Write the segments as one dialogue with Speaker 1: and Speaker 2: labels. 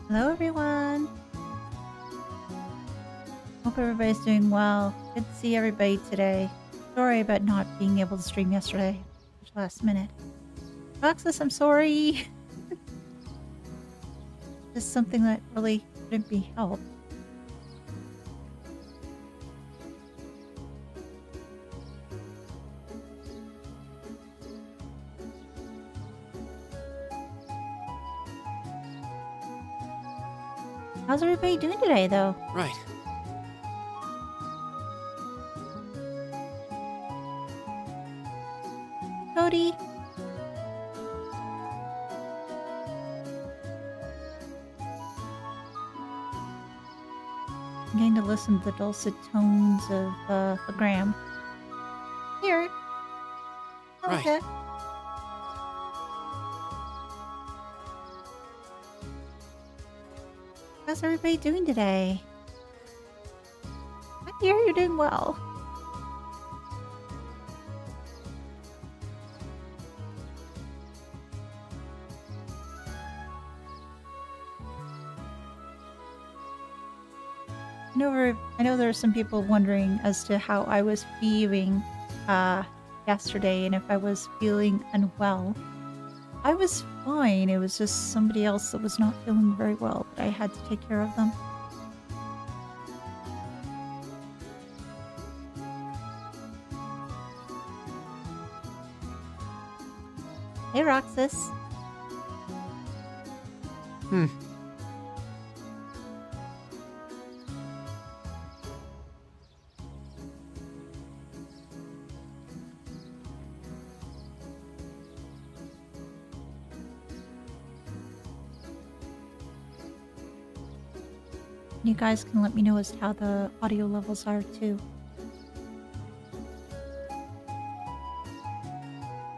Speaker 1: Hello, everyone. Hope everybody's doing well. Good to see everybody today. Sorry about not being able to stream yesterday. Last minute. Roxas, I'm sorry. This is something that really couldn't be helped. How's everybody doing today, though?
Speaker 2: Right.
Speaker 1: Cody? I'm getting to listen to the dulcet tones of Legram. Here.
Speaker 2: Right.
Speaker 1: Okay. How's everybody doing today? I hear you're doing well. I know there are some people wondering as to how I was feeling yesterday and if I was feeling unwell. I was fine. It was just somebody else that was not feeling very well, but I had to take care of them. Hey, Roxas. You guys can let me know as to how the audio levels are too.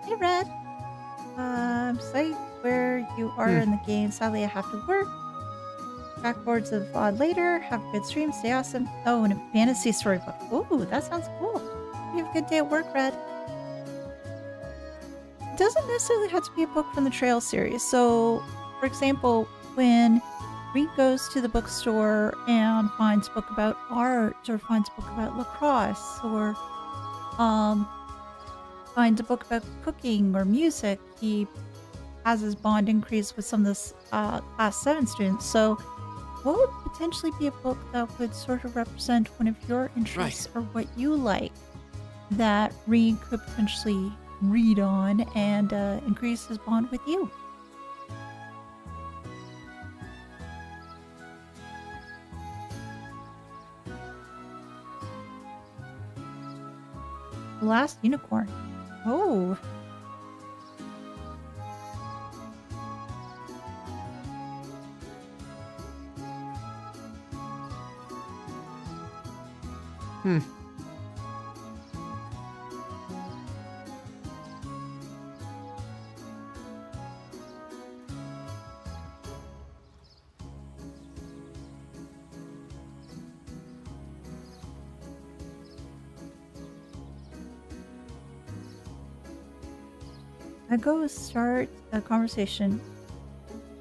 Speaker 1: Hey, Red. Site where you are in the game. Sadly, I have to work. Backboards of VOD later. Have a good stream. Stay awesome. Oh, and a fantasy storybook. Ooh, that sounds cool. You have a good day at work, Red. It doesn't necessarily have to be a book from the Trail series. So, for example, when Rean goes to the bookstore and finds a book about art or finds a book about lacrosse or finds a book about cooking or music, he has his bond increase with some of this class 7 students. So what would potentially be a book that would sort of represent one of your interests or what you like that Rean could potentially read on and increase his bond with you? The Last Unicorn. Oh. I go start a conversation.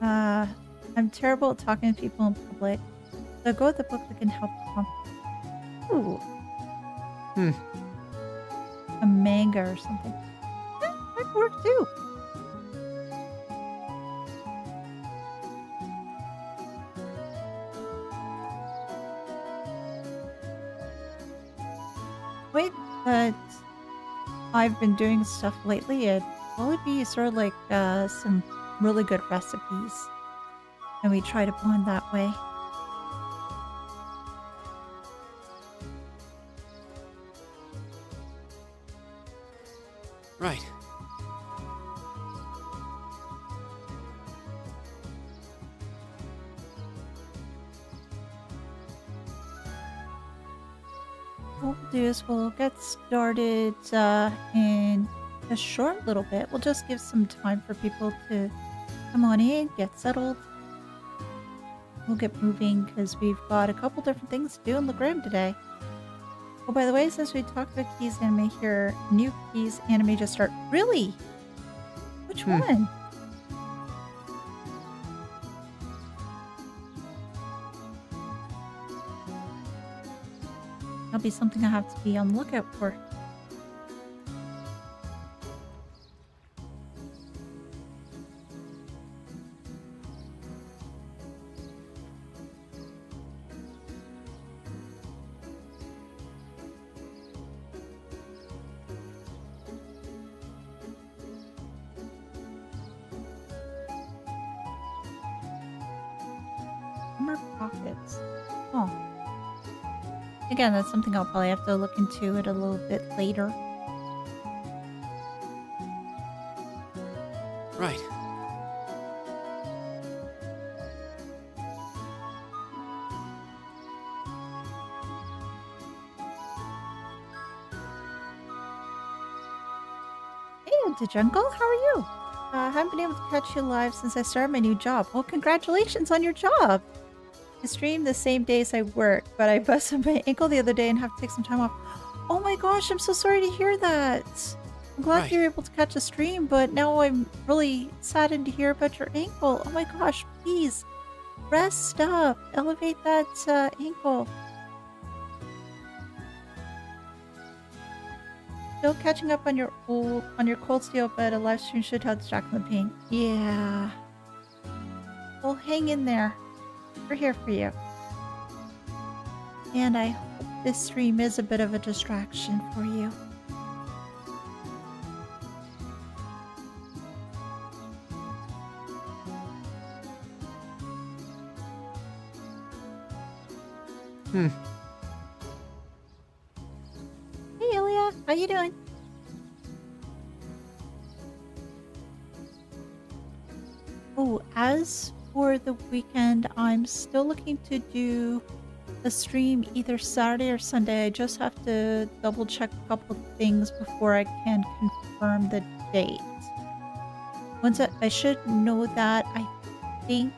Speaker 1: I'm terrible at talking to people in public. So go with the book that can help. Ooh. A manga or something. Yeah, that could work too. Wait, but I've been doing stuff lately. It'd probably be sort of like some really good recipes. And we try to bond that way.
Speaker 2: Right.
Speaker 1: What we'll do is we'll get started in a short little bit. We'll just give some time for people to come on in, get settled. We'll get moving because we've got a couple different things to do in Legram today. Oh, by the way, since we talked about Keynes anime here, new Keynes anime just start. Really? Which one? That'll be something I have to be on the lookout for. More pockets. Oh. Again, that's something I'll probably have to look into it a little bit later.
Speaker 2: Right.
Speaker 1: Hey, Jungle, how are you? I haven't been able to catch you live since I started my new job. Well, congratulations on your job! I stream the same days I work, but I busted my ankle the other day and have to take some time off. Oh my gosh, I'm so sorry to hear that. I'm glad
Speaker 2: Right.
Speaker 1: you're able to catch a stream, but now I'm really saddened to hear about your ankle. Oh my gosh, please rest up. Elevate that ankle. Still catching up on your cold steel, but a live stream should help distract from the pain. Yeah. Well, hang in there. We're here for you. And I hope this stream is a bit of a distraction for you. Hey, Ilya. How you doing? Oh, as for the weekend, I'm still looking to do a stream either Saturday or Sunday. I just have to double check a couple of things before I can confirm the date. Once I should know that, I think,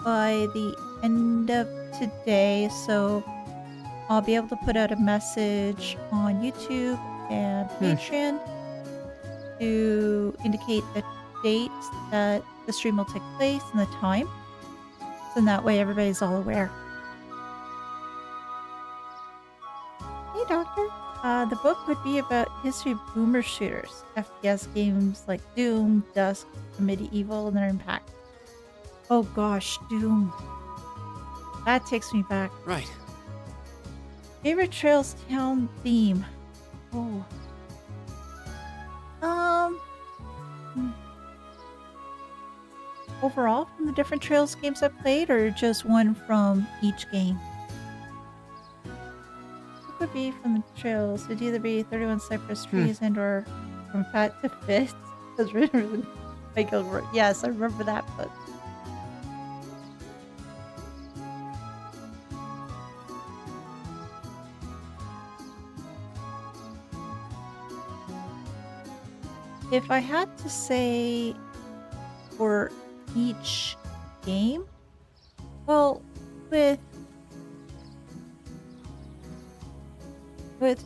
Speaker 1: by the end of today, so I'll be able to put out a message on YouTube and Patreon to indicate the date that the stream will take place and the time. So in that way everybody's all aware. Hey Doctor. The book would be about history of boomer shooters, FPS games like Doom, Dusk, Medieval, and their impact. Oh gosh, Doom. That takes me back.
Speaker 2: Right.
Speaker 1: Favorite Trails Town theme. Oh. Overall from the different Trails games I've played, or just one from each game? It could be from the Trails. It'd either be 31 Cypress Trees and or From Fat to Fit. That's really Michael. Yes, I remember that book. If I had to say for each game, well, with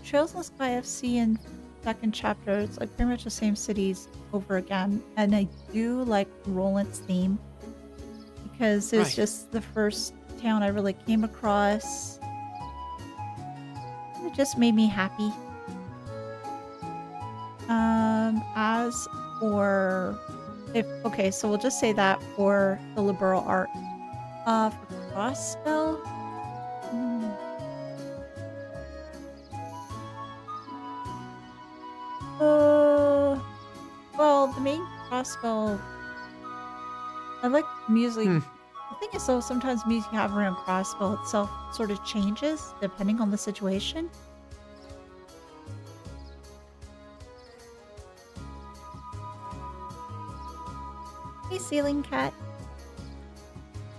Speaker 1: Trails in the Sky FC and second chapter, it's like pretty much the same cities over again, and I do like Roland's theme because it was just the first town I really came across. It just made me happy. As for okay, so we'll just say that for the liberal art. For Crossspell, well, the main Crossspell, I like music. The thing is, though, sometimes music you have around Crossspell itself sort of changes depending on the situation. Hey, Ceiling Cat.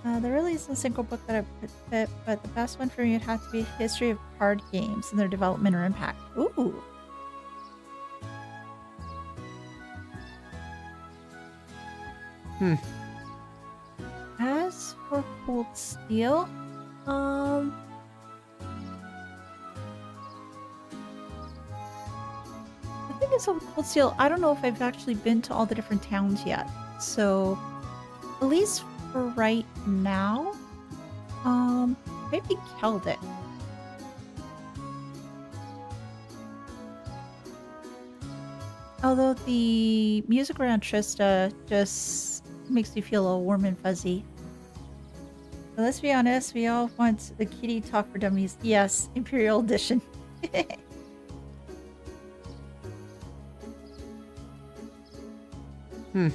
Speaker 1: There really isn't a single book that I would fit, but the best one for me would have to be History of Card Games and their development or impact. Ooh. As for Cold Steel, the thing is with Cold Steel, I don't know if I've actually been to all the different towns yet. So, at least for right now, maybe Celtic. Although the music around Trista just makes me feel all warm and fuzzy. But let's be honest, we all want the kitty talk for dummies. Yes, Imperial Edition.
Speaker 2: Hmm.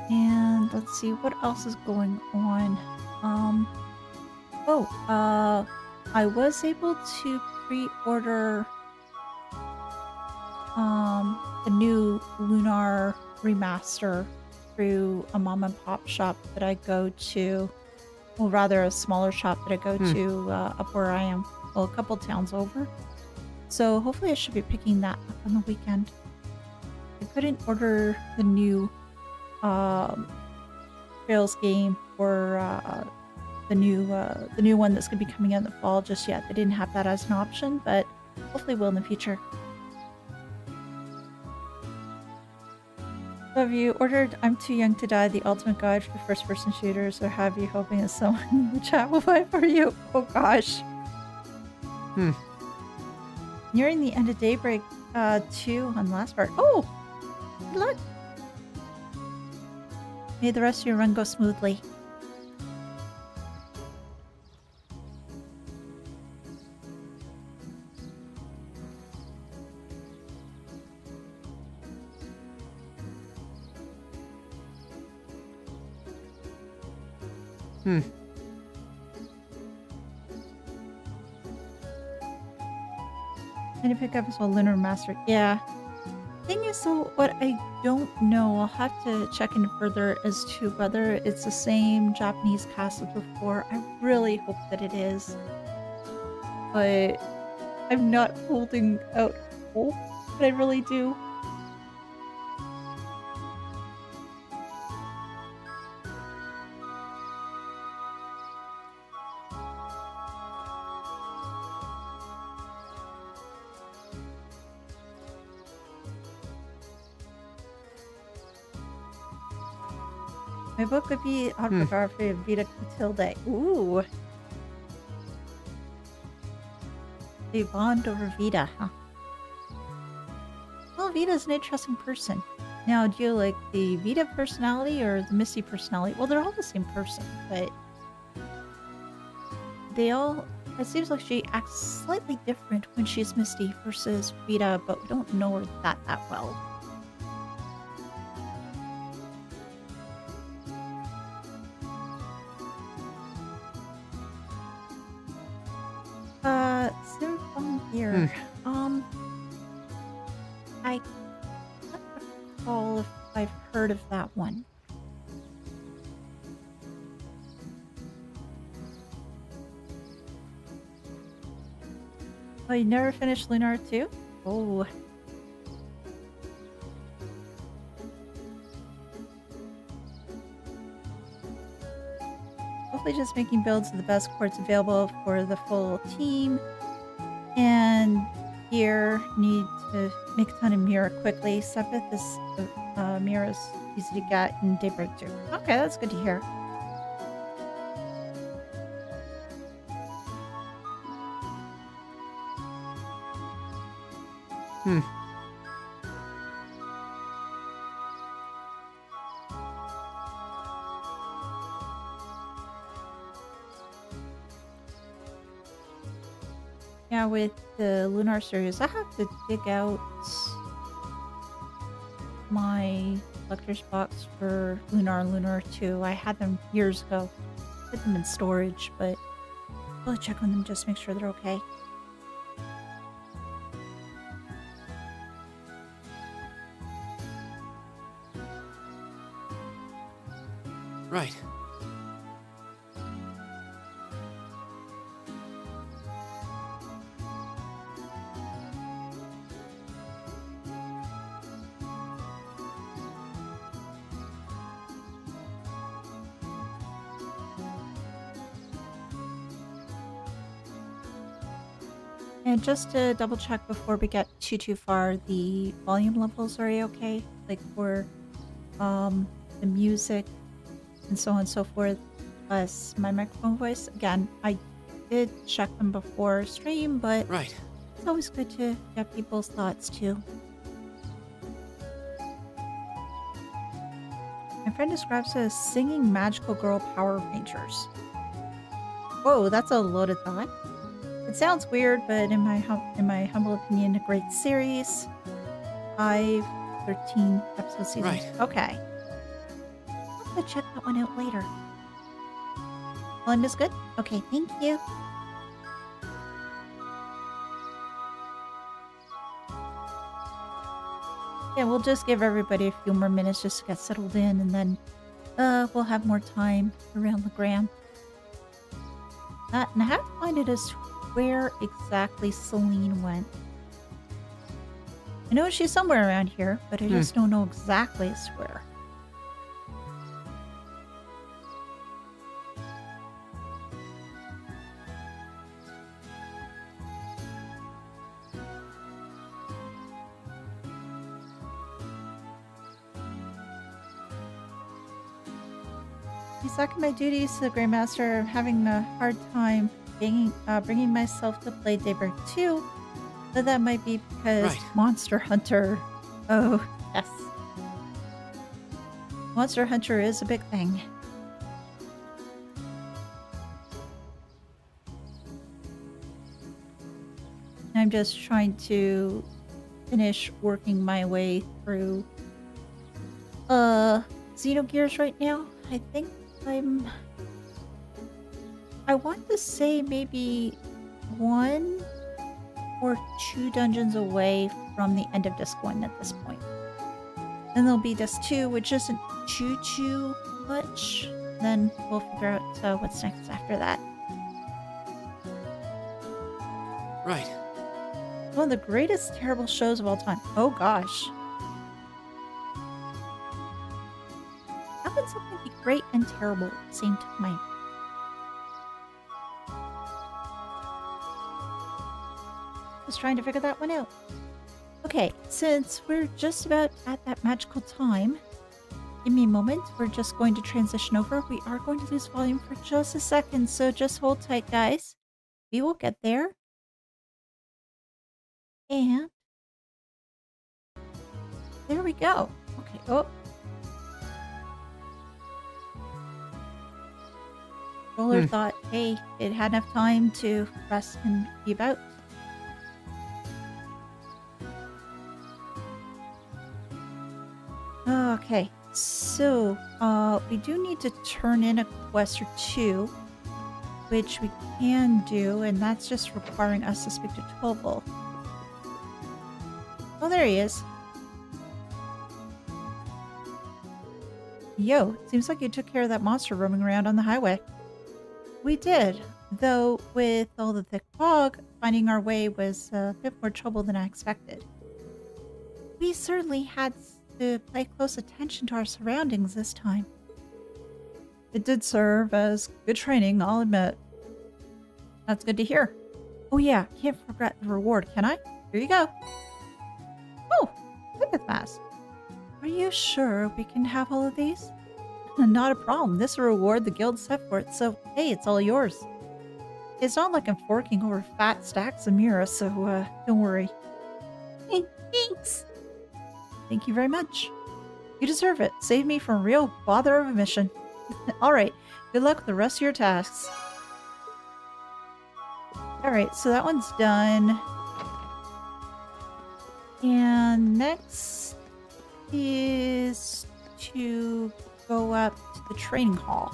Speaker 1: And let's see what else is going on. Um I was able to pre-order the new Lunar remaster through a mom and pop shop that I go to. Well, rather a smaller shop that I go
Speaker 2: Hmm.
Speaker 1: to up where I am. Well, a couple towns over. So hopefully I should be picking that up on the weekend. I couldn't order the new um, Trails game or the new one that's going to be coming out in the fall just yet. They didn't have that as an option, but hopefully will in the future. So have you ordered I'm Too Young to Die, the ultimate guide for first-person shooters, or have you hoping that someone in the chat will buy it for you? Oh gosh.
Speaker 2: Hmm.
Speaker 1: Nearing the end of Daybreak 2 on last part. Oh! Good luck! May the rest of your run go smoothly.
Speaker 2: Hmm.
Speaker 1: I need to pick up as well Lunar Master. Yeah. Thing is, though, what I don't know, I'll have to check in further as to whether it's the same Japanese cast as before. I really hope that it is. But I'm not holding out hope, but I really do. My book would be Autobiography of Vita Clotilde. Ooh. They bond over Vita, huh? Well, Vita's an interesting person. Now, do you like the Vita personality or the Misty personality? Well, they're all the same person, but they all... It seems like she acts slightly different when she's Misty versus Vita, but we don't know her that well. Symphone here. I can't recall if I've heard of that one. Oh, you never finished Lunar 2? Oh. Hopefully just making builds of the best quartz available for the full team. And here, need to make a ton of Mira quickly. Sepith is Mira's easy to get in Daybreak 2. Okay, that's good to hear. Yeah, with the Lunar series, I have to dig out my collector's box for Lunar 2. I had them years ago. Put them in storage, but I'll check on them just to make sure they're okay.
Speaker 2: Right.
Speaker 1: And just to double check before we get too far, the volume levels are okay? Like for the music and so on and so forth, plus my microphone voice. Again, I did check them before stream, but
Speaker 2: Right.
Speaker 1: it's always good to get people's thoughts too. My friend describes it as singing magical girl Power Rangers. Whoa, that's a loaded thought. It sounds weird, but in my humble opinion, a great series. 13 episode season.
Speaker 2: Right.
Speaker 1: Okay. I'll have to check that one out later. Volume is good? Okay, thank you. Yeah, we'll just give everybody a few more minutes just to get settled in, and then we'll have more time around Legram. And I have to find it as to where exactly Celene went. I know she's somewhere around here, but I just don't know exactly as to where. Second, my duties to the Grandmaster, having a hard time bringing myself to play Daybreak 2, but that might be because Monster Hunter. Oh, yes. Monster Hunter is a big thing. I'm just trying to finish working my way through Xenogears right now. I think I want to say maybe 1 or 2 dungeons away from the end of Disc 1 at this point. Then there'll be Disc 2, which isn't too much. Then we'll figure out what's next after that.
Speaker 2: Right.
Speaker 1: One of the greatest terrible shows of all time. Oh gosh. How can something be great and terrible at the same time? Just trying to figure that one out. Okay, since we're just about at that magical time, give me a moment. We're just going to transition over. We are going to lose volume for just a second, so just hold tight, guys. We will get there. And there we go. Okay, oh. Roller thought, hey, it had enough time to rest and be about. Okay, so we do need to turn in a quest or 2, which we can do, and that's just requiring us to speak to Toval. Oh, there he is. Yo, seems like you took care of that monster roaming around on the highway. We did, though with all the thick fog, finding our way was a bit more trouble than I expected. We certainly had to pay close attention to our surroundings this time. It did serve as good training, I'll admit. That's good to hear. Oh yeah, can't forget the reward, can I? Here you go. Oh, look at that. Are you sure we can have all of these? Not a problem. This is a reward the guild set for it, so hey, it's all yours. It's not like I'm forking over fat stacks of Mira, so don't worry. Thanks. Thank you very much. You deserve it. Save me from a real bother of a mission. Alright, good luck with the rest of your tasks. Alright, so that one's done. And next is to go up to the training hall.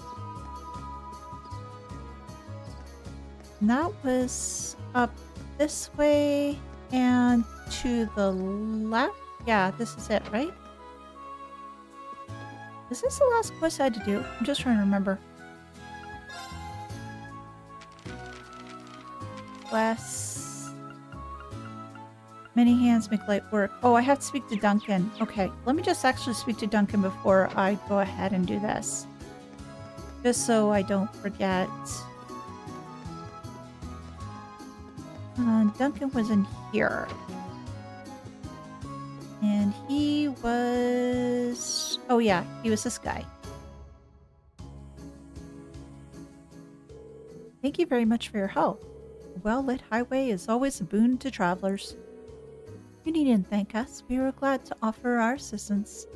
Speaker 1: And that was up this way and to the left. Yeah, this is it, right? Is this the last quest I had to do? I'm just trying to remember. Quests. Many hands make light work. Oh, I have to speak to Duncan. Okay, let me just actually speak to Duncan before I go ahead and do this. Just so I don't forget. Duncan was in here. And he was... Oh yeah, he was this guy. Thank you very much for your help. A well-lit highway is always a boon to travelers. You needn't thank us. We were glad to offer our assistance.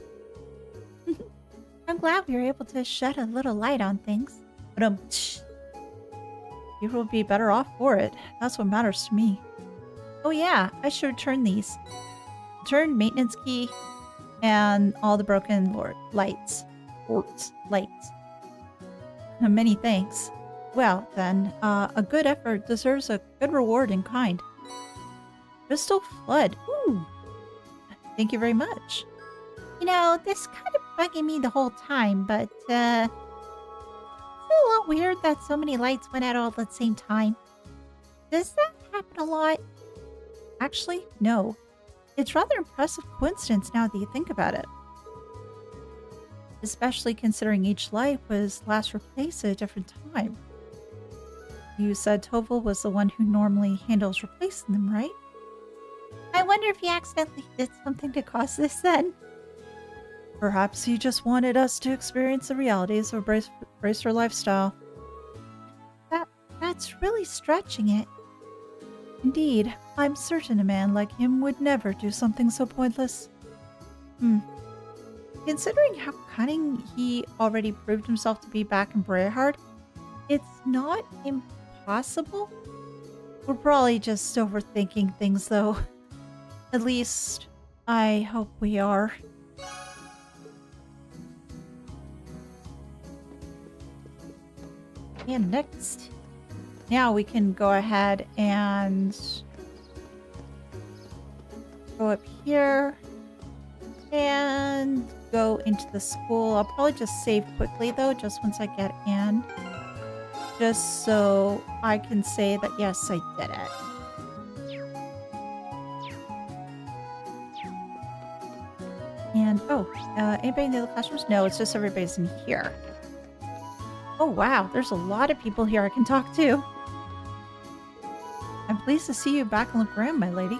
Speaker 1: I'm glad we were able to shed a little light on things. But you will be better off for it. That's what matters to me. Oh yeah, I should return these. Return maintenance key and all the broken lights. Lights. Many thanks. Well, then, a good effort deserves a good reward in kind. Crystal Flood. Ooh. Thank you very much. You know, this kind of bugging me the whole time, but, it's a little weird that so many lights went out all at the same time. Does that happen a lot? Actually, no. It's rather impressive coincidence now that you think about it. Especially considering each light was last replaced at a different time. You said Toval was the one who normally handles replacing them, right? I wonder if he accidentally did something to cause this then. Perhaps he just wanted us to experience the realities of a bracer lifestyle. That's really stretching it. Indeed, I'm certain a man like him would never do something so pointless. Considering how cunning he already proved himself to be back in Brayhard, it's not impossible. We're probably just overthinking things, though. At least, I hope we are. And next, now we can go ahead and go up here and go into the school. I'll probably just save quickly though, just once I get in. Just so I can say that yes, I did it. And, anybody in the other classrooms? No, it's just everybody's in here. Oh wow, there's a lot of people here I can talk to. I'm pleased to see you back in Legram, my lady.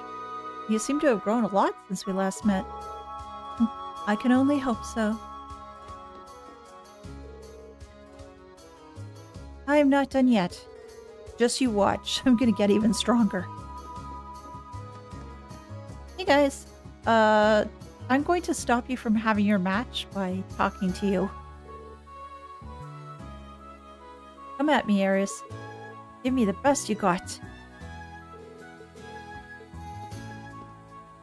Speaker 1: You seem to have grown a lot since we last met. I can only hope so. I am not done yet. Just you watch. I'm gonna get even stronger. Hey guys. I'm going to stop you from having your match by talking to you. Come at me, Aries. Give me the best you got.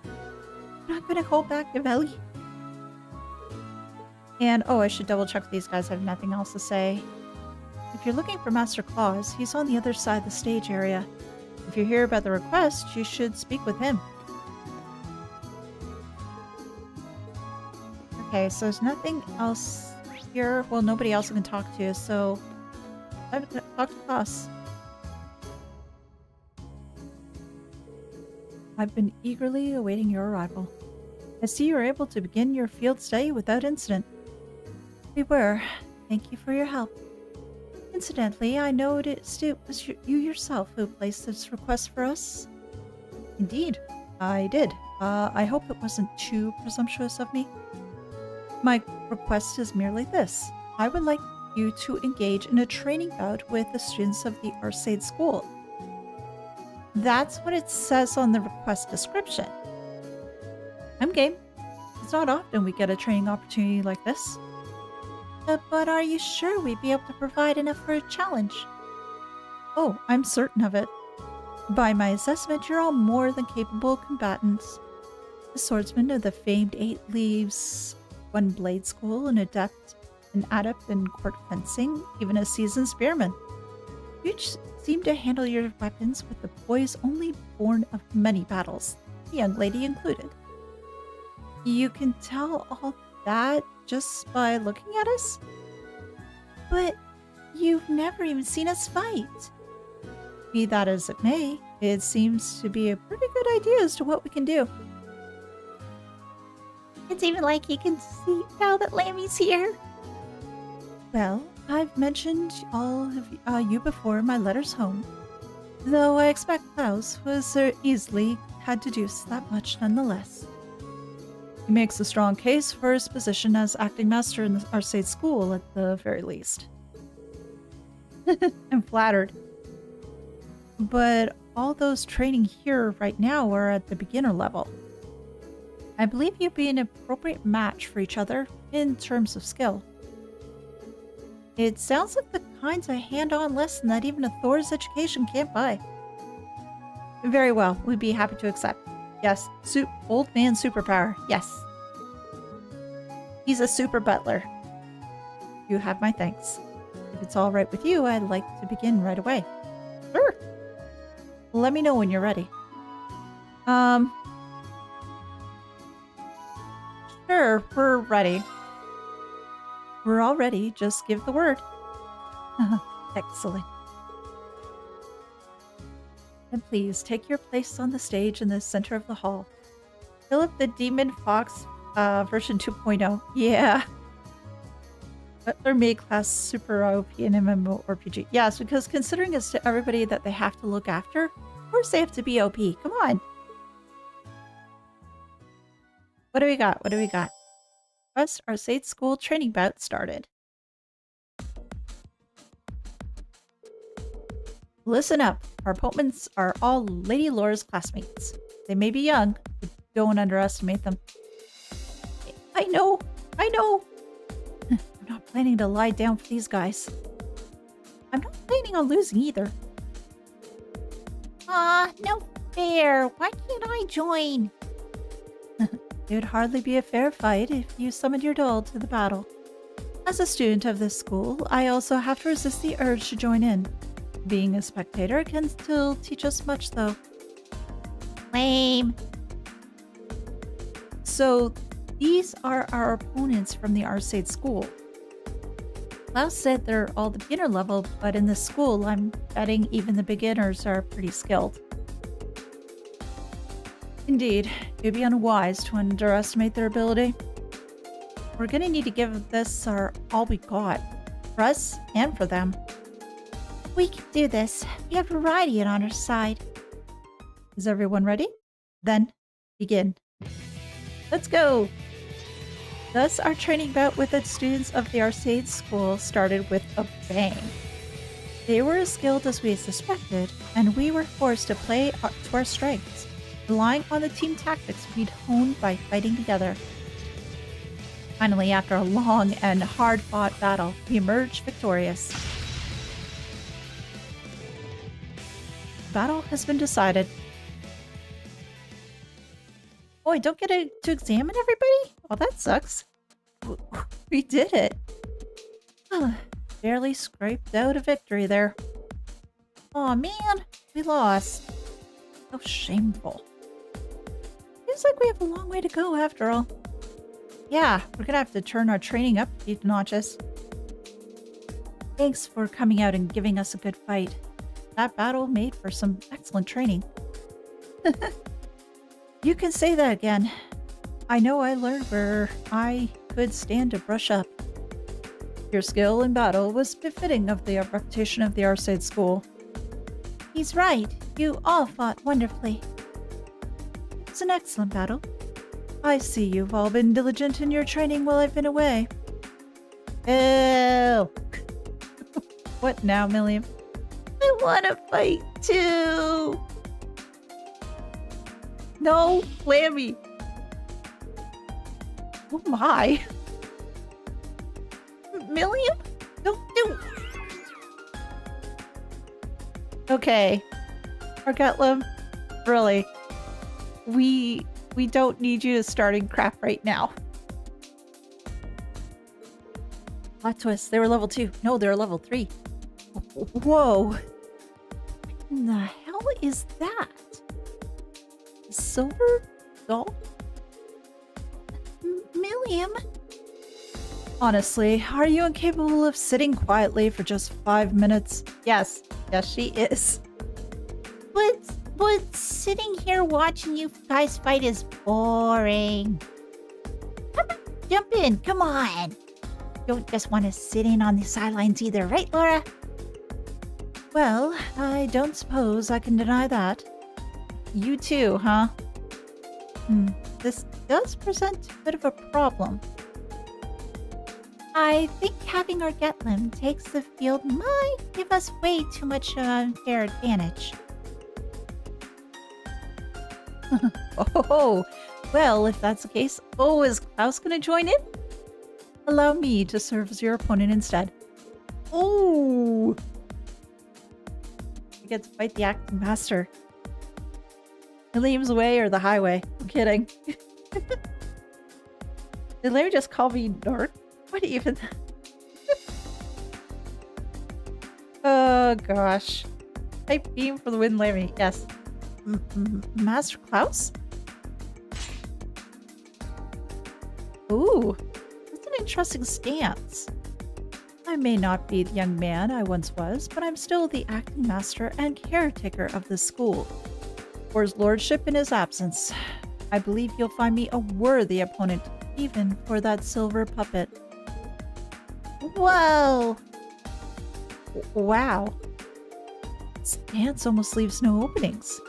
Speaker 1: I'm not gonna hold back, Gavelli. And, I should double check these guys have nothing else to say. If you're looking for Master Claus, he's on the other side of the stage area. If you hear about the request, you should speak with him. Okay, so there's nothing else here. Well, nobody else I can talk to, so I'm gonna talk to Claus. I've been eagerly awaiting your arrival. I see you were able to begin your field study without incident. We were. Thank you for your help. Incidentally, I know it was you yourself who placed this request for us. Indeed, I did. I hope it wasn't too presumptuous of me. My request is merely this. I would like you to engage in a training bout with the students of the Arseid School. That's what it says on the request description. I'm game. It's not often we get a training opportunity like this. But are you sure we'd be able to provide enough for a challenge? Oh, I'm certain of it. By my assessment, you're all more than capable combatants. A swordsman of the famed 8 Leaves, 1 Blade School, an adept in court fencing, even a seasoned spearman. You each seem to handle your weapons with the poise only born of many battles, the young lady included. You can tell all that just by looking at us? But you've never even seen us fight. Be that as it may, it seems to be a pretty good idea as to what we can do. It's even like he can see now that Lammy's here. Well, I've mentioned all of you before in my letters home. Though I expect Klaus was easily had deduced that much nonetheless. He makes a strong case for his position as acting master in the Arseid school at the very least. I'm flattered. But all those training here right now are at the beginner level. I believe you'd be an appropriate match for each other in terms of skill. It sounds like the kinds of hand-on lesson that even a Thor's education can't buy. Very well, we'd be happy to accept. Yes, old man superpower, yes. He's a super butler. You have my thanks. If it's all right with you, I'd like to begin right away. Sure. Let me know when you're ready. Sure, we're ready. We're all ready, just give the word. Excellent. And please, take your place on the stage in the center of the hall. Philip the Demon Fox, version 2.0. Yeah. Butler made class super OP in MMORPG. Yes, because considering it's to everybody that they have to look after, of course they have to be OP. Come on. What do we got? What do we got? First, our Arseid School training bout started. Listen up. Our opponents are all Lady Laura's classmates. They may be young, but don't underestimate them. I know. I know. I'm not planning to lie down for these guys. I'm not planning on losing either. No fair. Why can't I join? It would hardly be a fair fight if you summoned your doll to the battle. As a student of this school, I also have to resist the urge to join in. Being a spectator can still teach us much, though. Lame. So, these are our opponents from the Arseid school. Klaus said they're all the beginner level, but in this school, I'm betting even the beginners are pretty skilled. Indeed, it would be unwise to underestimate their ability. We're gonna need to give this our all we got, for us and for them. We can do this. We have variety on our side. Is everyone ready? Then, begin. Let's go! Thus, our training bout with the students of the Arseid school started with a bang. They were as skilled as we suspected, and we were forced to play to our strengths, relying on the team tactics we'd honed by fighting together. Finally, after a long and hard-fought battle, we emerged victorious. The battle has been decided. Oh, I don't get to examine everybody? Oh, that sucks. We did it. Barely scraped out a victory there. Aw, man, we lost. How shameful. Seems like we have a long way to go after all. Yeah, we're gonna have to turn our training up a few notches. Thanks for coming out and giving us a good fight. That battle made for some excellent training. You can say that again. I know I learned where I could stand to brush up. Your skill in battle was befitting of the reputation of the Arseid school. He's right. You all fought wonderfully. It was an excellent battle. I see you've all been diligent in your training while I've been away. Ew. What now, Milliam? I want to fight too. No, Lammy. Oh my. Milliam? Don't do. Okay. Argetlum, really. We don't need you to start in crap right now. Plot twist, they were level 2. No, they're level 3. Whoa. What in the hell is that? Silver doll? Milliam? Honestly, are you incapable of sitting quietly for just 5 minutes? Yes. Yes, she is. But sitting here watching you guys fight is boring. Jump in, come on. Don't just want to sit in on the sidelines either, right, Laura? Well, I don't suppose I can deny that. You too, huh? This does present a bit of a problem. I think having our Getlem takes the field might give us way too much of an unfair advantage. Oh, well, if that's the case, is Klaus gonna join in? Allow me to serve as your opponent instead. Oh! You get to fight the acting master. Elehayyme's way or the highway? I'm kidding. Did Larry just call me Narc? What even? Oh gosh. Type beam for the win, Larry. Yes. Master Klaus? Ooh, that's an interesting stance. I may not be the young man I once was, but I'm still the acting master and caretaker of this school. For his lordship in his absence, I believe you'll find me a worthy opponent, even for that silver puppet. Whoa! Wow. Stance almost leaves no openings.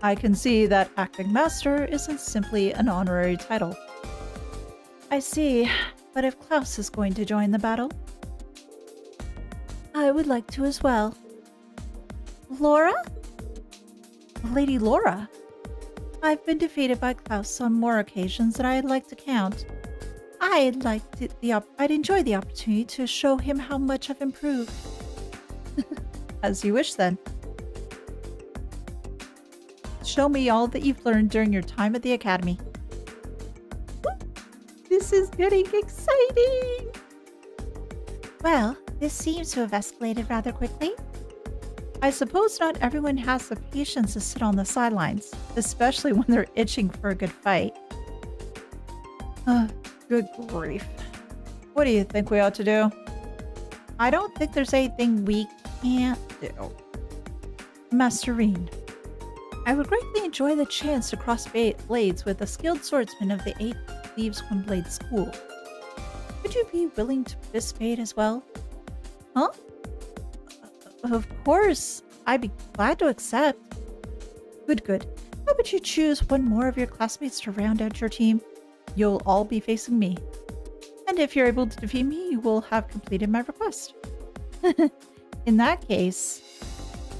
Speaker 1: I can see that acting master isn't simply an honorary title. I see, but if Klaus is going to join the battle, I would like to as well. Laura? Lady Laura? I've been defeated by Klaus on more occasions than I'd like to count. I'd enjoy the opportunity to show him how much I've improved. As you wish, then. Show me all that you've learned during your time at the academy. This is getting exciting! Well, this seems to have escalated rather quickly. I suppose not everyone has the patience to sit on the sidelines, especially when they're itching for a good fight. Good grief. What do you think we ought to do? I don't think there's anything we can't do. Master Rean, I would greatly enjoy the chance to cross blades with a skilled swordsman of the 8th Thieves' One-Blade School. Would you be willing to participate as well? Huh? Of course. I'd be glad to accept. Good. How about you choose one more of your classmates to round out your team? You'll all be facing me. And if you're able to defeat me, you will have completed my request. In that case...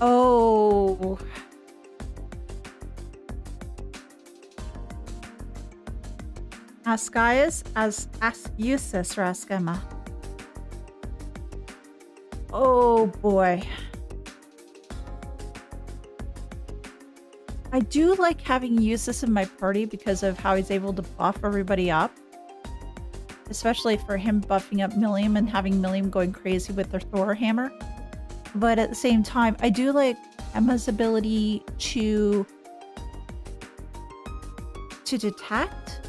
Speaker 1: Oh... Ascaius as Ascusis or Ascema. Oh boy. I do like having Eustace in my party because of how he's able to buff everybody up. Especially for him buffing up Milliam and having Milliam going crazy with their Thor hammer. But at the same time, I do like Emma's ability to detect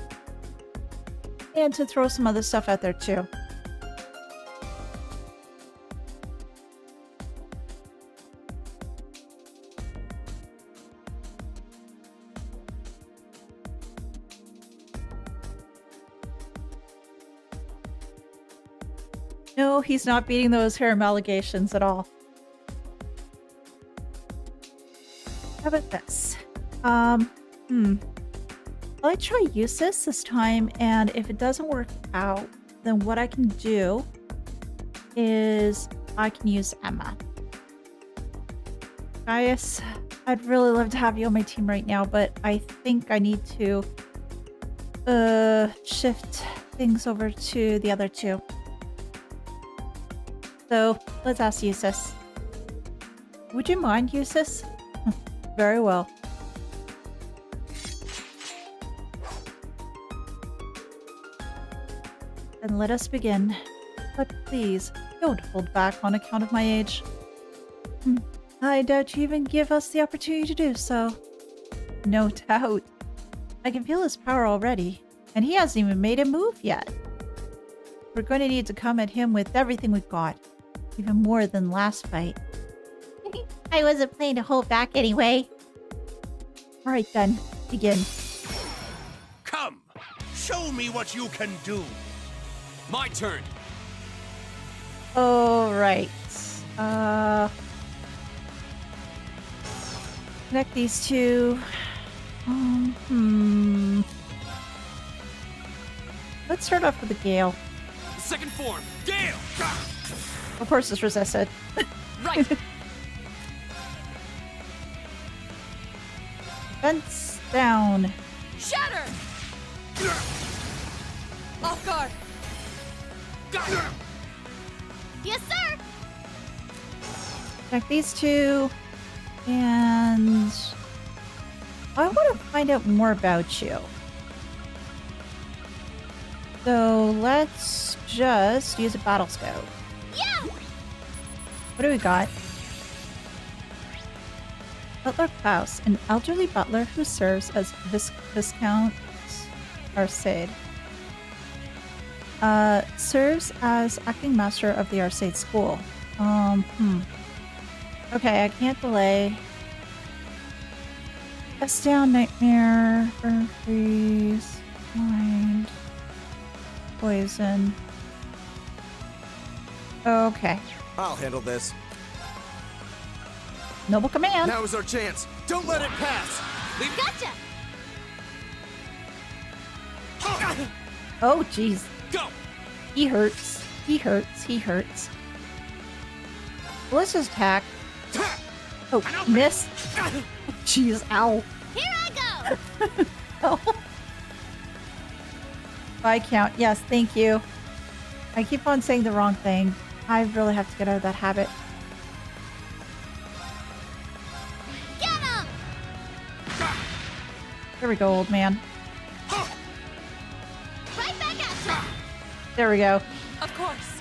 Speaker 1: and to throw some other stuff out there too. No, he's not beating those harem allegations at all. How about this? I'll try Eustace this time, and if it doesn't work out, then what I can do is I can use Emma. Gaius, I'd really love to have you on my team right now, but I think I need to shift things over to the other two. So, let's ask Eustace. Would you mind, Eustace? Very well. Then let us begin. But please, don't hold back on account of my age. I doubt you even give us the opportunity to do so. No doubt. I can feel his power already, and he hasn't even made a move yet. We're going to need to come at him with everything we've got. Even more than last fight. I wasn't planning to hold back anyway. Alright then, begin.
Speaker 3: Come! Show me what you can do!
Speaker 2: My turn.
Speaker 1: Alright. Connect these two. Let's start off with the Gale.
Speaker 2: Second form, Gale!
Speaker 1: Of course, it's resisted.
Speaker 2: Right!
Speaker 1: Fence down.
Speaker 2: Shatter! Off guard!
Speaker 4: Yes, sir.
Speaker 1: Connect these two. And I want to find out more about you. So let's just use a battle scope.
Speaker 4: Yeah.
Speaker 1: What do we got? Butler Klaus, an elderly butler who serves as Viscount Arseid. Serves as acting master of the Arseid school. Okay, I can't delay. S down, nightmare, burn, freeze, mind, poison. Okay.
Speaker 5: I'll handle this.
Speaker 1: Noble command.
Speaker 5: Now is our chance. Don't let it pass.
Speaker 4: Gotcha.
Speaker 1: Oh, jeez.
Speaker 2: Go!
Speaker 1: He hurts. He hurts. He hurts. Let's just attack. Oh, miss. Jeez, ow.
Speaker 4: Here I go.
Speaker 1: Oh. Viscount. Yes, thank you. I keep on saying the wrong thing. I really have to get out of that habit.
Speaker 4: Get him.
Speaker 1: There we go, old man.
Speaker 4: Right back at you.
Speaker 1: There we go.
Speaker 2: Of course!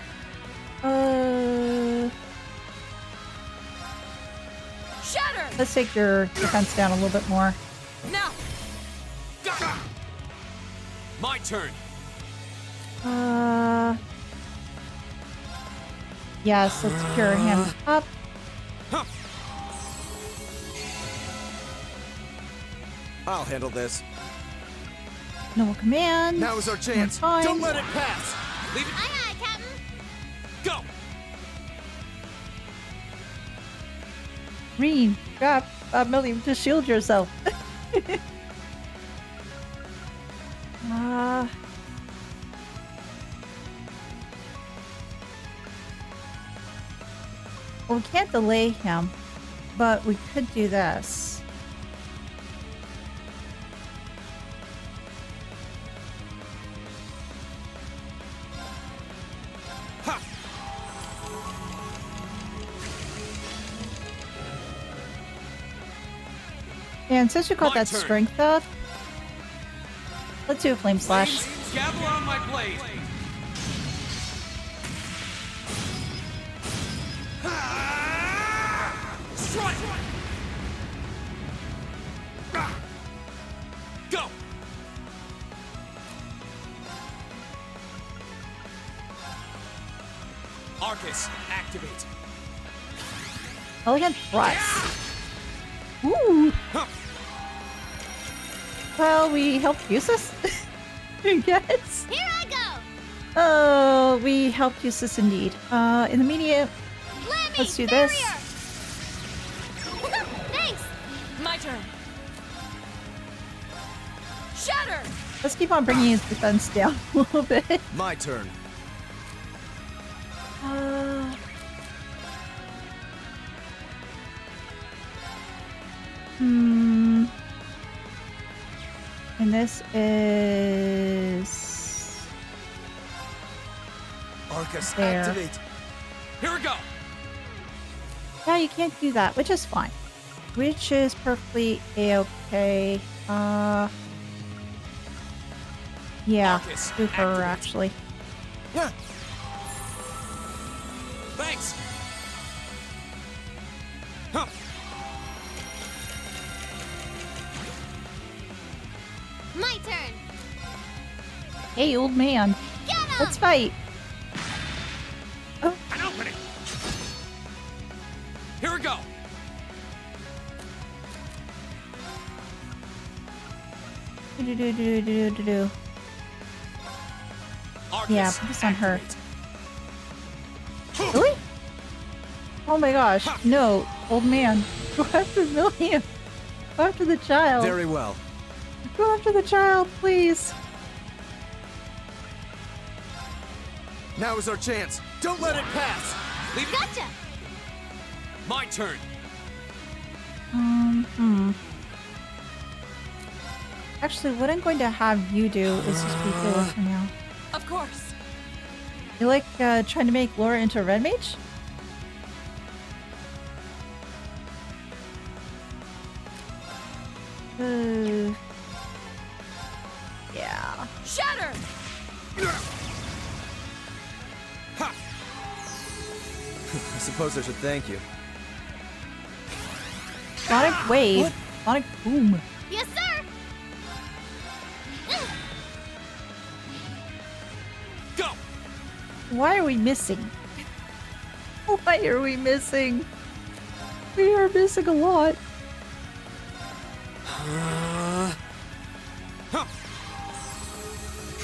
Speaker 2: Shatter!
Speaker 1: Let's take your defense down a little bit more.
Speaker 2: Now! My turn!
Speaker 1: Yes, let's cure him up.
Speaker 5: I'll handle this.
Speaker 1: Noble command.
Speaker 5: Now is our chance.
Speaker 1: Fine.
Speaker 5: Don't let it pass.
Speaker 2: Leave it!
Speaker 4: Aye, aye, Captain.
Speaker 2: Go!
Speaker 1: Rean, grab Millie to shield yourself. Well, we can't delay him, but we could do this.
Speaker 2: Ha!
Speaker 1: And since you got
Speaker 2: My
Speaker 1: that
Speaker 2: turn.
Speaker 1: strength up, let's do a flame slash.
Speaker 2: Flames, gavel on my blade! Strike! Go! Arcus, activate!
Speaker 1: Elegant thrust. Ooh.
Speaker 2: Huh.
Speaker 1: Well, we helped Eustace. Yes.
Speaker 4: Here I go.
Speaker 1: Oh, we helped Eustace indeed. In the media,
Speaker 4: Lammy,
Speaker 1: let's do this.
Speaker 4: barrier. Thanks.
Speaker 2: My turn! Shatter!
Speaker 1: Let's keep on bringing his defense down a little bit.
Speaker 5: My turn.
Speaker 1: And this is
Speaker 5: Arcus,
Speaker 1: There.
Speaker 5: activate.
Speaker 2: Here we go!
Speaker 1: yeah, you can't do that, which is fine. Which is perfectly a-okay. Yeah,
Speaker 2: Arcus,
Speaker 1: do her
Speaker 2: activate.
Speaker 1: actually.
Speaker 5: Yeah.
Speaker 2: Thanks! Huh.
Speaker 4: My turn.
Speaker 1: Hey, old man,
Speaker 4: Get him.
Speaker 1: let's fight. Oh,
Speaker 2: An opening! Here we go!
Speaker 1: do.
Speaker 2: Arcus,
Speaker 1: Yeah, put this on her.
Speaker 2: activate.
Speaker 1: Really? Oh my gosh. No, old man. Go after William. Go after the child.
Speaker 5: Very well.
Speaker 1: Go after the child, please.
Speaker 5: Now is our chance. Don't let it pass.
Speaker 2: Leave it.
Speaker 4: Gotcha!
Speaker 2: My turn.
Speaker 1: Actually, what I'm going to have you do is just be Phil for now.
Speaker 2: Of course.
Speaker 1: You like trying to make Laura into a red mage? Yeah.
Speaker 2: Shatter.
Speaker 5: I suppose I should thank you.
Speaker 1: Sonic wave. Sonic boom.
Speaker 4: Yes, sir!
Speaker 2: Go.
Speaker 1: Why are we missing? Why are we missing? We are missing a lot.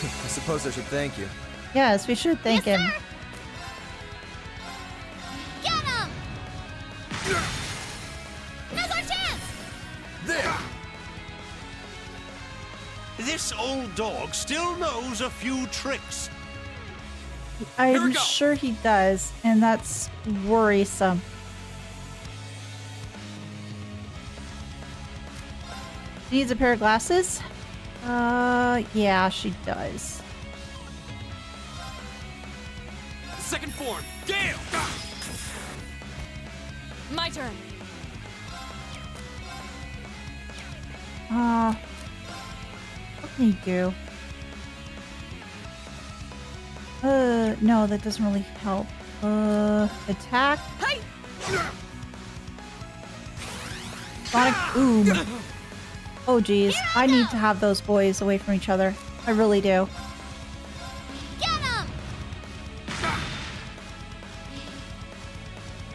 Speaker 5: I suppose I should thank you.
Speaker 1: Yes, we should thank him.
Speaker 4: Sir! Get him! Now's our chance!
Speaker 5: There!
Speaker 3: This old dog still knows a few tricks.
Speaker 2: Here
Speaker 1: I'm
Speaker 2: we go.
Speaker 1: sure he does, and that's worrisome. She needs a pair of glasses? Yeah, she does.
Speaker 2: Second form. Gale. My turn.
Speaker 1: What can he do? No, that doesn't really help. Attack?
Speaker 2: Hey.
Speaker 1: Sonic boom. Oh geez, I need to have those boys away from each other. I really do.
Speaker 4: Get him!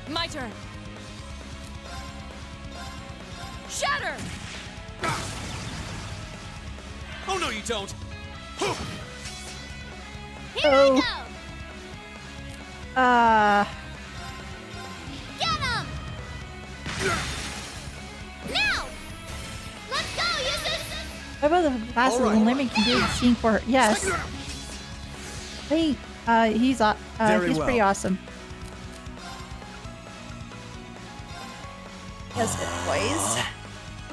Speaker 2: My turn. Shatter. Oh no, you don't.
Speaker 4: Here
Speaker 1: Oh.
Speaker 4: I go! Get him! Now! Let's go, Yusuf!
Speaker 1: How about the glasses and let me can do the scene for her? Yes. Hey, he's
Speaker 5: Very
Speaker 1: pretty
Speaker 5: well.
Speaker 1: awesome. Yes, good boys.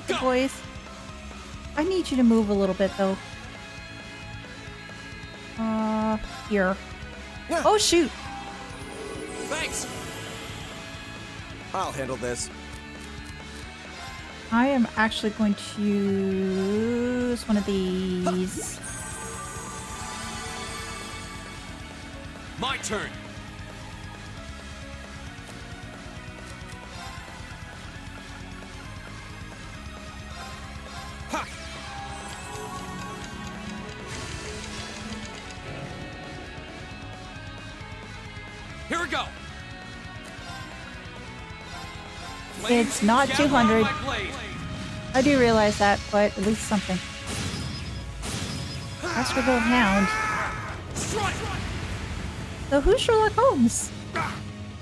Speaker 1: Good boys. I need you to move a little bit though. Here. Oh shoot!
Speaker 2: Thanks.
Speaker 5: I'll handle this.
Speaker 1: I am actually going to use one of these.
Speaker 2: My turn. Ha! Here we go.
Speaker 1: It's not
Speaker 2: Gather
Speaker 1: 200.
Speaker 2: on my blade.
Speaker 1: I do realize that, but at least something. That's for the hound.
Speaker 2: Strike.
Speaker 1: So who's Sherlock Holmes?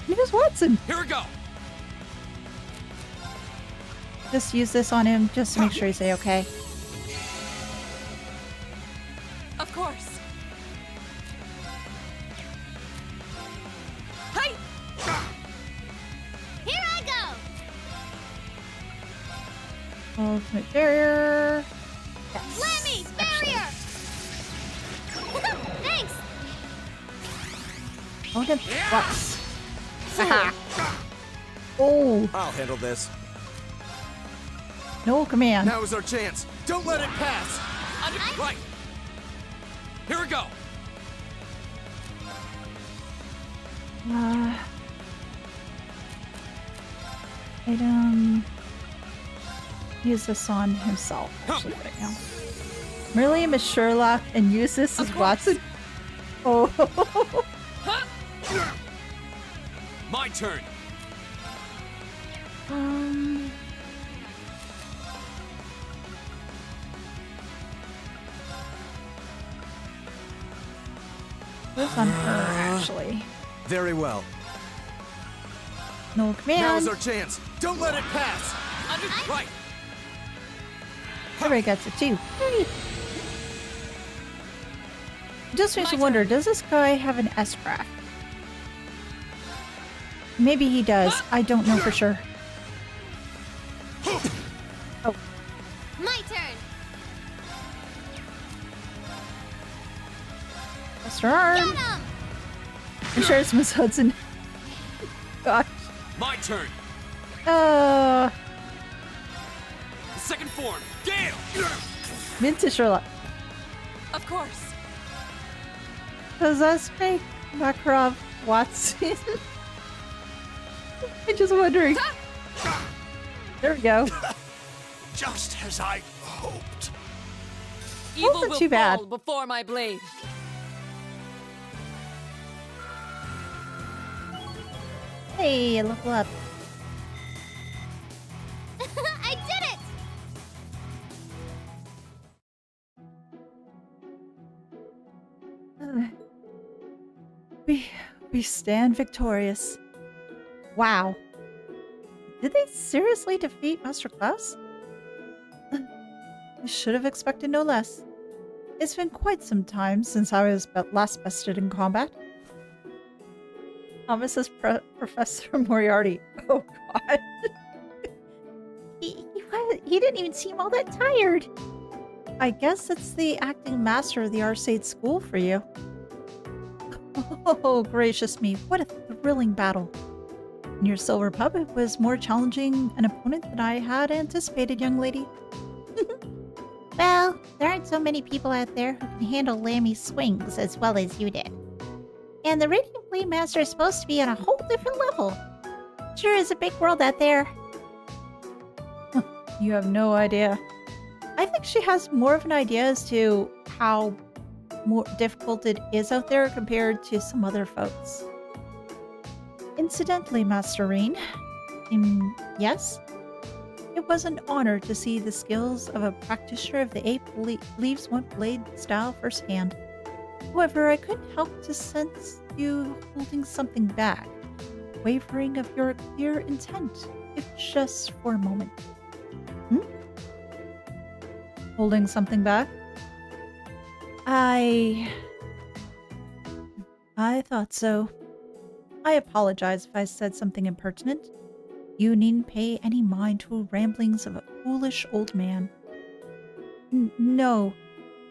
Speaker 1: Who's Watson?
Speaker 2: Here we go.
Speaker 1: Just use this on him just to make sure he's okay.
Speaker 2: Of course. Hey!
Speaker 4: Here I go!
Speaker 1: Ultimate barrier. Yes.
Speaker 4: Lemmy, barrier! Thanks!
Speaker 1: Ultimate flux. Haha. Oh,
Speaker 5: I'll handle this.
Speaker 1: no command.
Speaker 5: Now is our chance. Don't let it pass.
Speaker 2: Right. Here we go.
Speaker 1: Item. Use this on himself, actually, right now. Merlium is Sherlock and use this as
Speaker 2: Of course.
Speaker 1: Watson? Oh.
Speaker 2: My turn.
Speaker 1: This on her, actually.
Speaker 5: Very well.
Speaker 1: No
Speaker 5: Now
Speaker 1: command.
Speaker 5: is our chance. Don't let it pass.
Speaker 2: Under right.
Speaker 1: Everybody gets it too. Hey. Just makes me
Speaker 2: My
Speaker 1: wonder,
Speaker 2: turn.
Speaker 1: does this guy have an S-craft? Maybe he does. I don't know for sure. Oh,
Speaker 4: My turn.
Speaker 1: Buster Arm.
Speaker 4: Get him.
Speaker 1: I'm sure it's Miss Hudson. Gosh.
Speaker 2: My turn.
Speaker 1: Uh,
Speaker 2: Second form. Gale.
Speaker 1: Minty Sherlock.
Speaker 2: Of course.
Speaker 1: Does that make Makarov Watson? I'm just wondering. There we go.
Speaker 3: Just as I hoped.
Speaker 2: Evil
Speaker 1: Wasn't
Speaker 2: will
Speaker 1: too bad.
Speaker 2: fall before my blade.
Speaker 1: Hey, level up.
Speaker 4: I did it.
Speaker 1: We stand victorious. Wow. Did they seriously defeat Master Klaus? I should have expected no less. It's been quite some time since I was last bested in combat. Thomas is Professor Moriarty. Oh god. he didn't even seem all that tired. I guess it's the acting master of the Arseid School for you. Oh, gracious me, what a thrilling battle. In your silver puppet was more challenging an opponent than I had anticipated, young lady.
Speaker 4: Well, there aren't so many people out there who can handle Lammy's swings as well as you did. And the Radiant Blade Master is supposed to be on a whole different level. Sure is a big world out there.
Speaker 1: You have no idea. I think she has more of an idea as to how more difficult it is out there compared to some other folks. Incidentally, Master Rean, yes? It was an honor to see the skills of a practitioner of the 8 leaves one blade style firsthand. However, I couldn't help to sense you holding something back, wavering of your clear intent, if just for a moment. Holding something back? I thought so. I apologize if I said something impertinent. You needn't pay any mind to ramblings of a foolish old man. No,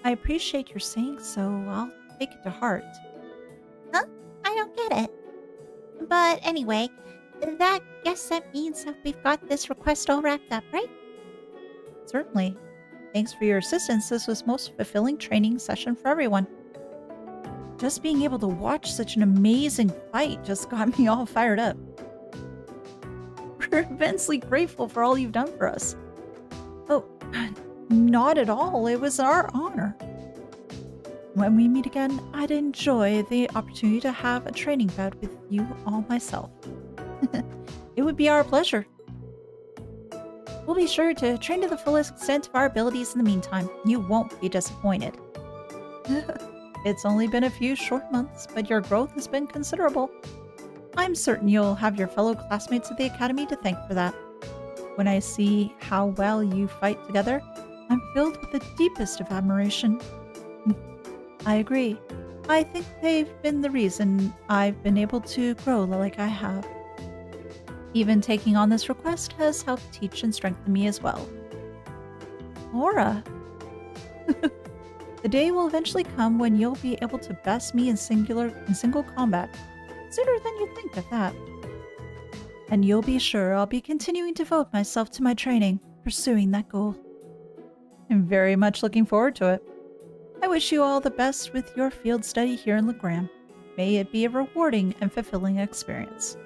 Speaker 1: I appreciate your saying so. I'll take it to heart.
Speaker 4: Huh? I don't get it. But anyway, guess that means that we've got this request all wrapped up, right?
Speaker 1: Certainly. Thanks for your assistance. This was most fulfilling training session for everyone. Just being able to watch such an amazing fight just got me all fired up. We're immensely grateful for all you've done for us. Oh, not at all. It was our honor. When we meet again, I'd enjoy the opportunity to have a training bout with you all myself. It would be our pleasure. We'll be sure to train to the fullest extent of our abilities in the meantime. You won't be disappointed. It's only been a few short months, but your growth has been considerable. I'm certain you'll have your fellow classmates at the Academy to thank for that. When I see how well you fight together, I'm filled with the deepest of admiration. I agree. I think they've been the reason I've been able to grow like I have. Even taking on this request has helped teach and strengthen me as well. Laura! The day will eventually come when you'll be able to best me in single combat. Sooner than you think of that. And you'll be sure I'll be continuing to devote myself to my training, pursuing that goal. I'm very much looking forward to it. I wish you all the best with your field study here in Legram. May it be a rewarding and fulfilling experience.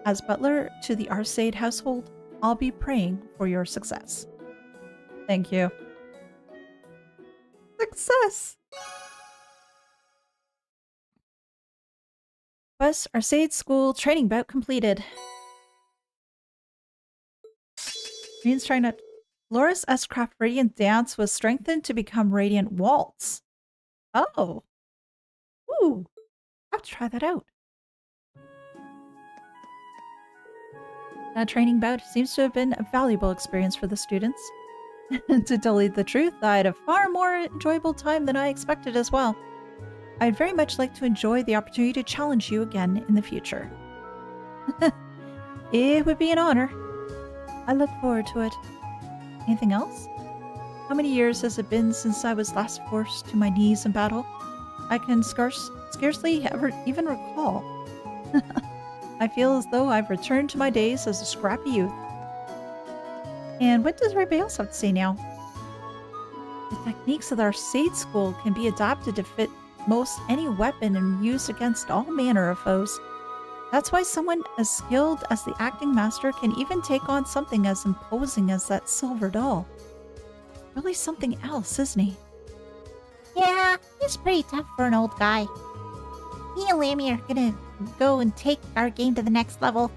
Speaker 1: As butler to the Arseid household, I'll be praying for your success. Thank you. Success! Quest Arseid School training bout completed. Rean's trying to... Laura's S-Craft Radiant Dance was strengthened to become Radiant Waltz. Oh. Ooh. I'll have to try that out. That training bout seems to have been a valuable experience for the students. To tell you the truth, I had a far more enjoyable time than I expected as well. I'd very much like to enjoy the opportunity to challenge you again in the future. It would be an honor. I look forward to it. Anything else? How many years has it been since I was last forced to my knees in battle? I can scarcely ever even recall. I feel as though I've returned to my days as a scrappy youth. And what does everybody else have to say now? The techniques of the Arseid school can be adapted to fit most any weapon and used against all manner of foes. That's why someone as skilled as the acting master can even take on something as imposing as that silver doll. Really something else, isn't he?
Speaker 4: Yeah, he's pretty tough for an old guy. Me and Lammy are gonna go and take our game to the next level.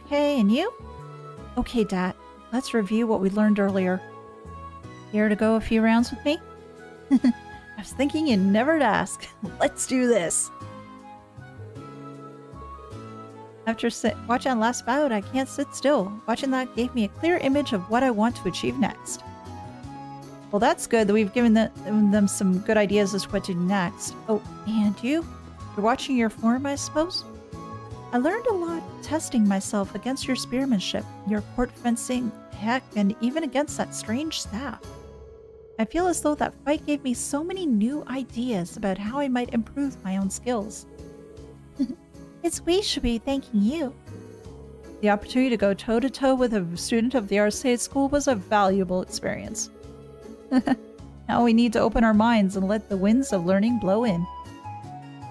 Speaker 1: Okay, and you? Okay, Dad. Let's review what we learned earlier. Here to go a few rounds with me? I was thinking you never'd ask. Let's do this. After watching that last bout, I can't sit still. Watching that gave me a clear image of what I want to achieve next. Well, that's good that we've given them some good ideas as to what to do next. Oh, and you? You're watching your form, I suppose? I learned a lot testing myself against your spearmanship, your court fencing, heck, and even against that strange staff. I feel as though that fight gave me so many new ideas about how I might improve my own skills.
Speaker 4: We should be thanking you.
Speaker 1: The opportunity to go toe-to-toe with a student of the Arseid school was a valuable experience. Now we need to open our minds and let the winds of learning blow in.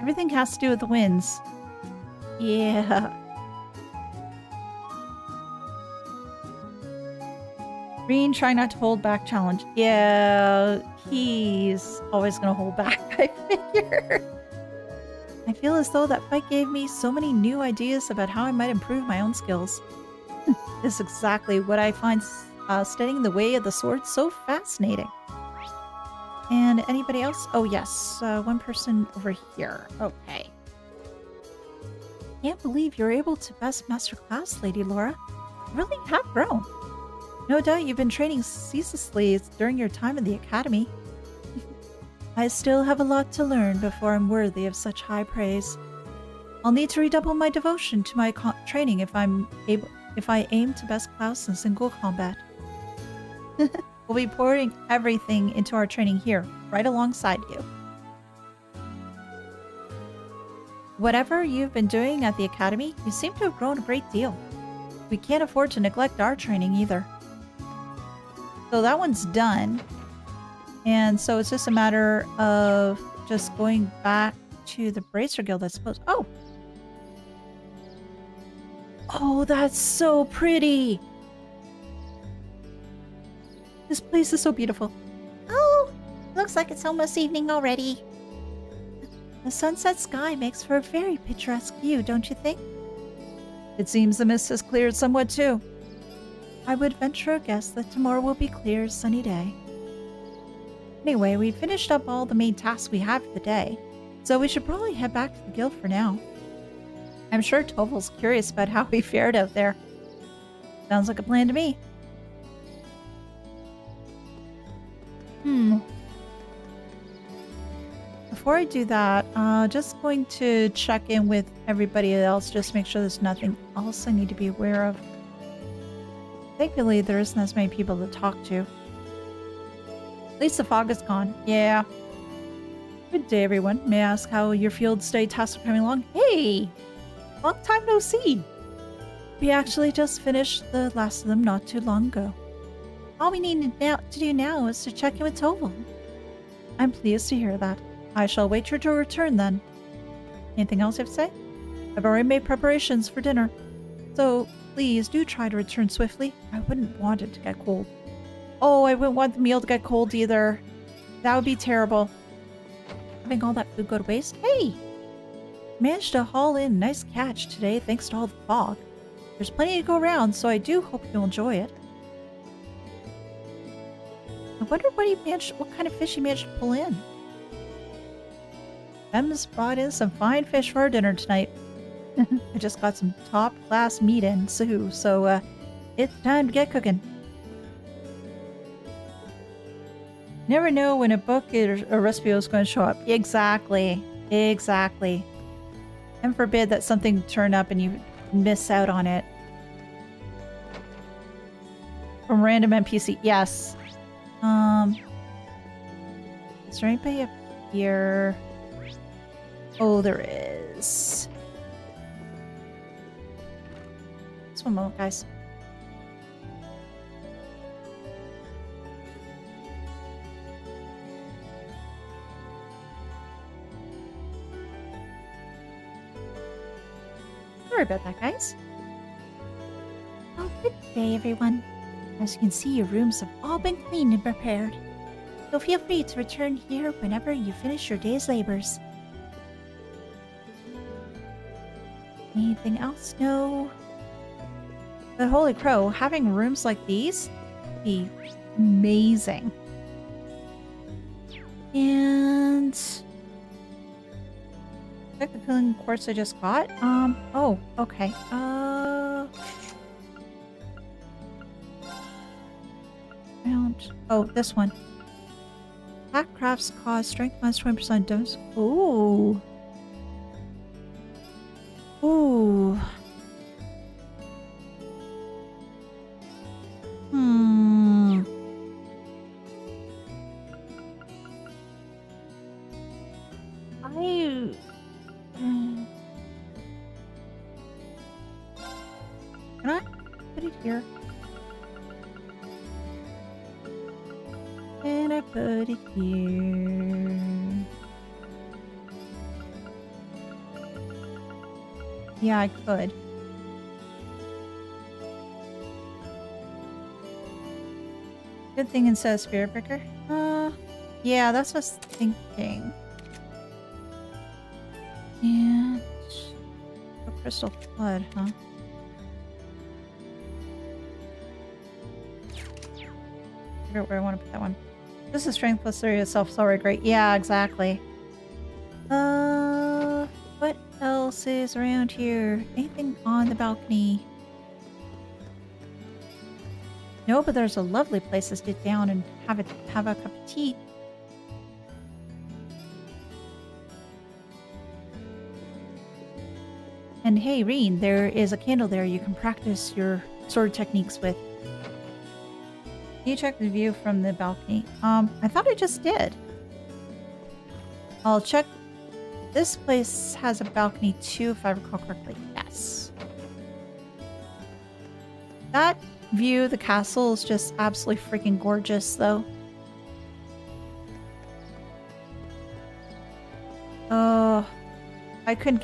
Speaker 1: Everything has to do with the winds. Yeah. Rean, try not to hold back challenge. Yeah, he's always gonna hold back, I figure. I feel as though that fight gave me so many new ideas about how I might improve my own skills. This is exactly what I find studying the way of the sword so fascinating. And anybody else? Oh yes, one person over here. Okay. Can't believe you're able to best master class, Lady Laura. You really have grown. No doubt you've been training ceaselessly during your time in the academy. I still have a lot to learn before I'm worthy of such high praise. I'll need to redouble my devotion to my training if I aim to best class in single combat. We'll be pouring everything into our training here, right alongside you. Whatever you've been doing at the academy, you seem to have grown a great deal. We can't afford to neglect our training either. So that one's done. And so it's just a matter of just going back to the Bracer Guild, I suppose. Oh! Oh, that's so pretty! This place is so beautiful.
Speaker 4: Oh, looks like it's almost evening already.
Speaker 1: The sunset sky makes for a very picturesque view, don't you think? It seems the mist has cleared somewhat too. I would venture a guess that tomorrow will be a clear, sunny day. Anyway, we finished up all the main tasks we have for the day, so we should probably head back to the guild for now. I'm sure Tovel's curious about how we fared out there. Sounds like a plan to me. Before I do that, just going to check in with everybody else, just make sure there's nothing else I need to be aware of. Thankfully, there isn't as many people to talk to. At least the fog is gone. Yeah. Good day, everyone. May I ask how your field study tasks are coming along? Hey! Long time no see! We actually just finished the last of them not too long ago. All we need to do now is to check in with Tovel. I'm pleased to hear that. I shall wait your return then. Anything else you have to say? I've already made preparations for dinner. So, please do try to return swiftly. I wouldn't want it to get cold. Oh, I wouldn't want the meal to get cold either. That would be terrible. Having all that food go to waste? Hey! Managed to haul in a nice catch today thanks to all the fog. There's plenty to go around, so I do hope you'll enjoy it. I wonder what kind of fish he managed to pull in. Em's brought in some fine fish for our dinner tonight. I just got some top class meat in too, so it's time to get cooking. Never know when a book or a recipe is going to show up. Exactly. Exactly. And forbid that something turn up and you miss out on it. From random NPC. Yes. Is there anybody up here? Oh, there is. Just one moment, guys. Sorry about that, guys.
Speaker 4: Oh, good day, everyone. As you can see, your rooms have all been cleaned and prepared. So feel free to return here whenever you finish your day's labors.
Speaker 1: Anything else? No. But holy crow, having rooms like these would be amazing. And check the filling quartz I just got. Oh, okay. Oh, this one. Black crafts cause strength minus 20% dose. Ooh. Ooh. Can I put it here? Can I put it here? Yeah, I could. Good thing instead of Spirit Breaker. Yeah, that's what I was thinking. And a Crystal Flood, huh? Figure out where I want to put that one. This is Strength plus 3 itself, it's already great. Yeah, exactly. What else is around here? Anything on the balcony? No, but there's a lovely place to sit down and have a cup of tea. And hey, Rean, there is a candle there you can practice your sword techniques with. Can you check the view from the balcony? I thought I just did. I'll check. This place has a balcony too, if I recall correctly. Yes. That view, the castle, is just absolutely freaking gorgeous, though. Oh, I could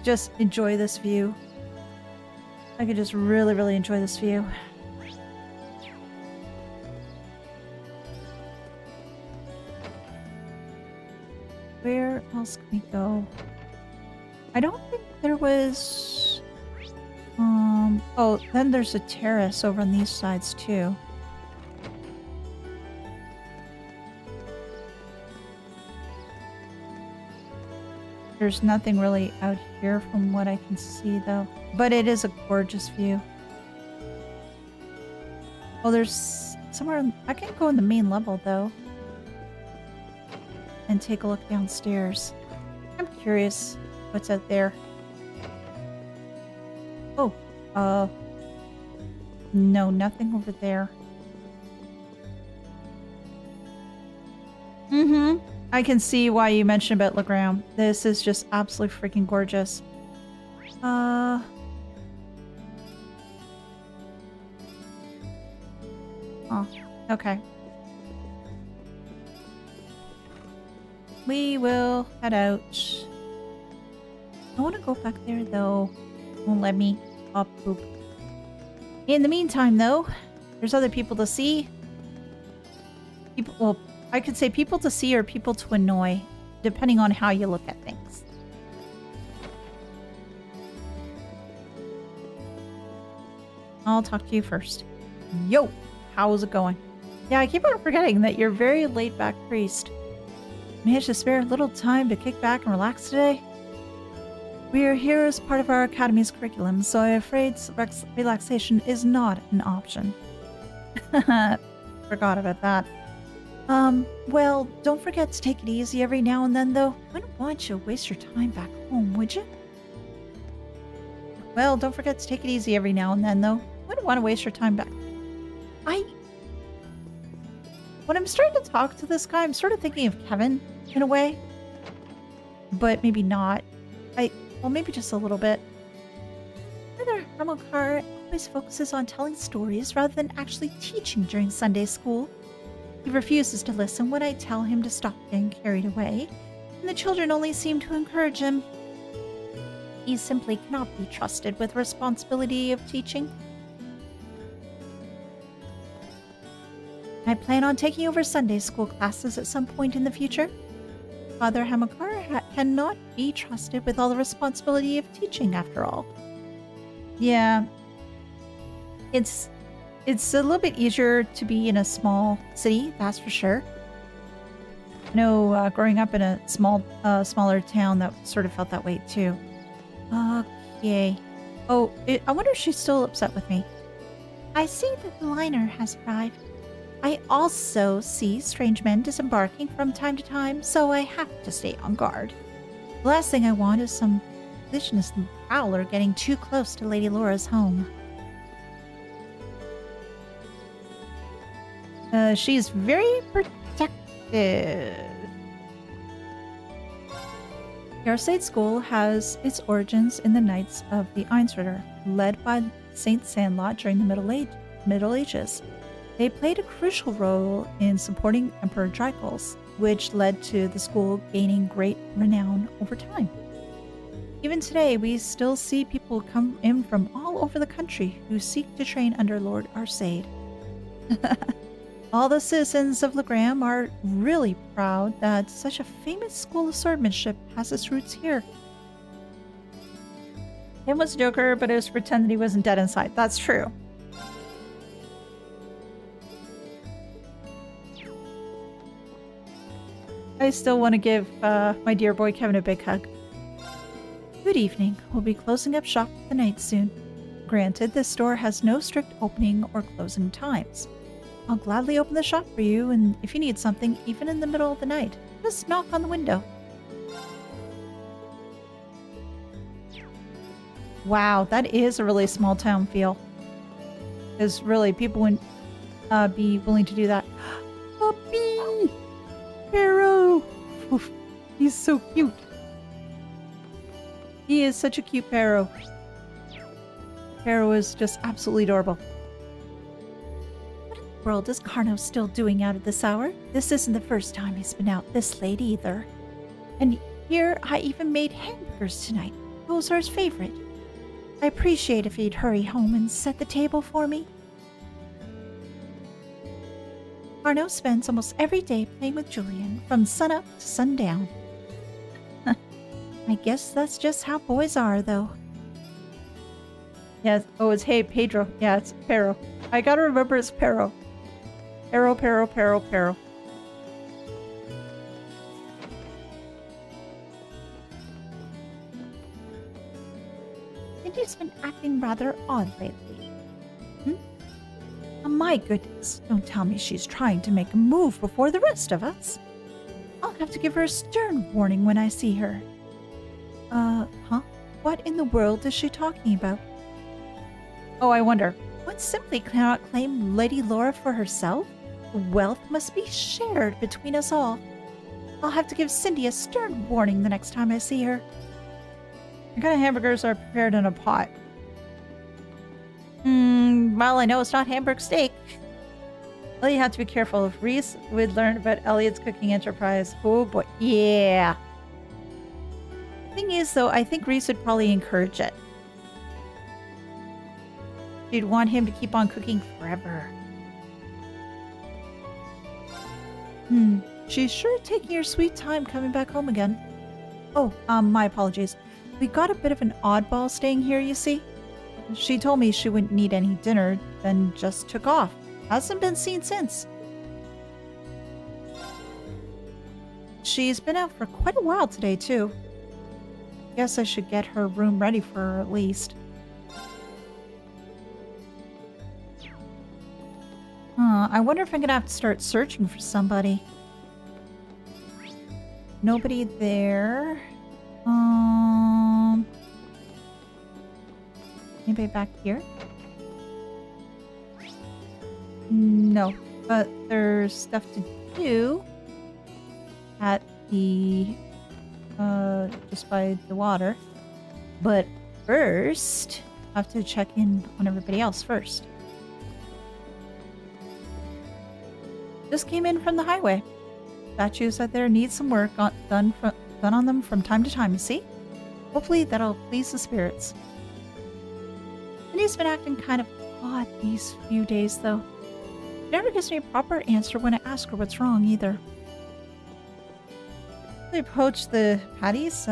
Speaker 1: just enjoy this view. I could just really, really enjoy this view. Where else can we go? I don't think there was... Oh, then there's a terrace over on these sides, too. There's nothing really out here from what I can see, though. But it is a gorgeous view. Oh, there's somewhere... I can go in the main level, though. And take a look downstairs. I'm curious what's out there. Oh, no, nothing over there. I can see why you mentioned about Legram. This is just absolutely freaking gorgeous. Oh, okay. We will head out. I want to go back there, though. Won't let me. Oh, poop. In the meantime, though, there's other people to see. People, well, I could say people to see or people to annoy, depending on how you look at things. I'll talk to you first. Yo! How's it going? Yeah, I keep on forgetting that you're a very laid-back priest. Managed to spare a little time to kick back and relax today? We are here as part of our academy's curriculum, so I'm afraid relaxation is not an option. Forgot about that. Well, don't forget to take it easy every now and then, though. Wouldn't want you to waste your time back home, would you? Well, don't forget to take it easy every now and then, though. Wouldn't want to waste your time back. When I'm starting to talk to this guy, I'm sort of thinking of Kevin, in a way. But maybe not. Well, maybe just a little bit. Brother Hamilcar always focuses on telling stories rather than actually teaching during Sunday school. He refuses to listen when I tell him to stop getting carried away, and the children only seem to encourage him. He simply cannot be trusted with responsibility of teaching. I plan on taking over Sunday school classes at some point in the future. Father Hamilcar cannot be trusted with all the responsibility of teaching, after all. Yeah. It's a little bit easier to be in a small city, that's for sure. No, growing up in a smaller town, that sort of felt that way too. Okay. Oh, I wonder if she's still upset with me.
Speaker 4: I see that the liner has arrived. I also see strange men disembarking from time to time, so I have to stay on guard.
Speaker 1: The last thing I want is some vicious prowler getting too close to Lady Laura's home. She's very protective. The Arseid School has its origins in the Knights of the Einstritter, led by Saint Sandlot during the Middle Ages. They played a crucial role in supporting Emperor Dracos, which led to the school gaining great renown over time. Even today, we still see people come in from all over the country who seek to train under Lord Arseid. All the citizens of Legram are really proud that such a famous school of swordsmanship has its roots here. Him was a joker, but it was to pretend that he wasn't dead inside. That's true. I still want to give my dear boy Kevin a big hug. Good evening. We'll be closing up shop for the night soon. Granted, this store has no strict opening or closing times. I'll gladly open the shop for you, and if you need something, even in the middle of the night, just knock on the window. Wow, that is a really small town feel. Because really, people wouldn't be willing to do that. Puppy! Pharaoh! Oof, he's so cute. He is such a cute Pharaoh. Pharaoh is just absolutely adorable. What in the world is Carno still doing out at this hour? This isn't the first time he's been out this late either. And here I even made hamburgers tonight. Those are his favorite. I appreciate if he'd hurry home and set the table for me. Carno spends almost every day playing with Julian, from sunup to sundown. I guess that's just how boys are, though. Yes. Oh, it's hey, Pedro. Yeah, it's Pero. I gotta remember it's Pero. Pero.
Speaker 4: Cindy's been acting rather odd lately.
Speaker 1: Oh, my goodness. Don't tell me she's trying to make a move before the rest of us. I'll have to give her a stern warning when I see her. Huh? What in the world is she talking about? Oh, I wonder. One simply cannot claim Lady Laura for herself? The wealth must be shared between us all. I'll have to give Cindy a stern warning the next time I see her. What kind of hamburgers are prepared in a pot? Well, I know it's not Hamburg steak. Well, you have to be careful. If Reese would learn about Elliot's cooking enterprise. Oh boy. Yeah. Thing is, though, I think Reese would probably encourage it. She'd want him to keep on cooking forever. She's sure taking her sweet time coming back home again. Oh, my apologies. We got a bit of an oddball staying here, you see. She told me she wouldn't need any dinner, then just took off. Hasn't been seen since. She's been out for quite a while today, too. Guess I should get her room ready for her at least. I wonder if I'm gonna have to start searching for somebody. Nobody there. Anybody back here? No, but there's stuff to do at the just by the water. But first, I have to check in on everybody else first. Just came in from the highway. Statues out there need some work done on them from time to time, you see? Hopefully that'll please the spirits. And he's been acting kind of odd these few days, though. She never gives me a proper answer when I ask her what's wrong, either. I approach the patties.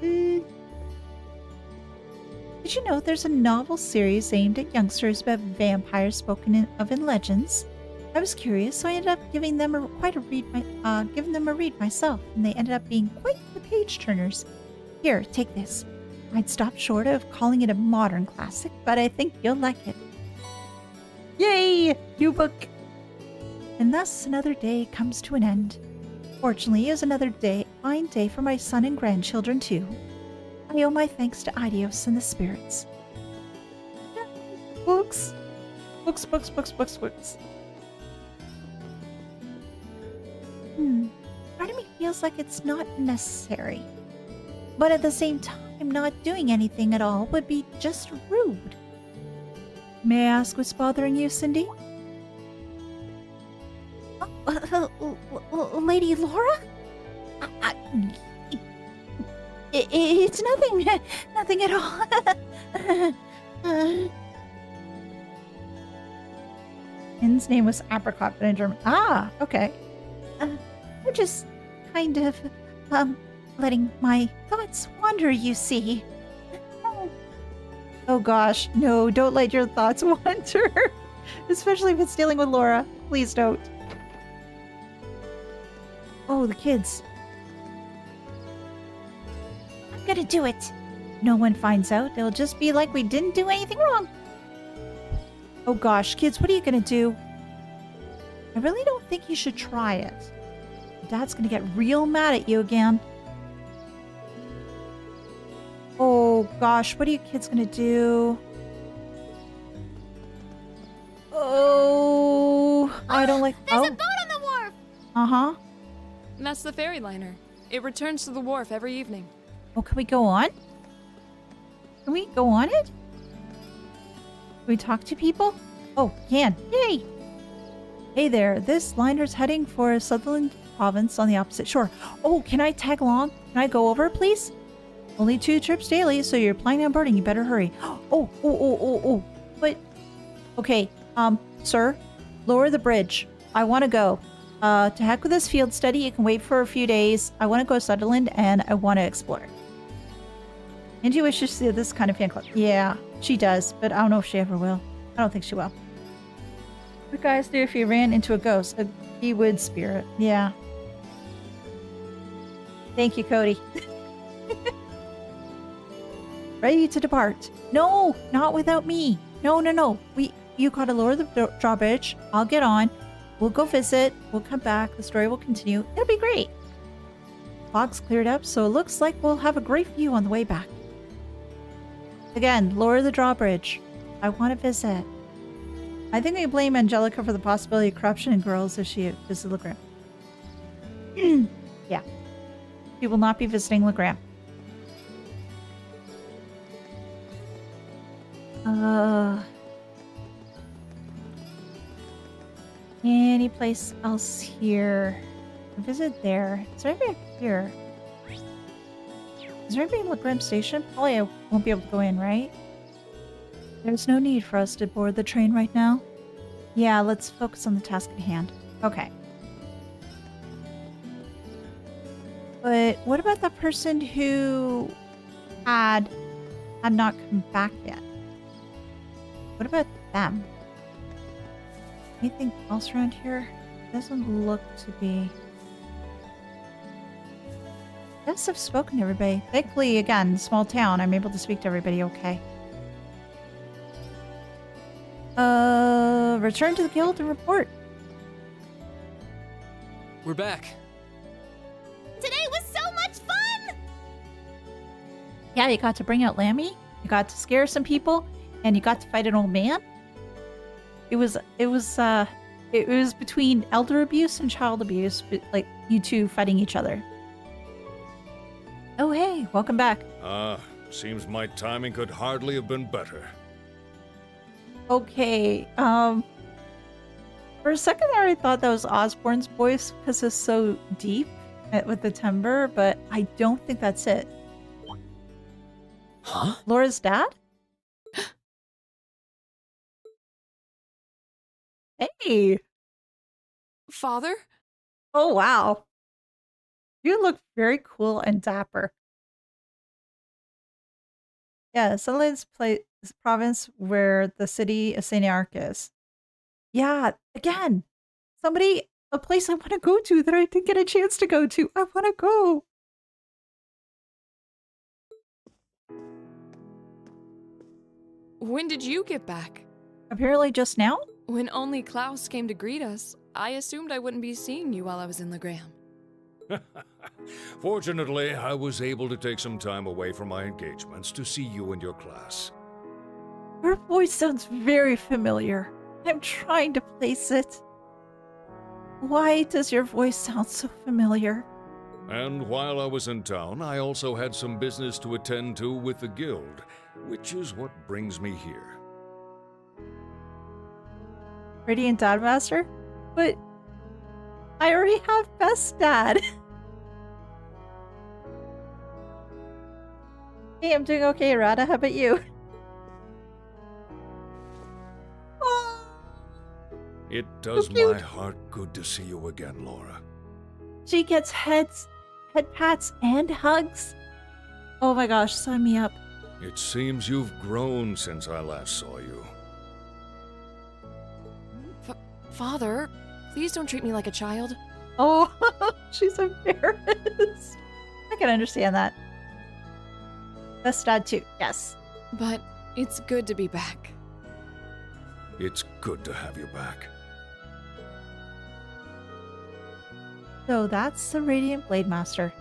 Speaker 1: Did you know there's a novel series aimed at youngsters about vampires spoken of in legends? I was curious, so I ended up giving them a read myself, and they ended up being quite the page turners. Here, take this. I'd stopped short of calling it a modern classic, but I think you'll like it. Yay! New book! And thus another day comes to an end. Fortunately, it was another fine day for my son and grandchildren, too. I owe my thanks to Idios and the spirits. Books! Books, books, books, books, books. Part of me feels like it's not necessary. But at the same time, not doing anything at all would be just rude. May I ask what's bothering you, Cindy? Lady Laura? It's nothing. Nothing at all. His name was Apricot, but in German. Ah, okay. We're just kind of, letting my thoughts wander, you see. Oh gosh, no, don't let your thoughts wander. Especially if it's dealing with Laura. Please don't. Oh, the kids. I'm gonna do it. No one finds out. It'll just be like we didn't do anything wrong. Oh gosh, kids, what are you gonna do? I really don't think you should try it. Dad's gonna get real mad at you again. Oh gosh, what are you kids gonna do? Oh, I don't like.
Speaker 6: There's a boat on the wharf!
Speaker 1: Uh-huh.
Speaker 2: That's the ferry liner. It returns to the wharf every evening.
Speaker 1: Oh, can we go on? Can we go on it? Can we talk to people? Oh, can. Yay! Hey there, this liner's heading for Sutherland Province on the opposite shore. Oh, can I tag along? Can I go over, please? Only 2 trips daily, so you're planning on boarding. You better hurry. Oh. But, okay, sir, lower the bridge. I want to go. To heck with this field study. You can wait for a few days. I want to go to Sutherland, and I want to explore. And she wishes to see this kind of fan club. Yeah, she does, but I don't know if she ever will. I don't think she will. What guys do if you ran into a ghost? A wood spirit. Yeah. Thank you, Cody. Ready to depart. No, not without me. No. You gotta lower the drawbridge. I'll get on. We'll go visit. We'll come back. The story will continue. It'll be great. Fog's cleared up, so it looks like we'll have a great view on the way back. Again, lower the drawbridge. I want to visit. I think we blame Angelica for the possibility of corruption in girls if she visits Legram. Yeah. She will not be visiting Legram. Any place else here? Visit there. Is there anybody up here? Is there anybody in Legram Station? Probably I won't be able to go in, right? There's no need for us to board the train right now. Yeah, let's focus on the task at hand. Okay. But what about the person who had not come back yet? What about them? Anything else around here? Doesn't look to be. Yes, I've spoken to everybody. Thankfully, again, small town, I'm able to speak to everybody okay. Return to the guild and report.
Speaker 6: We're back.
Speaker 4: Today was so much fun!
Speaker 1: Yeah, you got to bring out Lammy, you got to scare some people, and you got to fight an old man. It was between elder abuse and child abuse, but, like, you two fighting each other. Oh, hey, welcome back.
Speaker 3: Seems my timing could hardly have been better.
Speaker 1: Okay, for a second there I thought that was Osborne's voice because it's so deep with the timbre, but I don't think that's it.
Speaker 6: Huh?
Speaker 1: Laura's dad? Hey!
Speaker 2: Father?
Speaker 1: Oh, wow. You look very cool and dapper. Yeah, Celene's province where the city of St. Arc is. Yeah, again, a place I want to go to that I didn't get a chance to go to. I want to go.
Speaker 2: When did you get back?
Speaker 1: Apparently just now?
Speaker 2: When only Klaus came to greet us, I assumed I wouldn't be seeing you while I was in Legram.
Speaker 3: Fortunately, I was able to take some time away from my engagements to see you and your class.
Speaker 1: Your voice sounds very familiar. I'm trying to place it. Why does your voice sound so familiar?
Speaker 3: And while I was in town, I also had some business to attend to with the guild, which is what brings me here.
Speaker 1: Radiant Dad Master? But I already have Best Dad. Hey, I'm doing okay, Rada. How about you? Oh,
Speaker 3: It does
Speaker 1: so cute.
Speaker 3: my heart good to see you again, Laura.
Speaker 1: She gets head pats and hugs. Oh my gosh, sign me up.
Speaker 3: It seems you've grown since I last saw you.
Speaker 2: Father, please don't treat me like a child.
Speaker 1: Oh, she's embarrassed. I can understand that. Best Dad too, yes.
Speaker 2: But it's good to be back.
Speaker 3: It's good to have you back.
Speaker 1: So that's the Radiant Blade Master.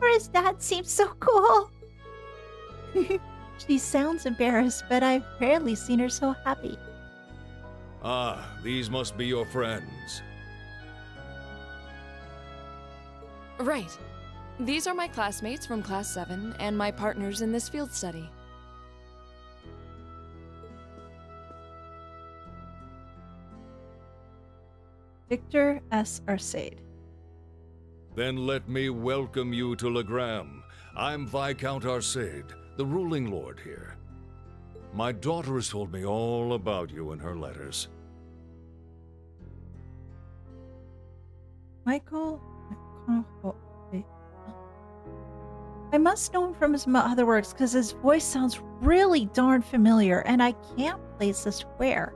Speaker 4: Laura's dad seems so cool.
Speaker 1: She sounds embarrassed, but I've rarely seen her so happy.
Speaker 3: Ah, these must be your friends.
Speaker 2: Right. These are my classmates from Class 7 and my partners in this field study.
Speaker 1: Victor S. Arseid.
Speaker 3: Then let me welcome you to Legram. I'm Viscount Arseid, the ruling lord here. My daughter has told me all about you in her letters.
Speaker 1: Michael? I must know him from his other works because his voice sounds really darn familiar and I can't place this where.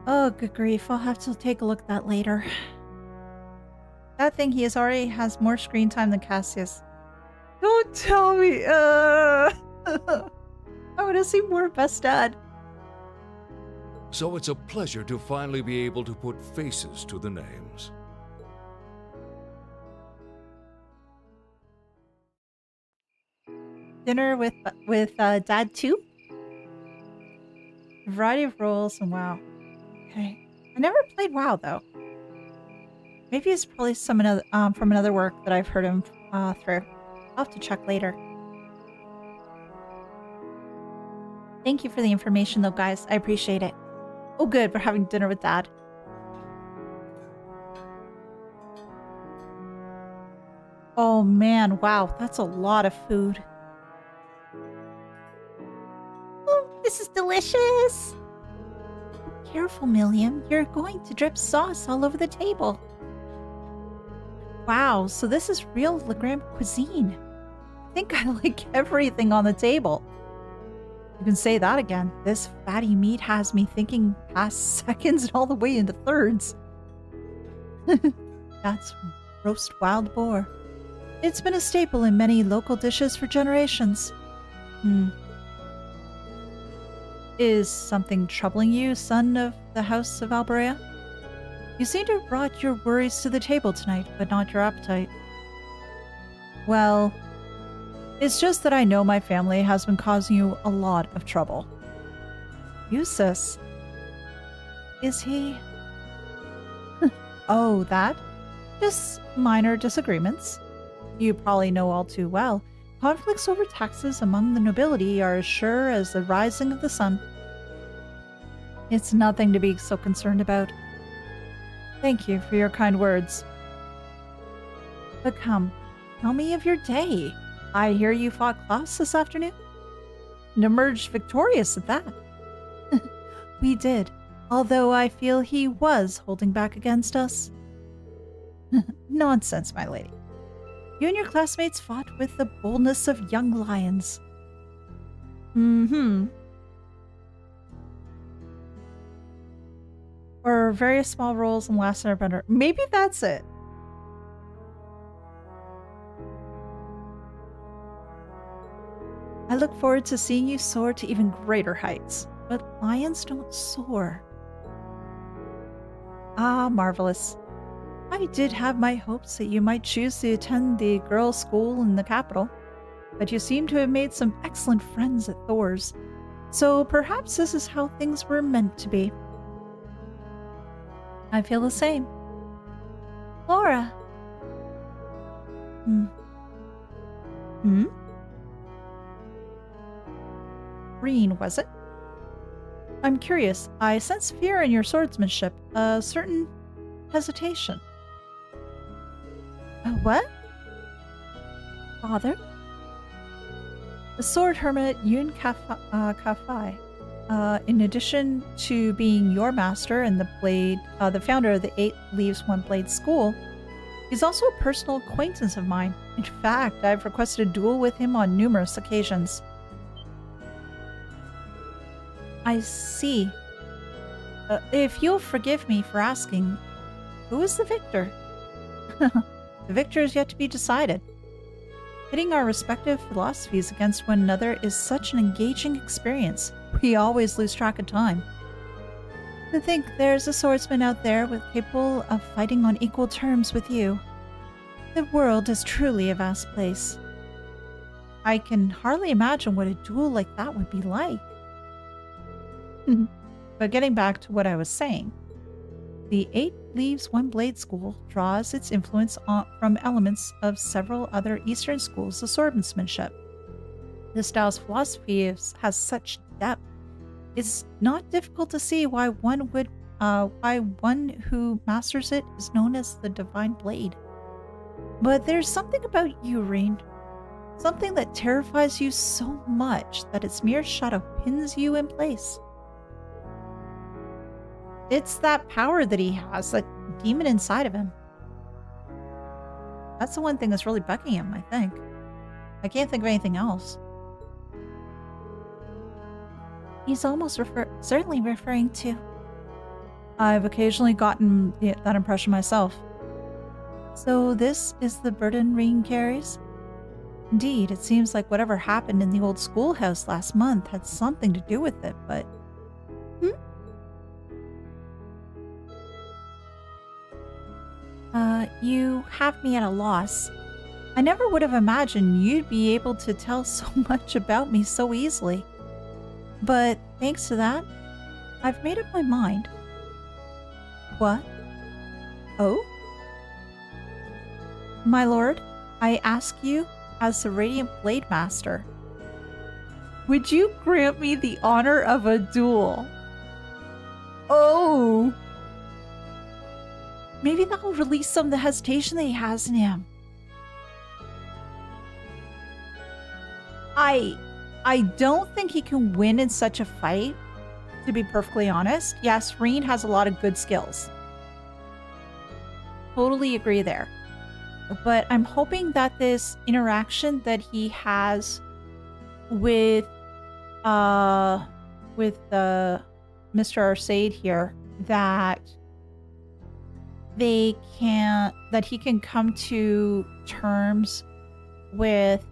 Speaker 1: Oh, good grief. I'll have to take a look at that later. That thing, he already has more screen time than Cassius. Don't tell me. I want to see more Best Dad.
Speaker 3: So it's a pleasure to finally be able to put faces to the names.
Speaker 1: Dinner with Dad too? A variety of roles and WoW. Okay. I never played WoW though. Maybe it's probably some another from another work that I've heard him through. I'll have to check later. Thank you for the information though, guys. I appreciate it. Oh good, we're having dinner with Dad. Oh man, wow, that's a lot of food.
Speaker 4: Oh, this is delicious.
Speaker 1: Careful, Milliam. You're going to drip sauce all over the table. Wow, so this is real Legram cuisine. I think I like everything on the table. You can say that again. This fatty meat has me thinking past seconds and all the way into thirds. That's roast wild boar. It's been a staple in many local dishes for generations. Is something troubling you, son of the House of Albrea? You seem to have brought your worries to the table tonight, but not your appetite. Well, it's just that I know my family has been causing you a lot of trouble. Eustace? Is he... Oh, that? Just minor disagreements. You probably know all too well. Conflicts over taxes among the nobility are as sure as the rising of the sun. It's nothing to be so concerned about. Thank you for your kind words. But come, tell me of your day. I hear you fought Klaus this afternoon? And emerged victorious at that. We did, although I feel he was holding back against us. Nonsense, my lady. You and your classmates fought with the boldness of young lions. Or various small roles in Last Airbender. Maybe that's it. I look forward to seeing you soar to even greater heights. But lions don't soar. Ah, marvelous. I did have my hopes that you might choose to attend the girls' school in the capital, but you seem to have made some excellent friends at Thor's, so perhaps this is how things were meant to be. I feel the same.
Speaker 4: Laura.
Speaker 1: Rean, was it? I'm curious. I sense fear in your swordsmanship, a certain hesitation.
Speaker 4: What? Father?
Speaker 1: The sword hermit Yun Kafai, in addition to being your master and the founder of the 8 Leaves One Blade School, he's also a personal acquaintance of mine. In fact, I've requested a duel with him on numerous occasions. I see. If you'll forgive me for asking, who is the victor? The victor is yet to be decided. Pitting our respective philosophies against one another is such an engaging experience. We always lose track of time. To think there's a swordsman out there capable of fighting on equal terms with you. The world is truly a vast place. I can hardly imagine what a duel like that would be like. But getting back to what I was saying, the 8 Leaves One Blade School draws its influence from elements of several other Eastern schools of swordsmanship. The style's philosophy has such depth. It's not difficult to see why one who masters it is known as the Divine Blade. But there's something about you, Rean. Something that terrifies you so much that its mere shadow pins you in place. It's that power that he has, that demon inside of him. That's the one thing that's really bugging him, I think. I can't think of anything else.
Speaker 4: He's almost certainly referring to...
Speaker 1: I've occasionally gotten that impression myself. So this is the burden Rean carries? Indeed, it seems like whatever happened in the old schoolhouse last month had something to do with it, but...
Speaker 4: You have me at a loss.
Speaker 1: I never would have imagined you'd be able to tell so much about me so easily. But thanks to that, I've made up my mind. What? Oh? My lord, I ask you, as the Radiant Blade Master, would you grant me the honor of a duel? Oh! Maybe that'll release some of the hesitation that he has in him. I don't think he can win in such a fight, to be perfectly honest. Yes, Rean has a lot of good skills. Totally agree there. But I'm hoping that this interaction that he has with Mr. Arseid here, that he can come to terms with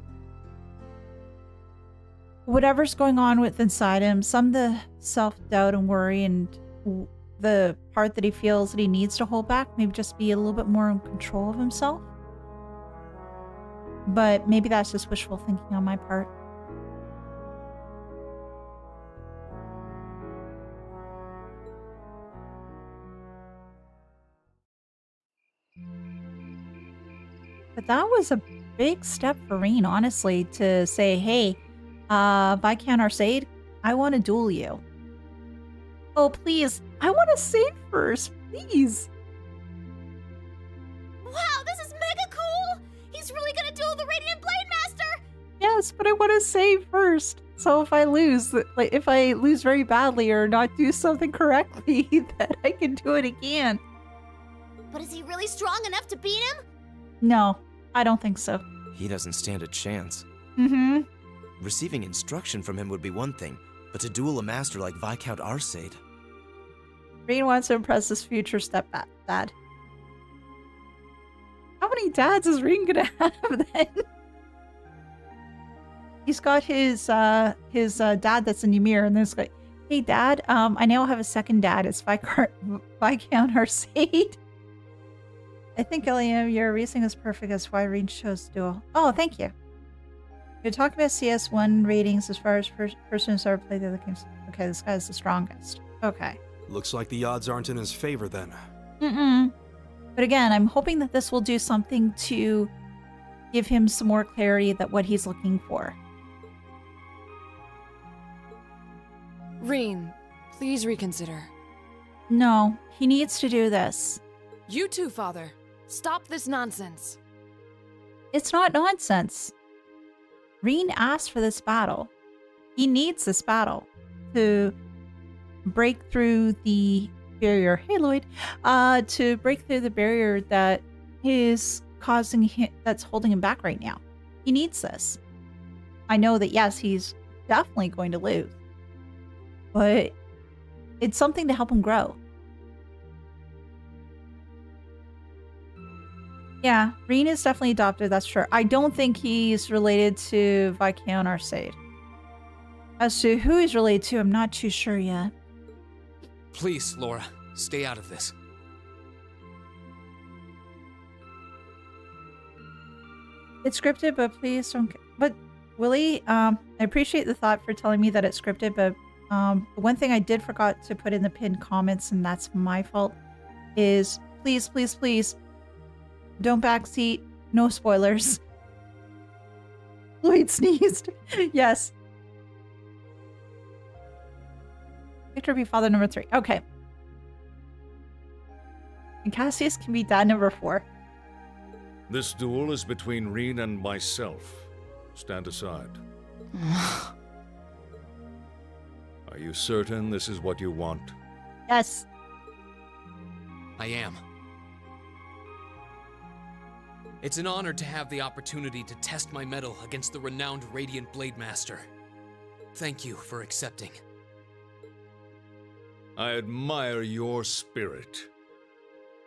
Speaker 1: whatever's going on with inside him, some of the self-doubt and worry and the part that he feels that he needs to hold back, maybe just be a little bit more in control of himself. But maybe that's just wishful thinking on my part. But that was a big step for Rean, honestly, to say, hey, Viscount Arseid, I want to duel you. Oh, please. I want to save first, please.
Speaker 4: Wow, this is mega cool! He's really gonna duel the Radiant Blade Master!
Speaker 1: Yes, but I want to save first. So if I lose, if I lose very badly or not do something correctly, then I can do it again.
Speaker 4: But is he really strong enough to beat him?
Speaker 1: No, I don't think so.
Speaker 5: He doesn't stand a chance.
Speaker 1: Mm-hmm.
Speaker 5: Receiving instruction from him would be one thing, but to duel a master like Viscount Arseid...
Speaker 1: Rean wants to impress his future stepdad. How many dads is Rean gonna have then? He's got his dad that's in Ymir, and there's like, hey dad, I now have a second dad. It's Viscount Arseid. I think Elehayyme, your reasoning is perfect as why Rean chose duel. Oh, thank you. You're talking about CS1 ratings as far as person who's ever played the other games. Okay, this guy's the strongest. Okay.
Speaker 6: Looks like the odds aren't in his favor then.
Speaker 1: Mm-mm. But again, I'm hoping that this will do something to give him some more clarity that what he's looking for.
Speaker 2: Rean, please reconsider.
Speaker 1: No, he needs to do this.
Speaker 2: You too, Father. Stop this nonsense.
Speaker 1: It's not nonsense. Rean asked for this battle. He needs this battle to break through the barrier. Hey, Lloyd. To break through the barrier that is causing him, that's holding him back right now. He needs this. I know that, yes, he's definitely going to lose. But it's something to help him grow. Yeah, Rean is definitely adopted, that's true. I don't think he's related to Viscount Arseid. As to who he's related to, I'm not too sure yet.
Speaker 7: Please, Laura, stay out of this.
Speaker 1: It's scripted, but please don't... But, Willie, I appreciate the thought for telling me that it's scripted, but the one thing I did forgot to put in the pinned comments, and that's my fault, is please, please, please, don't backseat. No spoilers. Lloyd sneezed. Yes. Victor be father number 3. Okay. And Cassius can be dad number 4.
Speaker 3: This duel is between Rean and myself. Stand aside. Are you certain this is what you want?
Speaker 1: Yes.
Speaker 7: I am. It's an honor to have the opportunity to test my mettle against the renowned Radiant Blade Master. Thank you for accepting.
Speaker 3: I admire your spirit.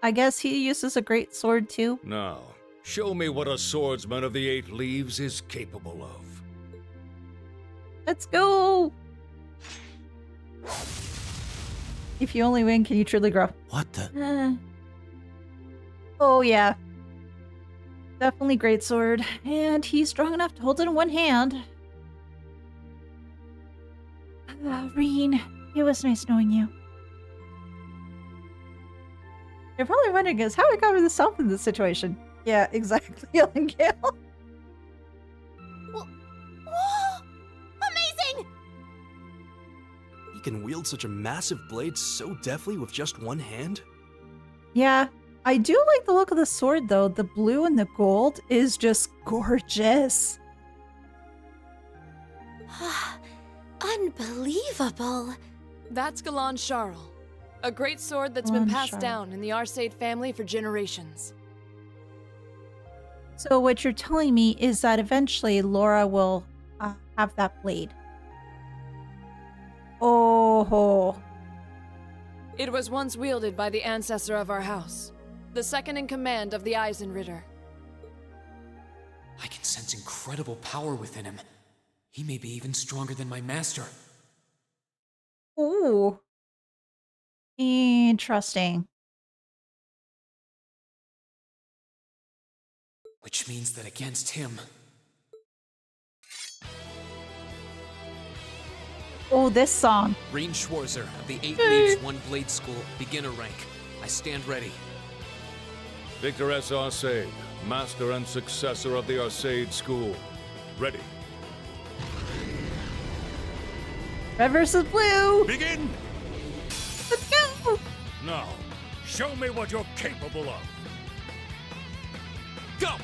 Speaker 1: I guess he uses a great sword too.
Speaker 3: Now, show me what a swordsman of the 8 leaves is capable of.
Speaker 1: Let's go! If you only win, can you truly grow?
Speaker 5: What the?
Speaker 1: Oh yeah. Definitely great sword. And he's strong enough to hold it in one hand. Rean, it was nice knowing you. You're probably wondering is how I cover the self in this situation. Yeah, exactly, Ellen Gale.
Speaker 4: Whoa! Amazing!
Speaker 6: He can wield such a massive blade so deftly with just one hand?
Speaker 1: Yeah, I do like the look of the sword though. The blue and the gold is just gorgeous.
Speaker 4: Unbelievable.
Speaker 2: That's Galan Charles, a great sword that's been passed down in the Arseid family for generations.
Speaker 1: So what you're telling me is that eventually Laura will have that blade. Oh.
Speaker 2: It was once wielded by the ancestor of our house, the second in command of the Eisenritter.
Speaker 7: I can sense incredible power within him. He may be even stronger than my master.
Speaker 1: Ooh. Interesting.
Speaker 7: Which means that against him,
Speaker 1: Oh, this song.
Speaker 7: Rean Schwarzer of the 8 Leaves 1 Blade School, beginner rank. I stand ready.
Speaker 3: Victor S. Arseid, master and successor of the Arseid School. Ready.
Speaker 1: Red versus blue.
Speaker 3: Begin!
Speaker 1: Let's go.
Speaker 3: Now, show me what you're capable of.
Speaker 7: Go!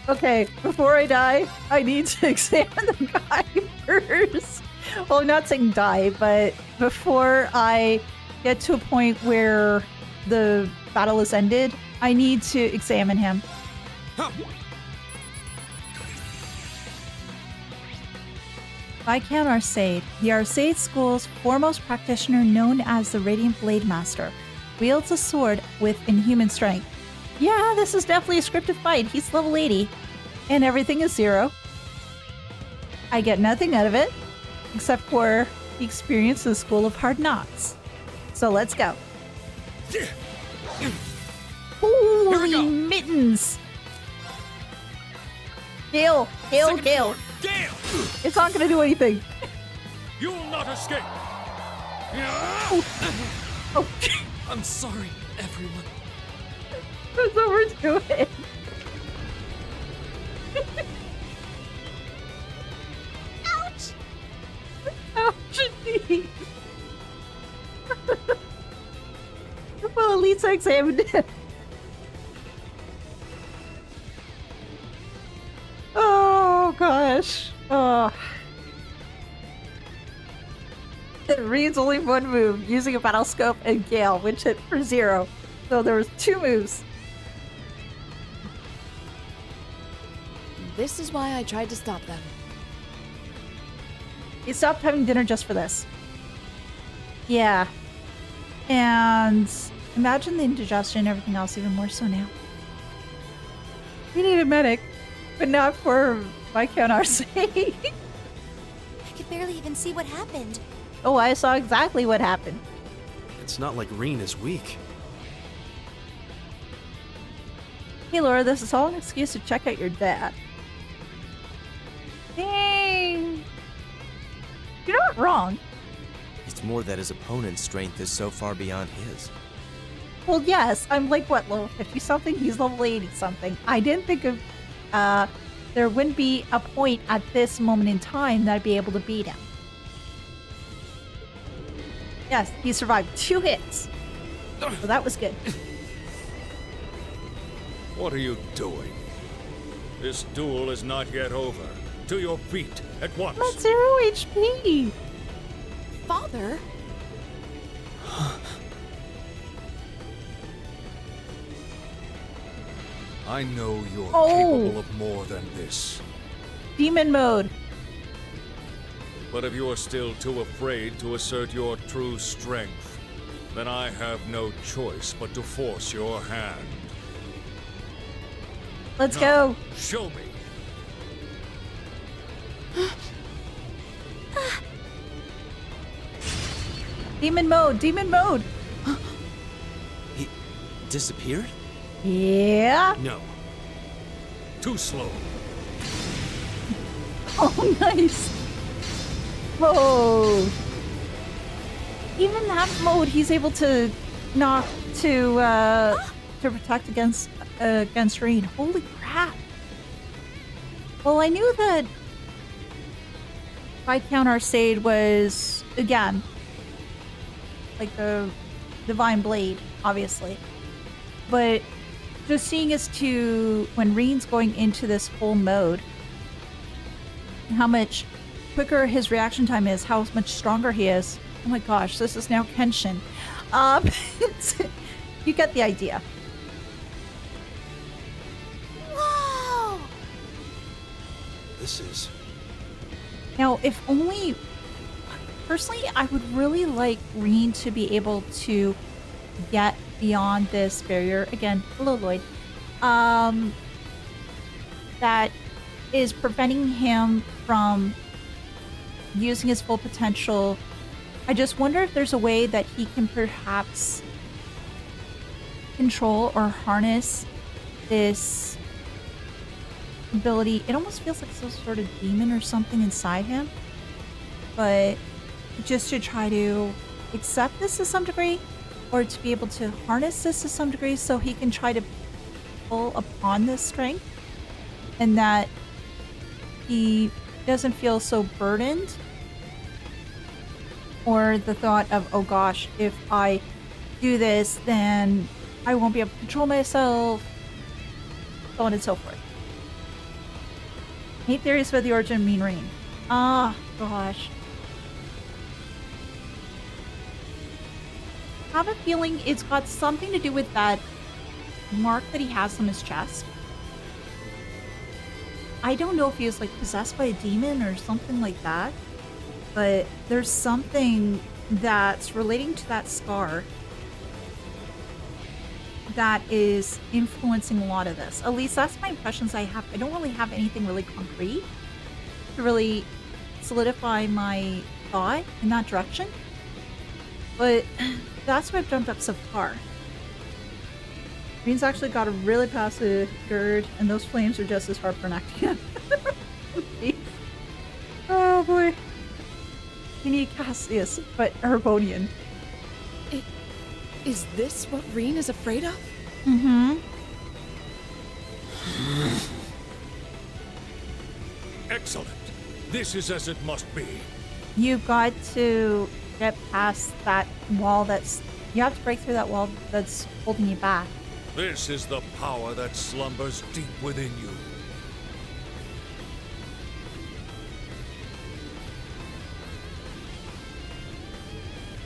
Speaker 1: Okay, before I die, I need to examine the guy first. Well, I'm not saying die, but before I get to a point where the battle is ended, I need to examine him.
Speaker 7: Huh.
Speaker 1: Viscount Arseid, the Arseid School's foremost practitioner known as the Radiant Blade Master, wields a sword with inhuman strength. Yeah, this is definitely a scripted fight. He's level 80, and everything is 0. I get nothing out of it, except for the experience of the School of Hard Knocks. So let's go. Holy
Speaker 7: go.
Speaker 1: mittens! Gale! Gale!
Speaker 7: Second
Speaker 1: Gale!
Speaker 7: floor. Gale!
Speaker 1: It's not gonna do anything.
Speaker 3: You will not escape!
Speaker 1: Oh,
Speaker 7: I'm sorry, everyone.
Speaker 1: that's what we're doing.
Speaker 4: Ouch!
Speaker 1: Ouch, indeed. Well, at least I examined it. Oh, gosh. Oh. It reads only one move, using a battle scope and Gale, which hit for 0. So there was 2 moves.
Speaker 2: This is why I tried to stop them.
Speaker 1: He stopped having dinner just for this. Yeah. And imagine the indigestion and everything else even more so now. We need a medic, but not for Viscount Arseid.
Speaker 4: I could barely even see what happened.
Speaker 1: Oh, I saw exactly what happened.
Speaker 6: It's not like Rean is weak.
Speaker 1: Hey Laura, this is all an excuse to check out your dad. Dang. You're not wrong.
Speaker 5: It's more that his opponent's strength is so far beyond his.
Speaker 1: Well, yes, I'm like, what, level 50-something? He's level 80-something. I didn't think of, there wouldn't be a point at this moment in time that I'd be able to beat him. Yes, he survived 2 hits. So that was good.
Speaker 3: What are you doing? This duel is not yet over. To your feet, at once.
Speaker 1: I'm at 0 HP.
Speaker 2: Father?
Speaker 3: I know you're
Speaker 1: Oh.
Speaker 3: capable of more than this.
Speaker 1: Demon mode.
Speaker 3: But if you are still too afraid to assert your true strength, then I have no choice but to force your hand.
Speaker 1: Let's
Speaker 3: Now,
Speaker 1: go.
Speaker 3: Show me.
Speaker 1: Demon mode. Demon mode.
Speaker 5: He disappeared?
Speaker 1: Yeah.
Speaker 6: No.
Speaker 3: Too slow.
Speaker 1: Oh, nice. Oh. Even that mode, he's able to knock to protect against Rean. Holy crap. Well, I knew that Viscount Arseid was, again, like the Divine Blade, obviously. But just seeing as to when Rean's going into this full mode, how much quicker his reaction time is, how much stronger he is. Oh my gosh, this is now Kenshin. You get the idea.
Speaker 4: Whoa!
Speaker 6: This is...
Speaker 1: Now, if only... Personally, I would really like Rean to be able to get beyond this barrier. Again, hello, Lloyd. That is preventing him from using his full potential. I just wonder if there's a way that he can perhaps control or harness this ability. It almost feels like some sort of demon or something inside him, but just to try to accept this to some degree, or to be able to harness this to some degree so he can try to pull upon this strength, and that he doesn't feel so burdened, or the thought of, oh gosh, if I do this, then I won't be able to control myself, so on and so forth. Hate theories about the origin of Mean Rean. Ah, gosh. I have a feeling it's got something to do with that mark that he has on his chest. I don't know if he was like possessed by a demon or something like that, but there's something that's relating to that scar that is influencing a lot of this. At least that's my impressions I have. I don't really have anything really concrete to really solidify my thought in that direction, but that's what I've jumped up so far. Rean's actually got a really passive gird, and those flames are just as hard for acting. Oh boy. You need Cassius, but Herbonian.
Speaker 2: Is this what Rean is afraid of?
Speaker 1: Mm-hmm.
Speaker 3: Excellent. This is as it must be.
Speaker 1: You've got to get past that wall that's... You have to break through that wall that's holding you back.
Speaker 3: This is the power that slumbers deep within you.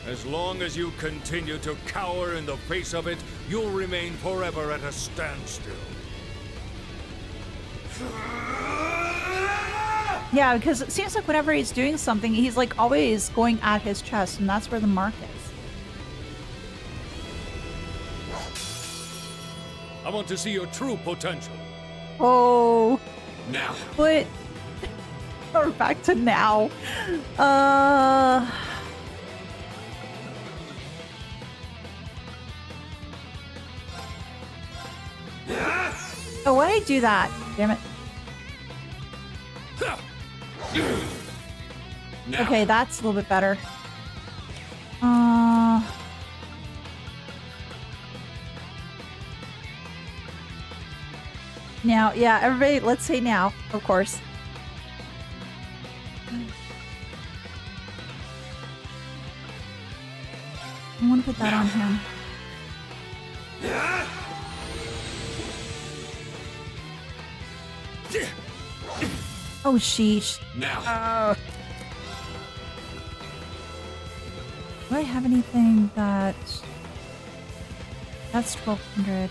Speaker 3: As long as you continue to cower in the face of it, you'll remain forever at a standstill.
Speaker 1: Yeah, because it seems like whenever he's doing something, he's like always going at his chest, and that's where the mark is.
Speaker 3: I want to see your true potential.
Speaker 1: Oh.
Speaker 3: Now.
Speaker 1: But... We're back to now. Oh, why did I do that? Damn it.
Speaker 3: Now.
Speaker 1: Okay, that's a little bit better. Now, yeah, everybody, let's say now, of course. I want to put that on him. Oh, sheesh.
Speaker 3: Now.
Speaker 1: Do I have anything that... That's 1,200.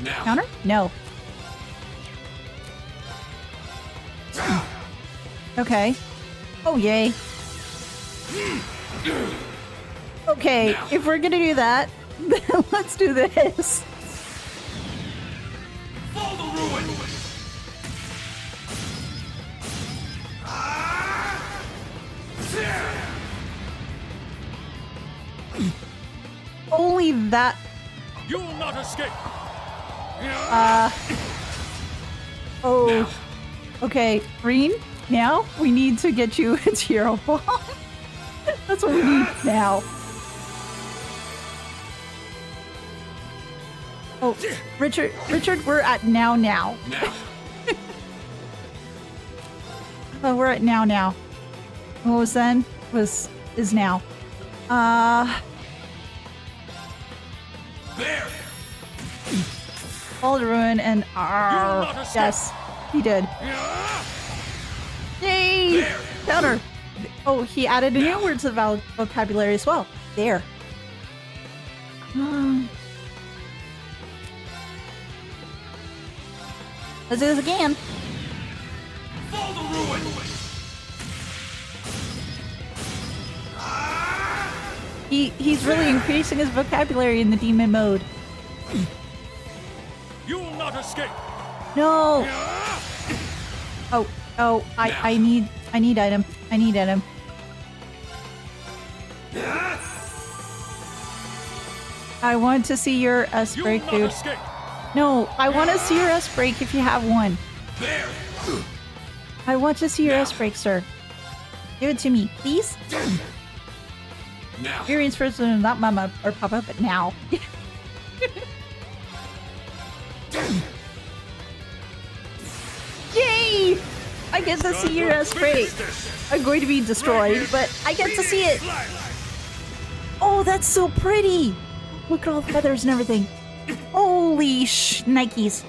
Speaker 3: Now.
Speaker 1: Counter? No. Okay. Oh, yay. Okay,
Speaker 3: Now.
Speaker 1: if we're gonna do that, then let's do this.
Speaker 3: Fall the ruin.
Speaker 1: Only that.
Speaker 3: You will not escape.
Speaker 1: Oh.
Speaker 3: Now.
Speaker 1: Okay, Rean, now we need to get you into Hero Bomb. That's what we need now. Oh, Richard, we're at now.
Speaker 3: Now.
Speaker 1: Oh, we're at now. What was then is now.
Speaker 3: There.
Speaker 1: Fall to ruin and
Speaker 3: not escape.
Speaker 1: yes, he did. Yay!
Speaker 3: There.
Speaker 1: Counter. Oh, he added new words to the vocabulary as well. There. Let's do this again.
Speaker 6: Fall to ruin!
Speaker 1: He's really increasing his vocabulary in the demon mode.
Speaker 3: You will not escape!
Speaker 1: No! Oh, I need item. I need item. I want to see your S break, dude.
Speaker 3: Escape.
Speaker 1: No, I want to see your S break if you have one.
Speaker 6: There!
Speaker 1: I want to see your S break, sir. Give it to me, please.
Speaker 6: Now!
Speaker 1: Your first not mama or papa, but now. Yay! I get to see your S break. I'm going to be destroyed, but I get to see it. Oh, that's so pretty. Look at all the feathers and everything. Holy Nikes.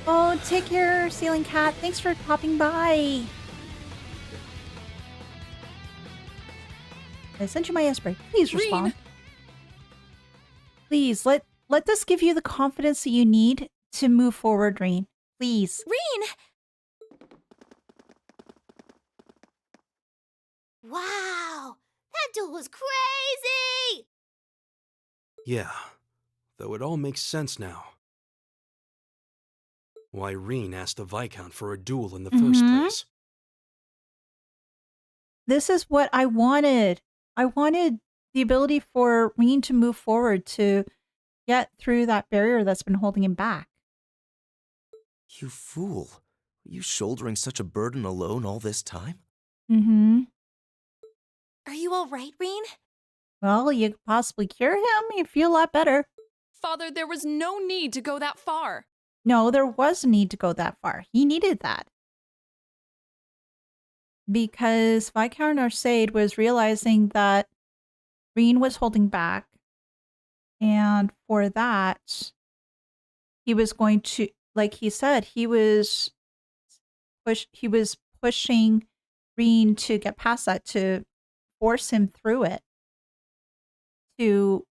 Speaker 1: Oh, take care, Ceiling Cat. Thanks for popping by. I sent you my S break. Please respond.
Speaker 2: Rean.
Speaker 1: Please, let this give you the confidence that you need to move forward, Rean. Please.
Speaker 2: Rean!
Speaker 4: Wow! That duel was crazy!
Speaker 6: Yeah, though it all makes sense now. Why Rean asked the Viscount for a duel in the first place.
Speaker 1: This is what I wanted. I wanted the ability for Rean to move forward to get through that barrier that's been holding him back.
Speaker 5: You fool. Were you shouldering such a burden alone all this time?
Speaker 1: Mm-hmm.
Speaker 4: Are you alright, Rean?
Speaker 1: Well, you could possibly cure him. You feel a lot better.
Speaker 2: Father, there was no need to go that far.
Speaker 1: No, there was a need to go that far. He needed that. Because Viscount Arseid was realizing that Rean was holding back. And for that, he was going to, like he said, he was pushing Rean to get past that, to force him through it, to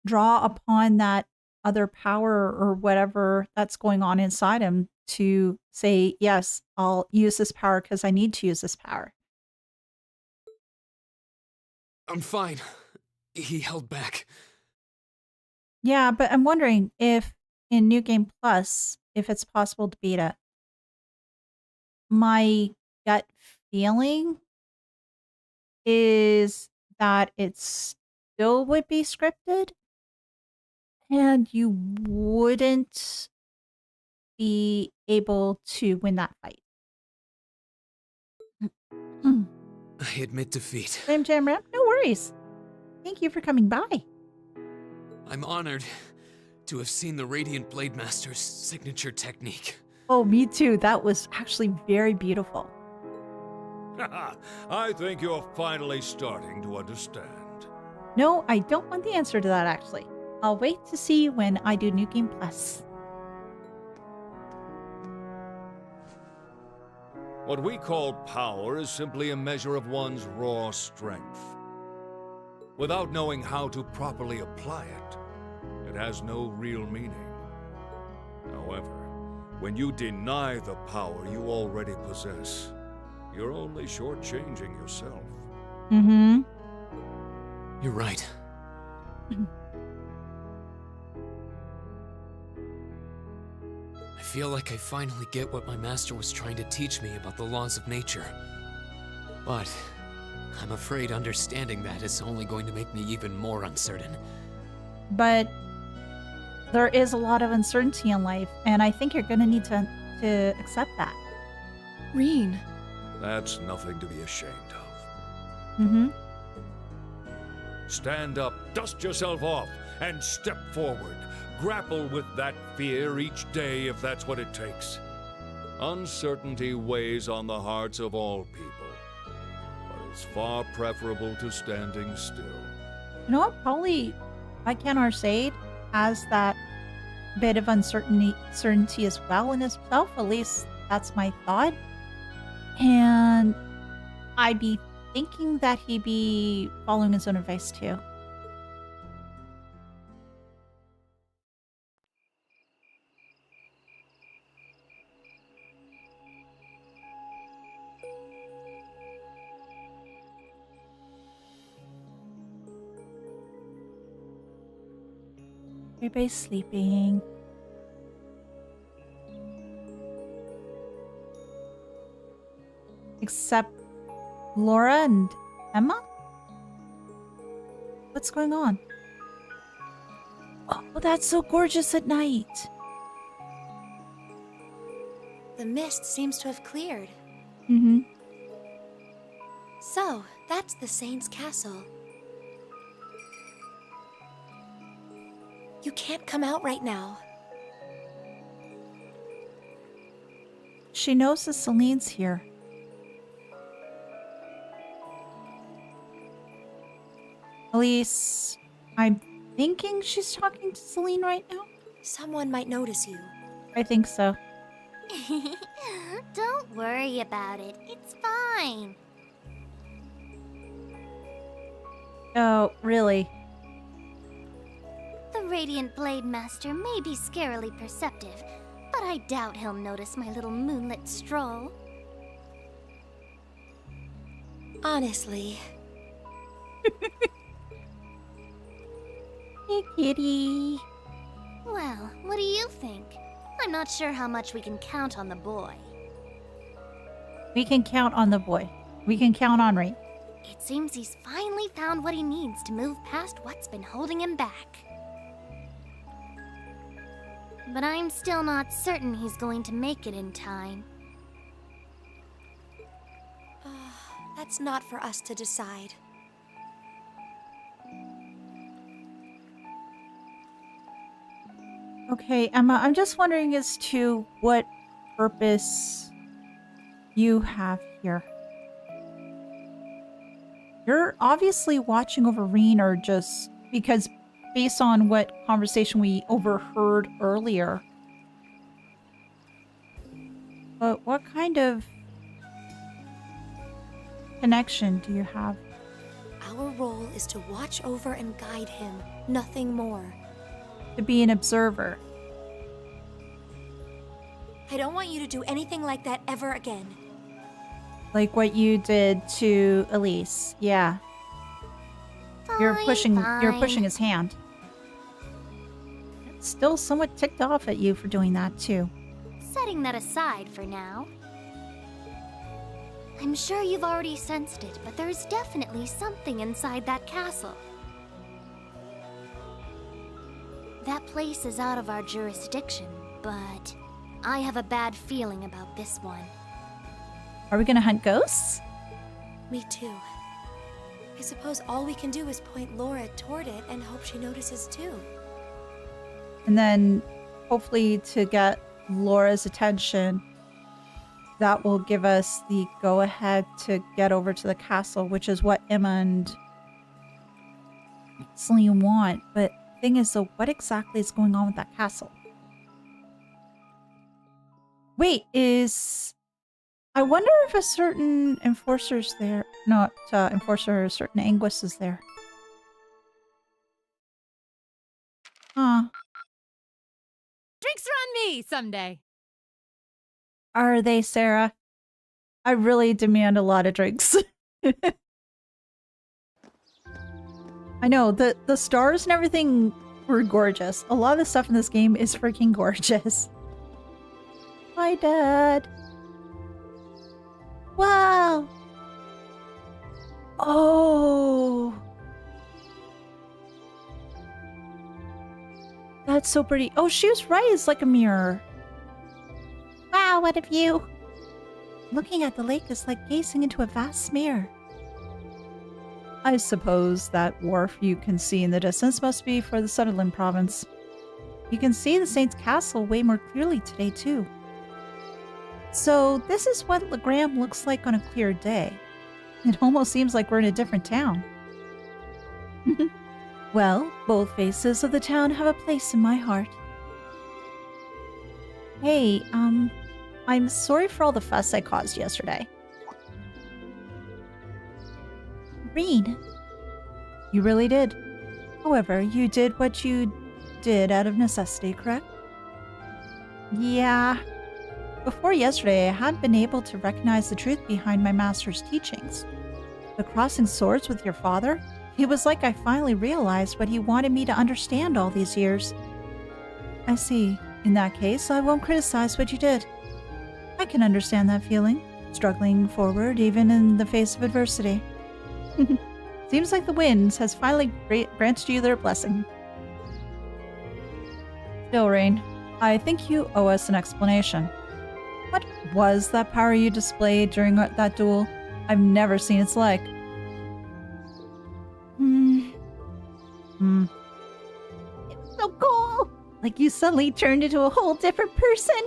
Speaker 1: draw upon that other power or whatever that's going on inside him to say, yes, I'll use this power because I need to use this power.
Speaker 7: I'm fine. He held back.
Speaker 1: Yeah, but I'm wondering if in New Game Plus, if it's possible to beat it. My gut feeling is that it still would be scripted and you wouldn't be able to win that fight.
Speaker 7: I admit defeat.
Speaker 1: Jam, no worries. Thank you for coming by.
Speaker 7: I'm honored to have seen the Radiant Blade Master's signature technique.
Speaker 1: Oh, me too. That was actually very beautiful.
Speaker 3: I think you're finally starting to understand.
Speaker 1: No, I don't want the answer to that, actually. I'll wait to see when I do New Game Plus.
Speaker 3: What we call power is simply a measure of one's raw strength. Without knowing how to properly apply it, it has no real meaning. However, when you deny the power you already possess, you're only shortchanging yourself.
Speaker 1: Mm-hmm.
Speaker 7: You're right. I feel like I finally get what my master was trying to teach me about the laws of nature. But I'm afraid understanding that is only going to make me even more uncertain.
Speaker 1: But there is a lot of uncertainty in life, and I think you're going to need to accept that.
Speaker 2: Rean.
Speaker 3: That's nothing to be ashamed of.
Speaker 1: Mm-hmm.
Speaker 3: Stand up, dust yourself off, and step forward. Grapple with that fear each day if that's what it takes. Uncertainty weighs on the hearts of all people, but it's far preferable to standing still.
Speaker 1: You know what? Probably Viscount Arseid has that bit of uncertainty as well in himself. At least that's my thought. And I'd be thinking that he'd be following his own advice too. Everybody's sleeping. Except Laura and Emma? What's going on? Oh, that's so gorgeous at night.
Speaker 8: The mist seems to have cleared.
Speaker 1: Mm-hmm.
Speaker 8: So, that's the Saint's castle. You can't come out right now.
Speaker 1: She knows that Celene's here. At least, I'm thinking she's talking to Celene right now.
Speaker 8: Someone might notice you.
Speaker 1: I think so.
Speaker 4: Don't worry about it. It's fine.
Speaker 1: Oh, really?
Speaker 4: The Radiant Blade Master may be scarily perceptive, but I doubt he'll notice my little moonlit stroll.
Speaker 8: Honestly.
Speaker 1: Hey, kitty.
Speaker 4: Well, what do you think? I'm not sure how much we can count on the boy.
Speaker 1: We can count on the boy. We can count on Rean.
Speaker 4: It seems he's finally found what he needs to move past what's been holding him back. But I'm still not certain he's going to make it in time.
Speaker 8: That's not for us to decide.
Speaker 1: Okay, Emma, I'm just wondering as to what purpose you have here. You're obviously watching over Rean, or just because based on what conversation we overheard earlier. But what kind of connection do you have?
Speaker 8: Our role is to watch over and guide him, nothing more.
Speaker 1: To be an observer.
Speaker 8: I don't want you to do anything like that ever again.
Speaker 1: Like what you did to Elise. Yeah. You're pushing his hand. It's still somewhat ticked off at you for doing that too.
Speaker 4: Setting that aside for now. I'm sure you've already sensed it, but there's definitely something inside that castle. That place is out of our jurisdiction, but I have a bad feeling about this one.
Speaker 1: Are we gonna hunt ghosts?
Speaker 8: Me too. I suppose all we can do is point Laura toward it and hope she notices too.
Speaker 1: And then hopefully to get Laura's attention, that will give us the go-ahead to get over to the castle, which is what Emma and Celene want. But the thing is, though, what exactly is going on with that castle? Wait, I wonder if a certain enforcer's there. Not enforcer, a certain Anguis is there. Huh.
Speaker 9: Drinks are on me someday.
Speaker 1: Are they, Sarah? I really demand a lot of drinks. I know, the stars and everything were gorgeous. A lot of the stuff in this game is freaking gorgeous. Hi, Dad. Wow. Oh. That's so pretty. Oh, she was right. It's like a mirror.
Speaker 4: Wow, what a view!
Speaker 1: Looking at the lake is like gazing into a vast mirror. I suppose that wharf you can see in the distance must be for the Sutherland province. You can see the Saint's castle way more clearly today, too. So this is what Legram looks like on a clear day. It almost seems like we're in a different town. Well, both faces of the town have a place in my heart. Hey, I'm sorry for all the fuss I caused yesterday.
Speaker 4: Rean,
Speaker 1: You really did. However, you did what you did out of necessity, correct?
Speaker 4: yeah,
Speaker 1: Before yesterday, I hadn't been able to recognize the truth behind my master's teachings. But crossing swords with your father, it was like I finally realized what he wanted me to understand all these years. I see. In that case, I won't criticize what you did. I can understand that feeling, struggling forward even in the face of adversity. Seems like the winds has finally granted you their blessing. Still, Rean, I think you owe us an explanation. What was that power you displayed during that duel? I've never seen its like.
Speaker 4: it was so cool. Like you suddenly turned into a whole different person.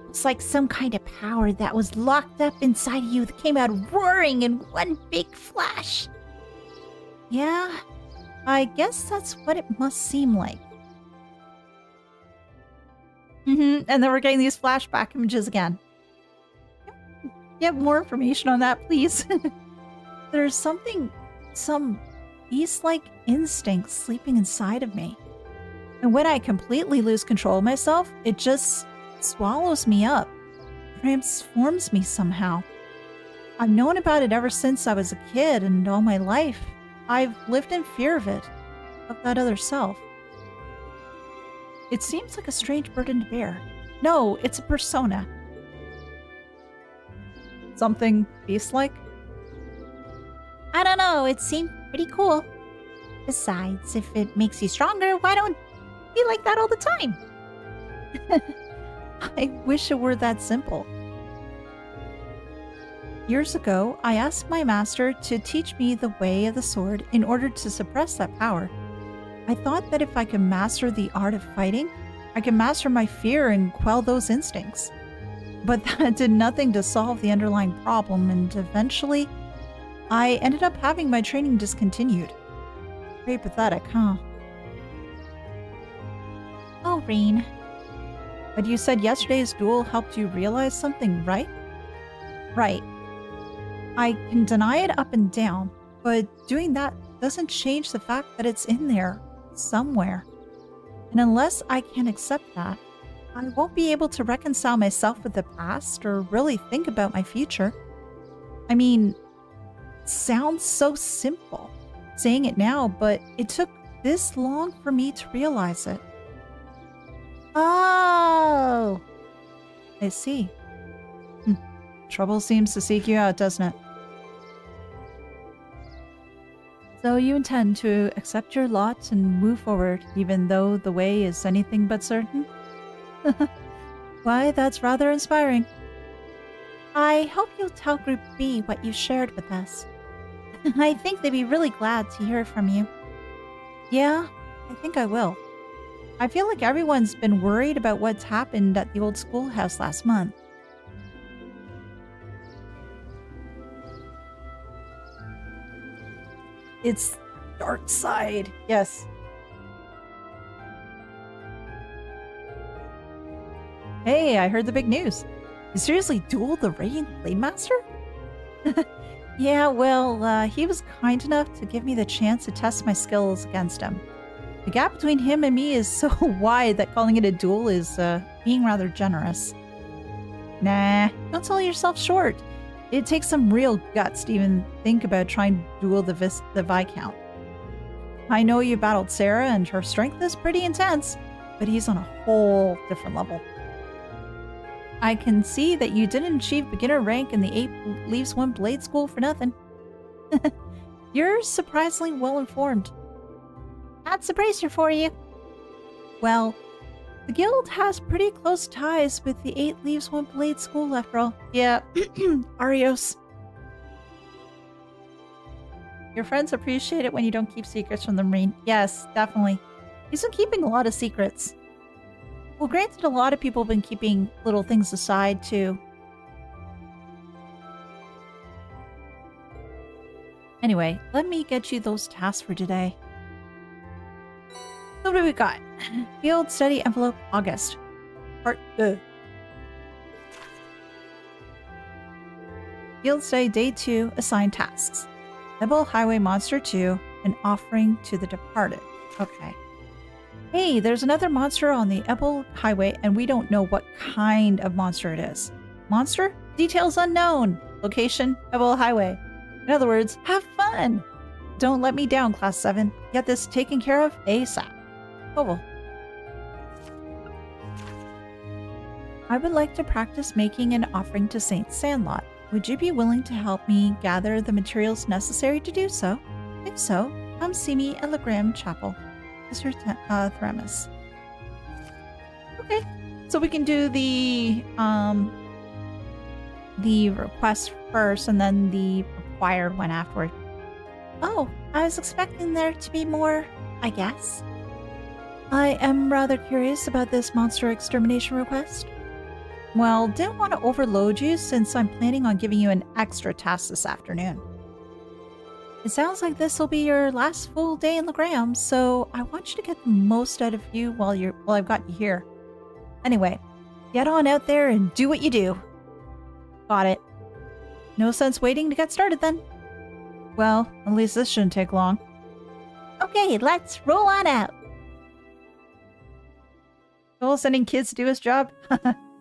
Speaker 4: It's like some kind of power that was locked up inside of you that came out roaring in one big flash.
Speaker 1: Yeah, I guess that's what it must seem like. And then we're getting these flashback images again. Get more information on that, please. There's some beast-like instinct sleeping inside of me. And when I completely lose control of myself, it just swallows me up, transforms me somehow. I've known about it ever since I was a kid, and all my life, I've lived in fear of it, of that other self. It seems like a strange burden to bear. No, it's a persona. Something beast-like?
Speaker 4: I don't know, it seemed pretty cool. Besides, if it makes you stronger, why don't you like that all the time?
Speaker 1: I wish it were that simple. Years ago, I asked my master to teach me the way of the sword in order to suppress that power. I thought that if I could master the art of fighting, I could master my fear and quell those instincts. But that did nothing to solve the underlying problem, and eventually, I ended up having my training discontinued. Very pathetic, huh?
Speaker 4: Oh, Rean.
Speaker 1: But you said yesterday's duel helped you realize something, right? Right. I can deny it up and down, but doing that doesn't change the fact that it's in there, somewhere. And unless I can accept that, I won't be able to reconcile myself with the past or really think about my future. I mean, it sounds so simple saying it now, but it took this long for me to realize it.
Speaker 4: Oh!
Speaker 1: I see. Trouble seems to seek you out, doesn't it? So you intend to accept your lot and move forward, even though the way is anything but certain? Why, that's rather inspiring.
Speaker 4: I hope you'll tell Group B what you shared with us. I think they'd be really glad to hear from you.
Speaker 1: Yeah, I think I will. I feel like everyone's been worried about what's happened at the old schoolhouse last month. It's dark side. Yes. Hey, I heard the big news. You seriously dueled the Rean Blade Master? Yeah, well, he was kind enough to give me the chance to test my skills against him. The gap between him and me is so wide that calling it a duel is being rather generous. Nah, don't sell yourself short. It takes some real guts to even think about trying to duel the Viscount. I know you battled Sarah and her strength is pretty intense, but he's on a whole different level. I can see that you didn't achieve beginner rank in the 8 Leaves One Blade School for nothing. You're surprisingly well informed.
Speaker 4: That's a bracer for you.
Speaker 1: Well, the guild has pretty close ties with the 8 Leaves One Blade School after all. Yeah, Arios. Your friends appreciate it when you don't keep secrets from them, Rean. Yes, definitely. He's been keeping a lot of secrets. Well, granted, a lot of people have been keeping little things aside, too. Anyway, let me get you those tasks for today. So what do we got? Field Study Envelope August. Part 2. Field Study Day 2 Assigned Tasks. Elehayyme Monster 2, An Offering to the Departed. Okay. Hey, there's another monster on the Elehayyme, and we don't know what kind of monster it is. Monster? Details unknown. Location? Elehayyme. In other words, have fun! Don't let me down, Class 7. Get this taken care of ASAP. Oh well. I would like to practice making an offering to Saint Sandlot. Would you be willing to help me gather the materials necessary to do so? If so, come see me at Legram Chapel. Sister Thramis. Okay, so we can do the request first and then the required one afterward. Oh, I was expecting there to be more, I guess. I am rather curious about this monster extermination request. Well, didn't want to overload you since I'm planning on giving you an extra task this afternoon. It sounds like this will be your last full day in Legram, so I want you to get the most out of you while I've got you here. Anyway, get on out there and do what you do. Got it. No sense waiting to get started then. Well, at least this shouldn't take long.
Speaker 4: Okay, let's roll on out.
Speaker 1: Joel sending kids to do his job?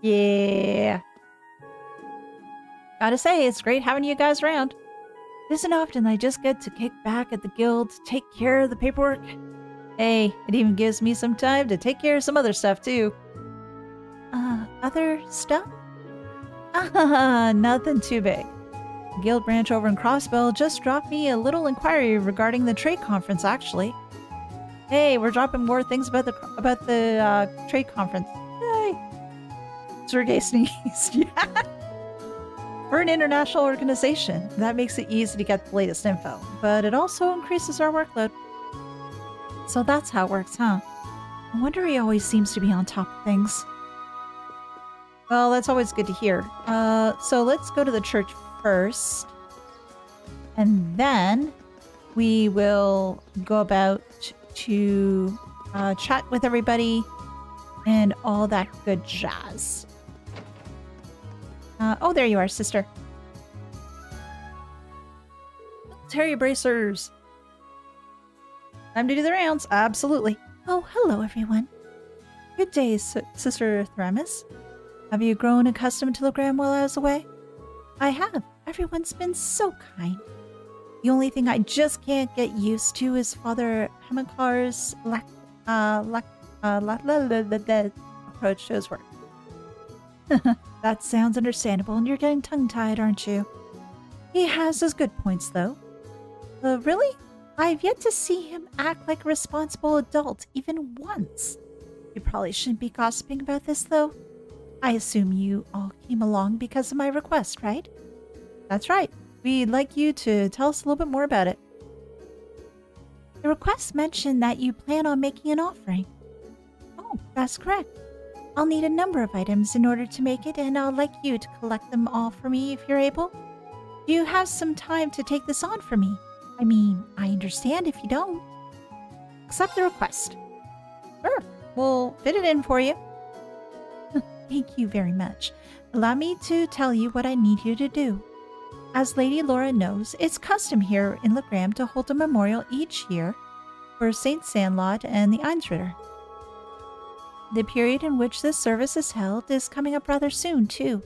Speaker 1: Yeah. Gotta say, it's great having you guys around. It isn't often I just get to kick back at the guild, take care of the paperwork. Hey, it even gives me some time to take care of some other stuff too. Other stuff? Nothing too big. The guild branch over in Crossbell just dropped me a little inquiry regarding the trade conference, actually. Hey, we're dropping more things about the trade conference. Yay! Sergey sneezed. Yeah. We're an international organization. That makes it easy to get the latest info, but it also increases our workload. So that's how it works, huh? I wonder he always seems to be on top of things. Well, that's always good to hear. So let's go to the church first. And then we will go about to chat with everybody and all that good jazz. Oh, there you are, sister. Terrier bracers. Time to do the rounds. Absolutely.
Speaker 4: Oh, hello, everyone.
Speaker 1: Good day, Sister Thramis. Have you grown accustomed to Legram while I was away?
Speaker 4: I have. Everyone's been so kind. The only thing I just can't get used to is Father Hamakar's
Speaker 1: approach to his work. That sounds understandable, and you're getting tongue-tied, aren't you? He has his good points, though.
Speaker 4: Really? I've yet to see him act like a responsible adult even once.
Speaker 1: You probably shouldn't be gossiping about this, though. I assume you all came along because of my request, right? That's right. We'd like you to tell us a little bit more about it.
Speaker 4: The request mentioned that you plan on making an offering.
Speaker 1: Oh, that's correct.
Speaker 4: I'll need a number of items in order to make it, and I'd like you to collect them all for me if you're able. Do you have some time to take this on for me? I mean, I understand if you don't.
Speaker 1: Accept the request. Sure, we'll fit it in for you.
Speaker 4: Thank you very much. Allow me to tell you what I need you to do. As Lady Laura knows, it's custom here in Legram to hold a memorial each year for Saint Sandlot and the Einritter. The period in which this service is held is coming up rather soon, too.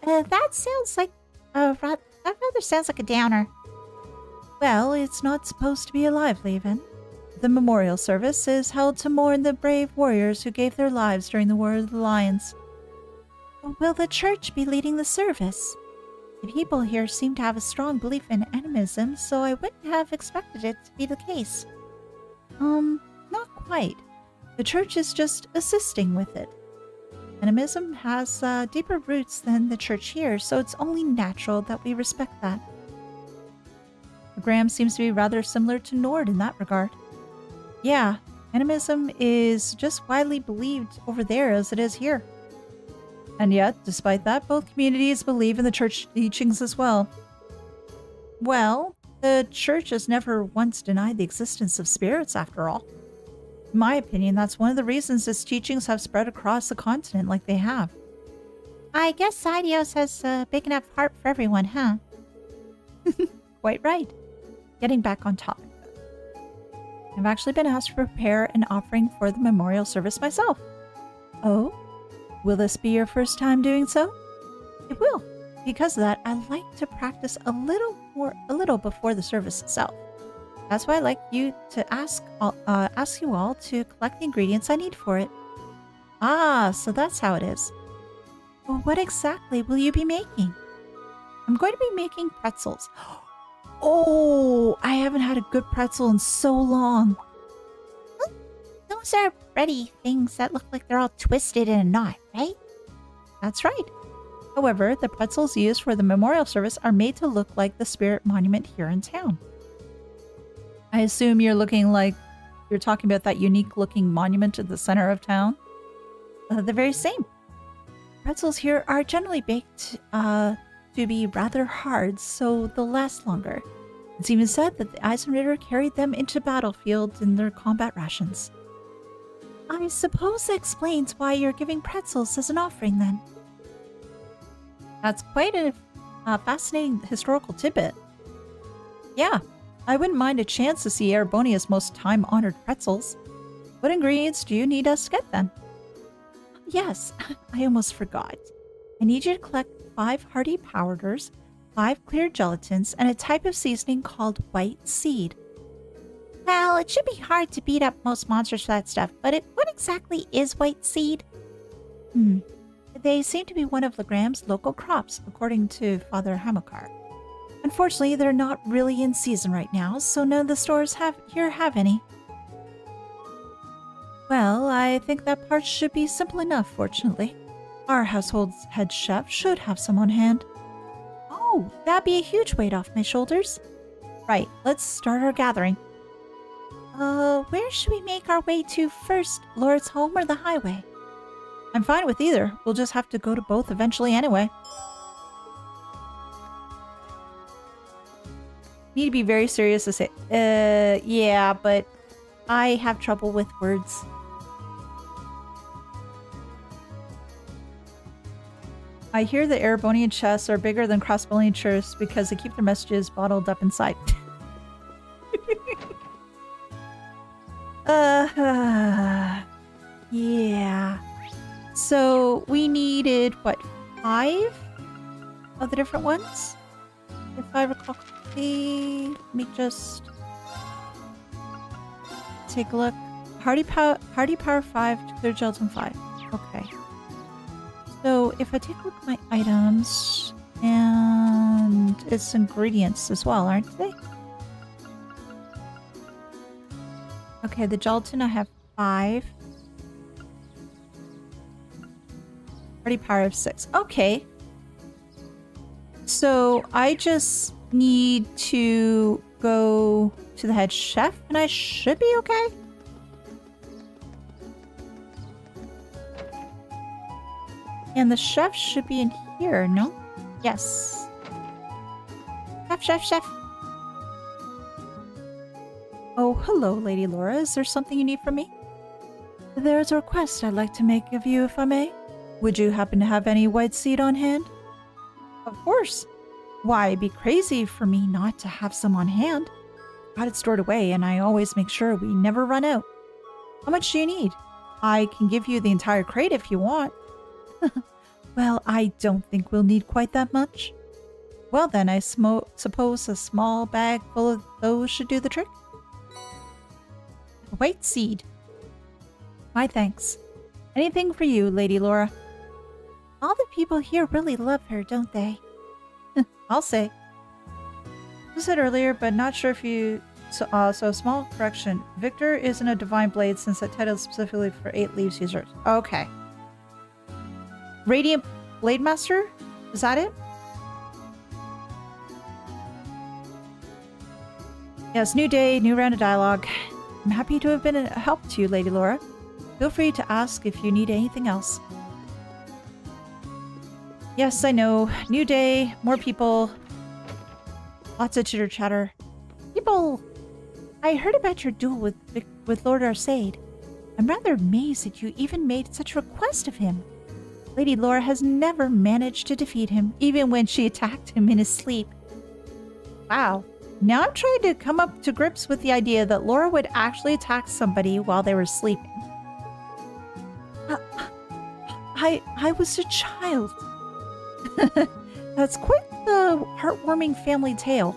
Speaker 8: That sounds like a downer.
Speaker 4: Well, it's not supposed to be a lively event. The memorial service is held to mourn the brave warriors who gave their lives during the War of the Lions. Will the church be leading the service? The people here seem to have a strong belief in animism, so I wouldn't have expected it to be the case.
Speaker 1: Not quite. The church is just assisting with it. Animism has deeper roots than the church here, so it's only natural that we respect that. Legram seems to be rather similar to Nord in that regard. Yeah, animism is just widely believed over there as it is here. And yet, despite that, both communities believe in the church teachings as well. Well, the church has never once denied the existence of spirits, after all. In my opinion, that's one of the reasons his teachings have spread across the continent like they have.
Speaker 4: I guess Sidios has a big enough heart for everyone, huh?
Speaker 1: Quite right. Getting back on topic, though. I've actually been asked to prepare an offering for the memorial service myself. Oh? Will this be your first time doing so? It will. Because of that, I like to practice a little before the service itself. That's why I'd like you to ask you all to collect the ingredients I need for it. Ah, so that's how it is. Well, what exactly will you be making? I'm going to be making pretzels. Oh, I haven't had a good pretzel in so long.
Speaker 4: Those are bready things that look like they're all twisted in a knot, right?
Speaker 1: That's right. However, the pretzels used for the memorial service are made to look like the spirit monument here in town. I assume you're talking about that unique looking monument at the center of town? The very same. Pretzels here are generally baked to be rather hard, so they'll last longer. It's even said that the Eisenritter carried them into battlefields in their combat rations. I suppose that explains why you're giving pretzels as an offering, then. That's quite a fascinating historical tidbit. Yeah, I wouldn't mind a chance to see Erebonia's most time-honored pretzels. What ingredients do you need us to get, then? Yes, I almost forgot. I need you to collect 5 hearty powders, 5 clear gelatins, and a type of seasoning called white seed.
Speaker 4: Well, it should be hard to beat up most monsters for that stuff, but what exactly is white seed?
Speaker 1: They seem to be one of Legram's local crops, according to Father Hamilcar. Unfortunately, they're not really in season right now, so none of the stores have any. Well, I think that part should be simple enough, fortunately. Our household's head chef should have some on hand. Oh, that'd be a huge weight off my shoulders. Right, let's start our gathering.
Speaker 4: Where should we make our way to first? Lord's home or the highway?
Speaker 1: I'm fine with either. We'll just have to go to both eventually anyway. Need to be very serious to say, yeah, but I have trouble with words. I hear the Erebonian chests are bigger than Crossbonian chests because they keep their messages bottled up inside. Yeah. So we needed, what, 5 of the different ones? If I recall correctly, let me just take a look. Hardy Power 5, Clear Gelatin 5. Okay. So if I take a look at my items, and it's ingredients as well, aren't they? Okay, the gelatin I have 5. Hardy Power of 6. Okay. So I just need to go to the head chef and I should be okay. And the chef should be in here, no? Yes. Chef. Oh, hello, Lady Laura. Is there something you need from me? There's a request I'd like to make of you, if I may. Would you happen to have any white seed on hand? Of course. Why, it'd be crazy for me not to have some on hand. Got it stored away, and I always make sure we never run out. How much do you need? I can give you the entire crate if you want. Well, I don't think we'll need quite that much. Well then, I suppose a small bag full of those should do the trick. White seed. My thanks. Anything for you, Lady Laura.
Speaker 4: All the people here really love her, don't they?
Speaker 1: I'll say. I said earlier, but not sure if you... So small correction. Victor isn't a divine blade since that title is specifically for 8 leaves users. Okay. Radiant Blade Master? Is that it? Yes, new day, new round of dialogue. I'm happy to have been a help to you, Lady Laura. Feel free to ask if you need anything else. Yes, I know. New day, more people. Lots of chitter-chatter.
Speaker 4: People! I heard about your duel with Lord Arseid. I'm rather amazed that you even made such a request of him. Lady Laura has never managed to defeat him, even when she attacked him in his sleep. Wow. Now I'm trying to come up to grips with the idea that Laura would actually attack somebody while they were sleeping. I was a child. That's quite the heartwarming family tale.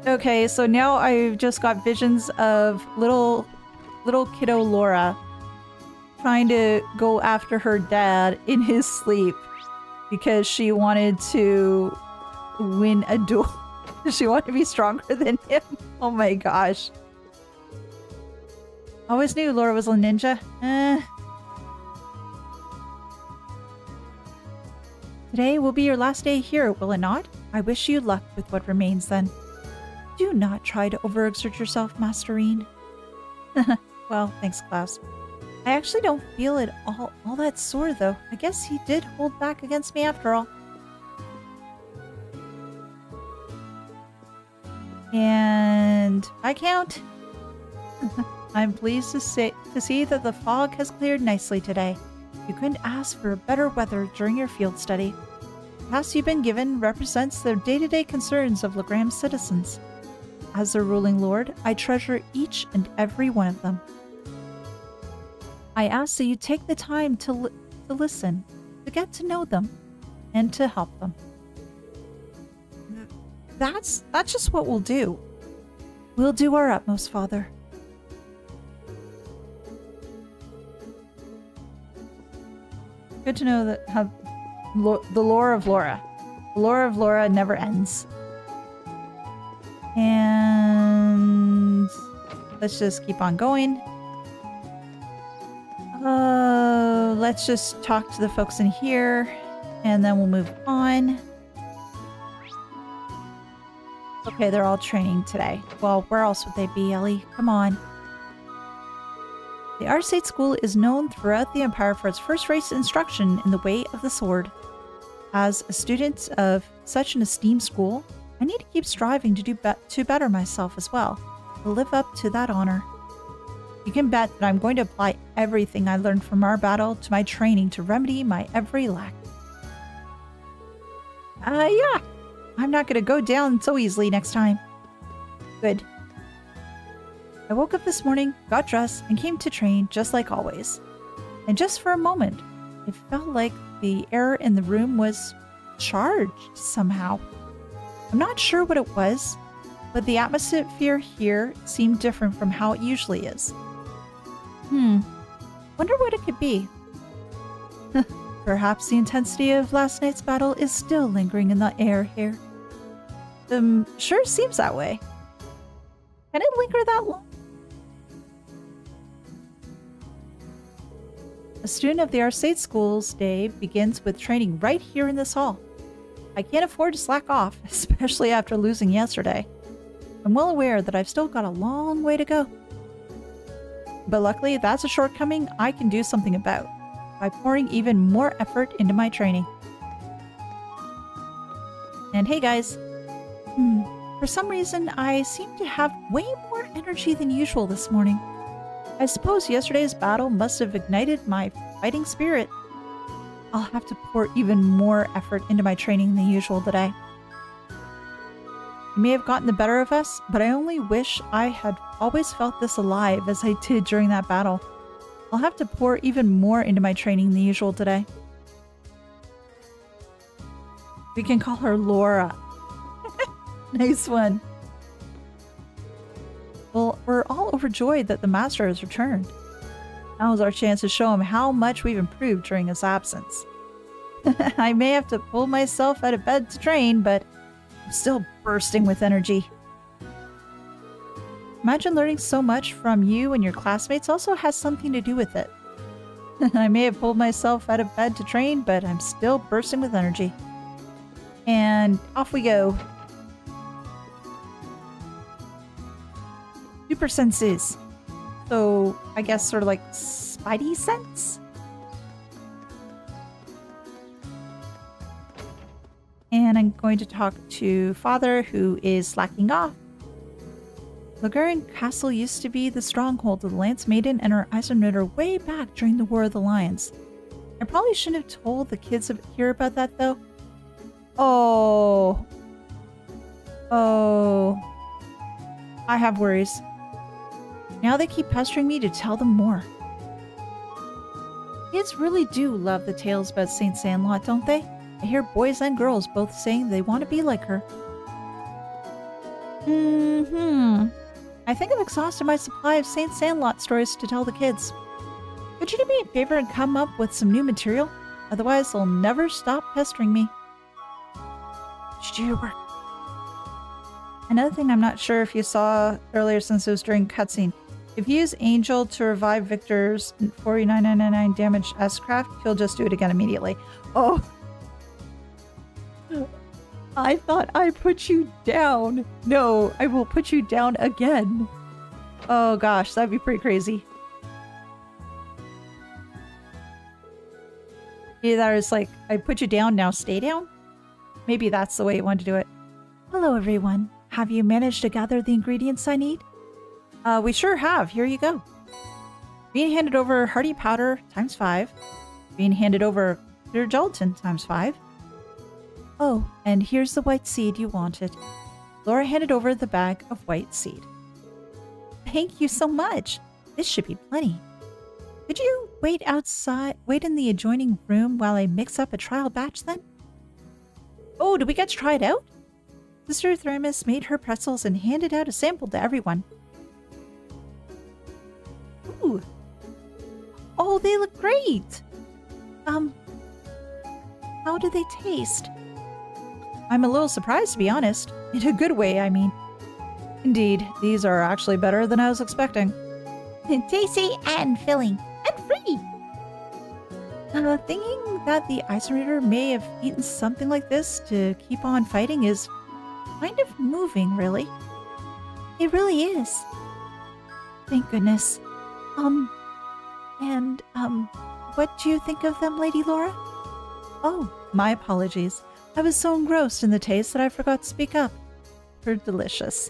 Speaker 4: Okay, so now I've just got visions of little kiddo Laura trying to go after her dad in his sleep because she wanted to win a duel. She wanted to be stronger than him. Oh my gosh. Always knew Laura was a ninja. Today will be your last day here, will it not? I wish you luck with what remains then. Do not try to overexert yourself, Master Rean. Well, thanks, class. I actually don't feel it all that sore, though. I guess he did hold back against me after all. And I count. I'm pleased to see that the fog has cleared nicely today. You couldn't ask for better weather during your field study. The task you've been given represents the day-to-day concerns of Legram's citizens. As their ruling lord, I treasure each and every one of them. I ask that you take the time to listen, to get to know them, and to help them. That's just what we'll do. We'll do our utmost, Father. Good to know that the lore of Laura. The lore of Laura never ends. And let's just keep on going. Let's just talk to the folks in here, and then we'll move on. Okay, they're all training today. Well, where else would they be, Ellie? Come on. The Arseid School is known throughout the Empire for its first-rate instruction in the way of the sword. As a student of such an esteemed school, I need to keep striving to better myself as well, to live up to that honor. You can bet that I'm going to apply everything I learned from our battle to my training to remedy my every lack. Yeah. I'm not going to go down so easily next time. Good. I woke up this morning, got dressed, and came to train just like always. And just for a moment, it felt like the air in the room was charged somehow. I'm not sure what it was, but the atmosphere here seemed different from how it usually is. Wonder what it could be. Perhaps the intensity of last night's battle is still lingering in the air here. Sure seems that way. Can it linger that long? A student of the Arseid School's day begins with training right here in this hall. I can't afford to slack off, especially after losing yesterday. I'm well aware that I've still got a long way to go. But luckily, that's a shortcoming I can do something about, by pouring even more effort into my training. And hey guys, for some reason I seem to have way more energy than usual this morning. I suppose yesterday's battle must have ignited my fighting spirit. I'll have to pour even more effort into my training than usual today. It may have gotten the better of us, but I only wish I had always felt this alive as I did during that battle. I'll have to pour even more into my training than usual today. We can call her Laura. Nice one. Well, we're all overjoyed that the master has returned. Now is our chance to show him how much we've improved during his absence. I may have to pull myself out of bed to train, but I'm still bursting with energy. Imagine learning so much from you and your classmates also has something to do with it. I may have pulled myself out of bed to train, but I'm still bursting with energy. And off we go. Super senses. So, I guess sort of like spidey sense? And I'm going to talk to Father, who is slacking off.
Speaker 1: Legram Castle used to be the stronghold of the Lance Maiden and her Eisenritter way back during the War of the Lions. I probably shouldn't have told the kids here about that, though. Oh. Oh. I have worries. Now they keep pestering me to tell them more. Kids really do love the tales about St. Sandlot, don't they? I hear boys and girls both saying they want to be like her. I think I've exhausted my supply of St. Sandlot stories to tell the kids. Could you do me a favor and come up with some new material? Otherwise, they'll never stop pestering me. Just do your work. Another thing I'm not sure if you saw earlier since it was during cutscene. If you use Angel to revive Victor's 49999 damaged S-Craft, he'll just do it again immediately. Oh. I thought I put you down. No, I will put you down again. Oh gosh, that'd be pretty crazy. Either it's like, I put you down, now stay down? Maybe that's the way you want to do it. Hello everyone. Have you managed to gather the ingredients I need? We sure have. Here you go. Being handed over Hardy Powder ×5. Being handed over Clear Gelatin ×5. Oh, and here's the white seed you wanted. Laura handed over the bag of white seed. Thank you so much. This should be plenty. Could you wait in the adjoining room while I mix up a trial batch then? Oh, do we get to try it out? Sister Thermus made her pretzels and handed out a sample to everyone. Ooh. Oh, they look great. How do they taste? I'm a little surprised, to be honest. In a good way, I mean. Indeed, these are actually better than I was expecting.
Speaker 4: Tasty and filling and free.
Speaker 1: Thinking that the Eisenritter may have eaten something like this to keep on fighting is kind of moving, really.
Speaker 4: It really is. Thank goodness. What do you think of them, Lady Laura?
Speaker 1: Oh, my apologies. I was so engrossed in the taste that I forgot to speak up. They're delicious.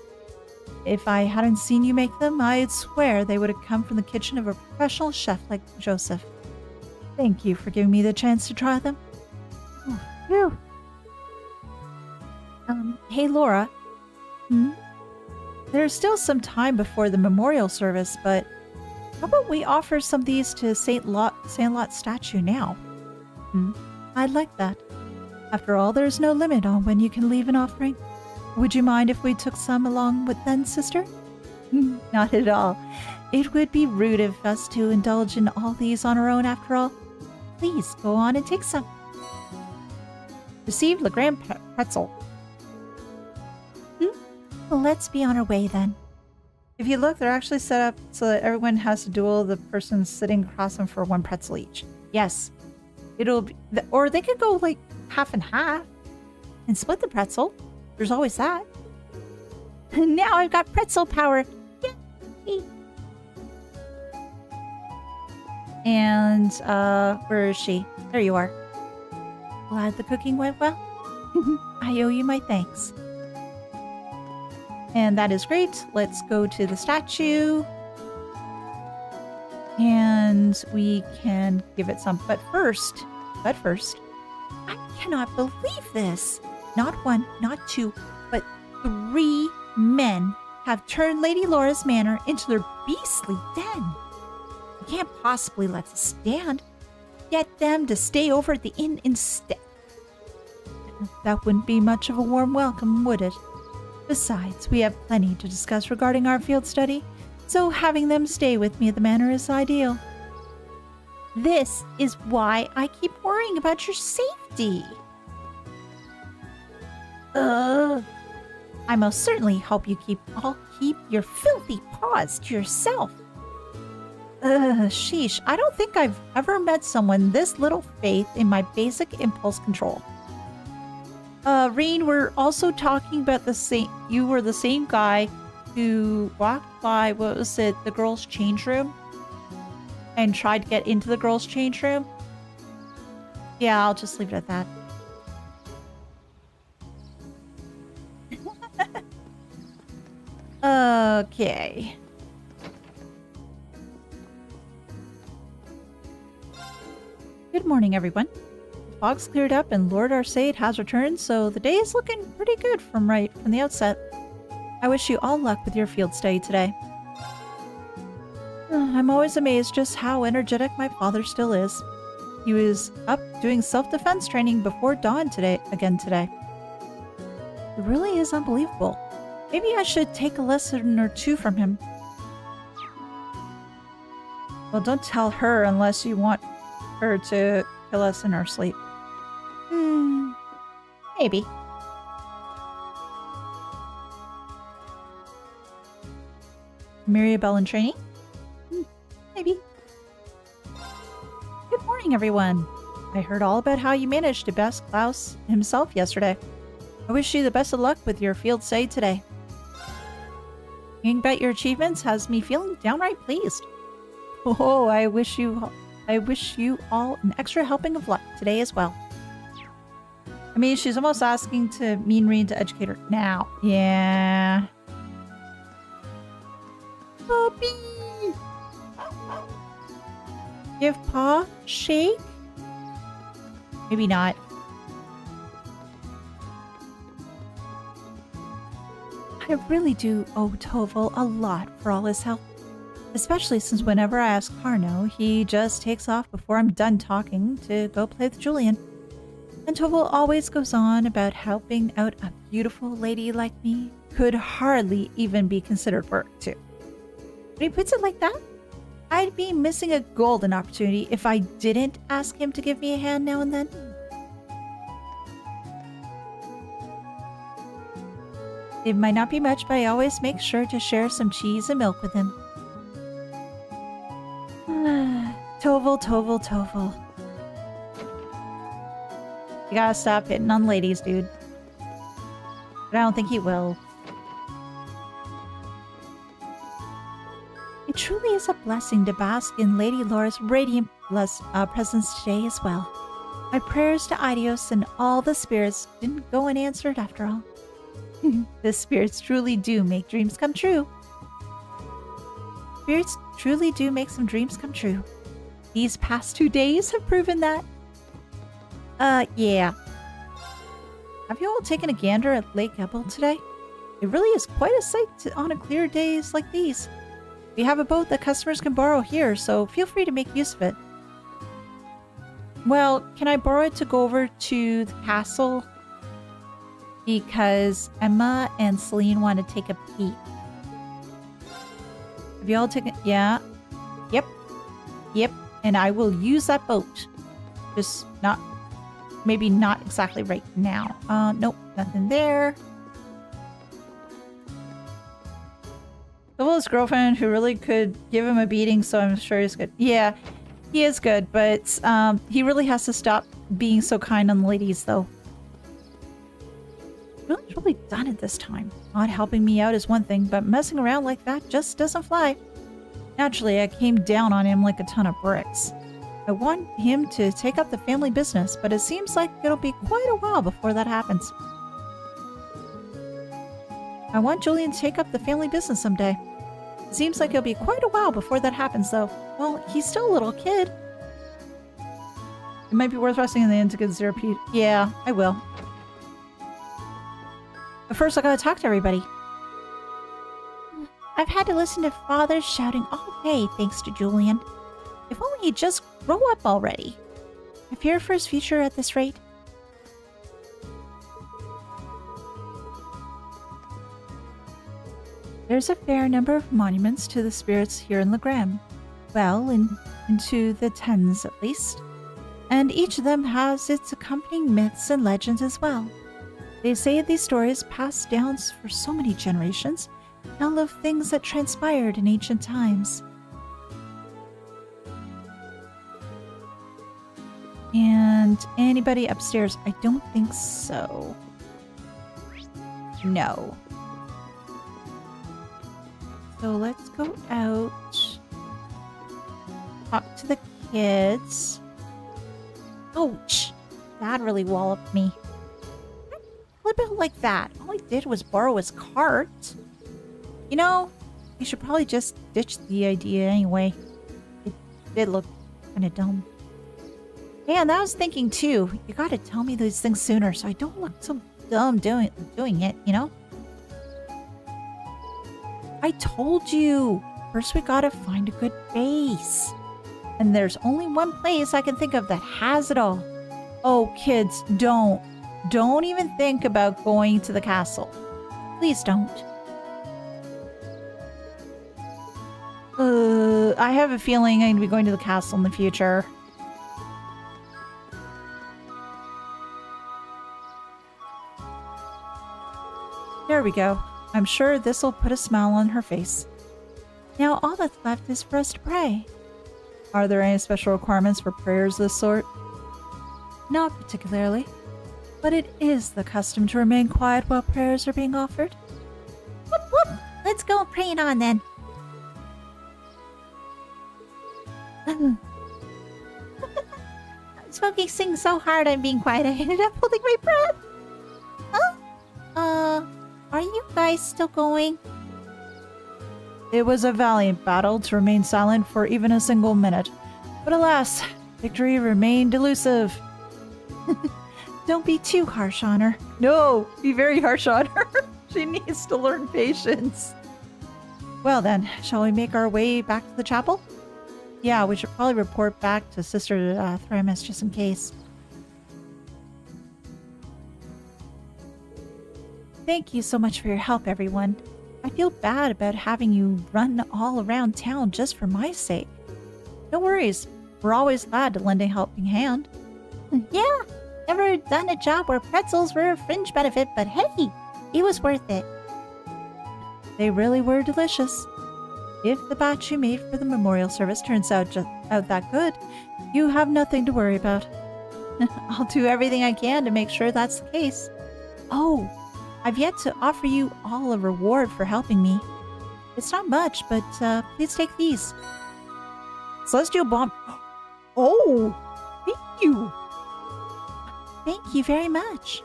Speaker 1: If I hadn't seen you make them, I'd swear they would have come from the kitchen of a professional chef like Joseph. Thank you for giving me the chance to try them.
Speaker 4: Oh, phew.
Speaker 1: Hey Laura. There's still some time before the memorial service, but how about we offer some of these to Sandlot statue now? I'd like that. After all, there's no limit on when you can leave an offering. Would you mind if we took some along with then, sister? Not at all. It would be rude of us to indulge in all these on our own after all. Please, go on and take some. Receive Legram pretzel.
Speaker 4: Well, let's be on our way then.
Speaker 1: If you look, they're actually set up so that everyone has to duel the person sitting across them for 1 pretzel each. Yes. It'll be, or they could go like half and half and split the pretzel. There's always that.
Speaker 4: Now I've got pretzel power. Yay!
Speaker 1: And, where is she? There you are. Glad the cooking went well? I owe you my thanks. And that is great. Let's go to the statue. And we can give it some. But first,
Speaker 4: I cannot believe this. Not 1, not 2, but 3 men have turned Lady Laura's manor into their beastly den. You can't possibly let this stand. Get them to stay over at the inn instead.
Speaker 1: That wouldn't be much of a warm welcome, would it? Besides, we have plenty to discuss regarding our field study, so having them stay with me at the manor is ideal.
Speaker 4: This is why I keep worrying about your safety. I most certainly hope you keep your filthy paws to yourself.
Speaker 1: Sheesh, I don't think I've ever met someone this little faith in my basic impulse control. Rean, we're also talking about you were the same guy who walked by, what was it, the girls' change room? And tried to get into the girls' change room? Yeah, I'll just leave it at that. Okay. Good morning, everyone. The fog's cleared up and Lord Arseid has returned, so the day is looking pretty good from the outset. I wish you all luck with your field study today. I'm always amazed just how energetic my father still is. He was up doing self-defense training before dawn today. It really is unbelievable. Maybe I should take a lesson or two from him. Well, don't tell her unless you want her to kill us in our sleep.
Speaker 4: Maybe.
Speaker 1: Mirabelle in training? Maybe. Good morning, everyone. I heard all about how you managed to best Klaus himself yesterday. I wish you the best of luck with your field study today. Hearing about your achievements has me feeling downright pleased. Oh, I wish you all an extra helping of luck today as well. I mean, she's almost asking to mean Rean to educate her now. Yeah. Puppy! Give paw shake? Maybe not. I really do owe Toval a lot for all his help. Especially since whenever I ask Carno, he just takes off before I'm done talking to go play with Julian. And Toval always goes on about helping out a beautiful lady like me could hardly even be considered work, too. When he puts it like that, I'd be missing a golden opportunity if I didn't ask him to give me a hand now and then. It might not be much, but I always make sure to share some cheese and milk with him. Toval, Toval, Toval. You gotta stop hitting on ladies, dude. But I don't think he will. It truly is a blessing to bask in Lady Laura's radiant presence today as well. My prayers to Idios and all the spirits didn't go unanswered after all. The spirits truly do make dreams come true. Spirits truly do make some dreams come true. These past 2 days have proven that. Yeah. Have you all taken a gander at Lake Ebel today? It really is quite a sight on a clear days like these. We have a boat that customers can borrow here, so feel free to make use of it. Well, can I borrow it to go over to the castle? Because Emma and Celene want to take a peek. Have you all taken... Yeah. Yep. Yep. And I will use that boat. Just not... Maybe not exactly right now. Nope. Nothing there. Toval's girlfriend, who really could give him a beating, so I'm sure he's good. Yeah, he is good, but he really has to stop being so kind on the ladies, though. Really done it this time. Not helping me out is one thing, but messing around like that just doesn't fly. Naturally, I came down on him like a ton of bricks. I want him to take up the family business, but it seems like it'll be quite a while before that happens. I want Julian to take up the family business someday. It seems like it'll be quite a while before that happens, though. Well, he's still a little kid. It might be worth resting in the inn to get 0p. Yeah, I will. But first, I gotta talk to everybody.
Speaker 4: I've had to listen to Father shouting all day thanks to Julian. If only he'd just grow up already. I fear for his future at this rate.
Speaker 1: There's a fair number of monuments to the spirits here in Legram. Well, into the tens at least. And each of them has its accompanying myths and legends as well. They say these stories passed down for so many generations tell of things that transpired in ancient times. And anybody upstairs? I don't think so. No. So let's go out. Talk to the kids. Ouch! That really walloped me. Flip it like that. All he did was borrow his cart. You know, You should probably just ditch the idea anyway. It did look kind of dumb. Yeah, and I was thinking too, you gotta tell me these things sooner so I don't look so dumb doing it, you know? I told you! First we gotta find a good base. And there's only one place I can think of that has it all. Oh, kids, don't. Don't even think about going to the castle. Please don't. I have a feeling I'm going to be going to the castle in the future. There we go. I'm sure this will put a smile on her face. Now all that's left is for us to pray. Are there any special requirements for prayers of this sort? Not particularly, but it is the custom to remain quiet while prayers are being offered.
Speaker 4: Whoop, whoop. Let's go praying on then. Smokey sings so hard I'm being quiet I ended up holding my breath. Huh? Are you guys still going?
Speaker 1: It was a valiant battle to remain silent for even a single minute. But alas, victory remained elusive. Don't be too harsh on her. No, be very harsh on her. She needs to learn patience. Well then, shall we make our way back to the chapel? Yeah, we should probably report back to Sister Thramis just in case. Thank you so much for your help, everyone. I feel bad about having you run all around town just for my sake. No worries. We're always glad to lend a helping hand.
Speaker 4: Yeah, never done a job where pretzels were a fringe benefit, but hey, it was worth it.
Speaker 1: They really were delicious. If the batch you made for the memorial service turns out that good, you have nothing to worry about. I'll do everything I can to make sure that's the case. Oh, I've yet to offer you all a reward for helping me. It's not much, but please take these. Celestial Bomb. Oh, thank you.
Speaker 4: Thank you very much.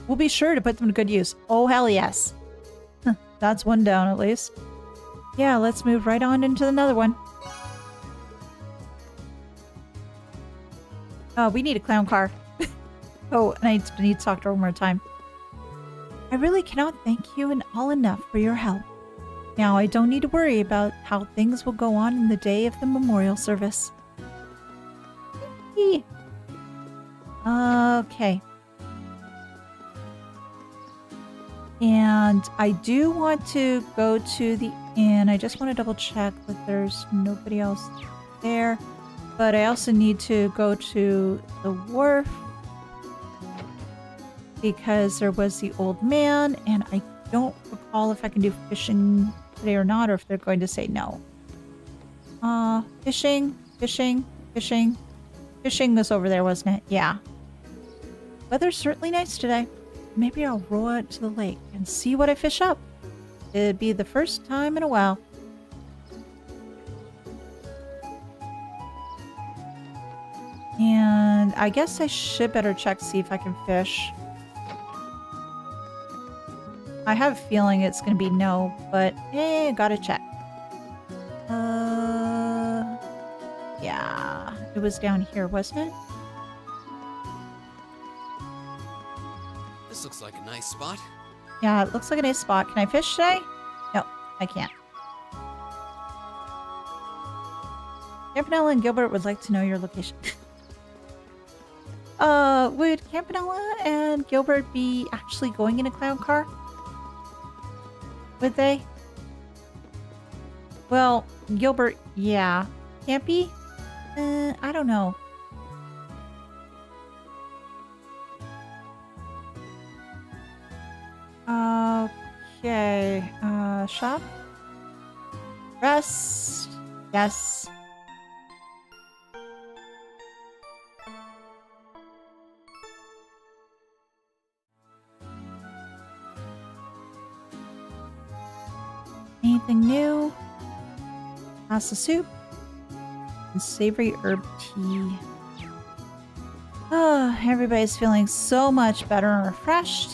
Speaker 1: We'll be sure to put them to good use. Oh, hell yes. That's one down at least. Yeah, let's move right on into another one. Oh, we need a clown car. Oh, and I need to talk to her one more time. I really cannot thank you all enough for your help. Now I don't need to worry about how things will go on in the day of the memorial service. Okay. And I do want to go to the inn. I just want to double check that there's nobody else there. But I also need to go to the wharf because there was the old man, and I don't recall if I can do fishing today or not, or if they're going to say no. Fishing was over there, wasn't it? Yeah. Weather's certainly nice today. Maybe I'll row out to the lake and see what I fish up. It'd be the first time in a while. And I guess I should better check to see if I can fish. I have a feeling it's going to be no, but gotta check. Yeah, it was down here, wasn't it?
Speaker 7: This looks like a nice spot.
Speaker 1: Yeah, it looks like a nice spot. Can I fish today? No, I can't. Campanella and Gilbert would like to know your location. Would Campanella and Gilbert be actually going in a clown car? Would they? Well, Gilbert, yeah. Campy? I don't know. Okay. Shop? Rest? Yes. Anything new? Pasta soup and savory herb tea. Oh, everybody's feeling so much better and refreshed.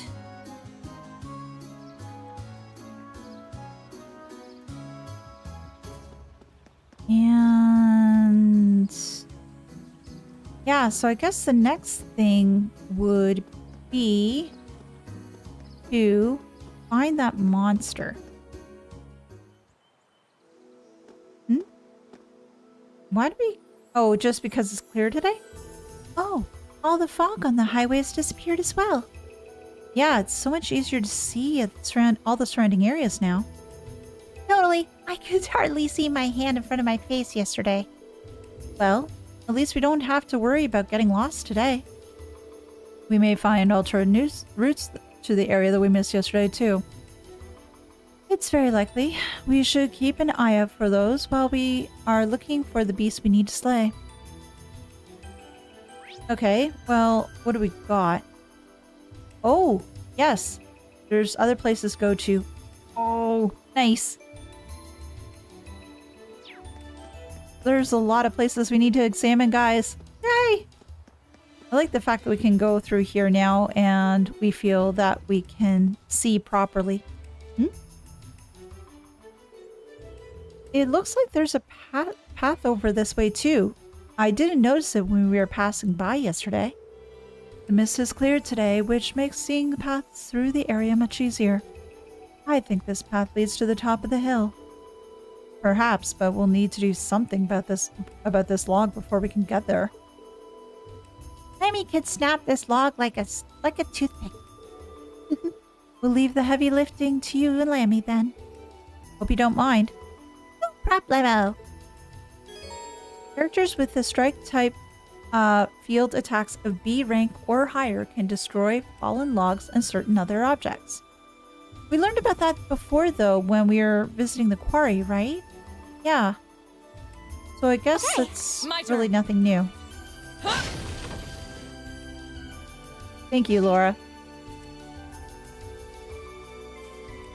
Speaker 1: Yeah, so I guess the next thing would be to find that monster. Why do we... Oh, just because it's clear today? Oh, all the fog on the highways disappeared as well. Yeah, it's so much easier to see all the surrounding areas now.
Speaker 4: Totally. I could hardly see my hand in front of my face yesterday.
Speaker 1: Well, at least we don't have to worry about getting lost today. We may find alternate routes to the area that we missed yesterday, too. It's very likely. We should keep an eye out for those while we are looking for the beast we need to slay. Okay, well, what do we got? Oh, yes. There's other places to go to. Oh, nice. There's a lot of places we need to examine, guys. Yay! I like the fact that we can go through here now and we feel that we can see properly. It looks like there's a path over this way too. I didn't notice it when we were passing by yesterday. The mist is cleared today, which makes seeing the paths through the area much easier. I think this path leads to the top of the hill. Perhaps, but we'll need to do something about this log before we can get there.
Speaker 4: Lemmy could snap this log like a toothpick.
Speaker 1: We'll leave the heavy lifting to you and Lammy then. Hope you don't mind.
Speaker 4: No problemo.
Speaker 1: Characters with the strike type field attacks of B rank or higher can destroy fallen logs and certain other objects. We learned about that before though when we were visiting the quarry, right? Yeah. So I guess it's really nothing new. Thank you, Laura.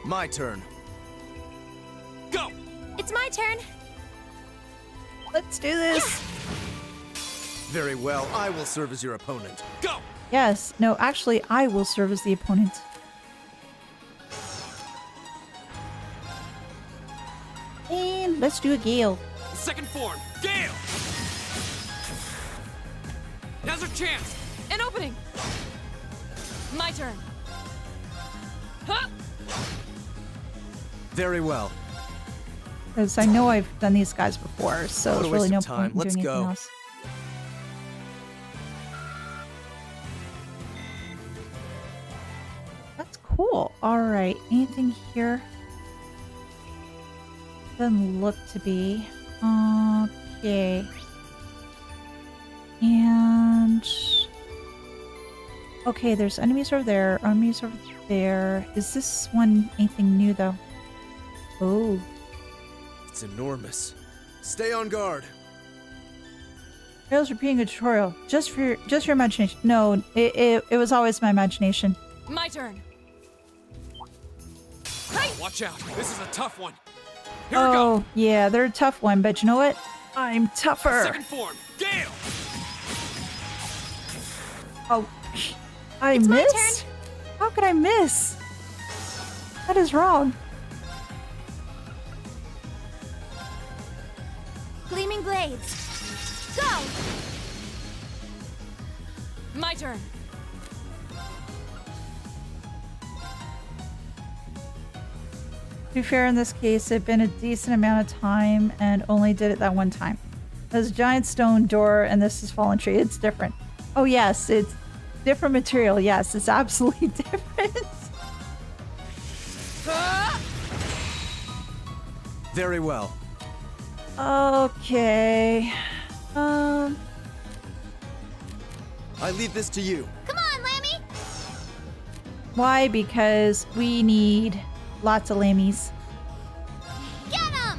Speaker 5: My turn.
Speaker 6: Go!
Speaker 8: It's my turn.
Speaker 1: Let's do this.
Speaker 5: Very well, I will serve as your opponent.
Speaker 6: Go!
Speaker 1: Yes. No, actually, I will serve as the opponent.
Speaker 4: And let's do a gale.
Speaker 6: Second form, Gale! Now's our chance!
Speaker 2: An opening! My turn. Huh?
Speaker 5: Very well.
Speaker 1: Because I know I've done these guys before, so
Speaker 5: What a
Speaker 1: there's really
Speaker 5: waste
Speaker 1: no
Speaker 5: of time.
Speaker 1: point in
Speaker 5: Let's
Speaker 1: doing anything
Speaker 5: go.
Speaker 1: else. That's cool. Alright, anything here? Doesn't look to be. Okay. And... Okay, there's enemies over there, enemies over there. Is this one anything new, though? Oh.
Speaker 5: It's enormous. Stay on guard.
Speaker 1: Trail's repeating a tutorial. Just for your imagination. No, it was always my imagination.
Speaker 2: My turn.
Speaker 6: Watch out, this is a tough one. Here we go!
Speaker 1: Oh, yeah, they're a tough one, but you know what? I'm tougher.
Speaker 6: Second form, Gale!
Speaker 1: Oh, I
Speaker 8: my
Speaker 1: missed? How could I miss? That is wrong.
Speaker 8: Gleaming blades. Go!
Speaker 2: My turn.
Speaker 1: To be fair, in this case, it had been a decent amount of time and only did it that one time. There's a giant stone door and this is fallen tree. It's different. Oh yes, it's different material. Yes, it's absolutely different.
Speaker 5: Very well.
Speaker 1: Okay.
Speaker 5: I leave this to you.
Speaker 8: Come on, Lammy!
Speaker 1: Why? Because we need lots of lammies.
Speaker 8: Get him!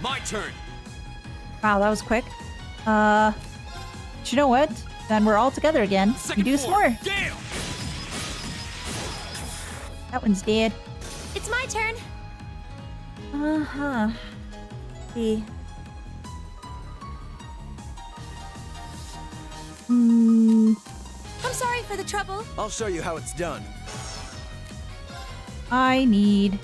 Speaker 6: My turn!
Speaker 1: Wow, that was quick. But you know what? Then we're all together again.
Speaker 6: Second
Speaker 1: We do some
Speaker 6: form,
Speaker 1: more.
Speaker 6: Gale!
Speaker 1: That one's dead.
Speaker 8: It's my turn.
Speaker 1: Uh-huh. See.
Speaker 8: I'm sorry for the trouble.
Speaker 5: I'll show you how it's done.
Speaker 1: I need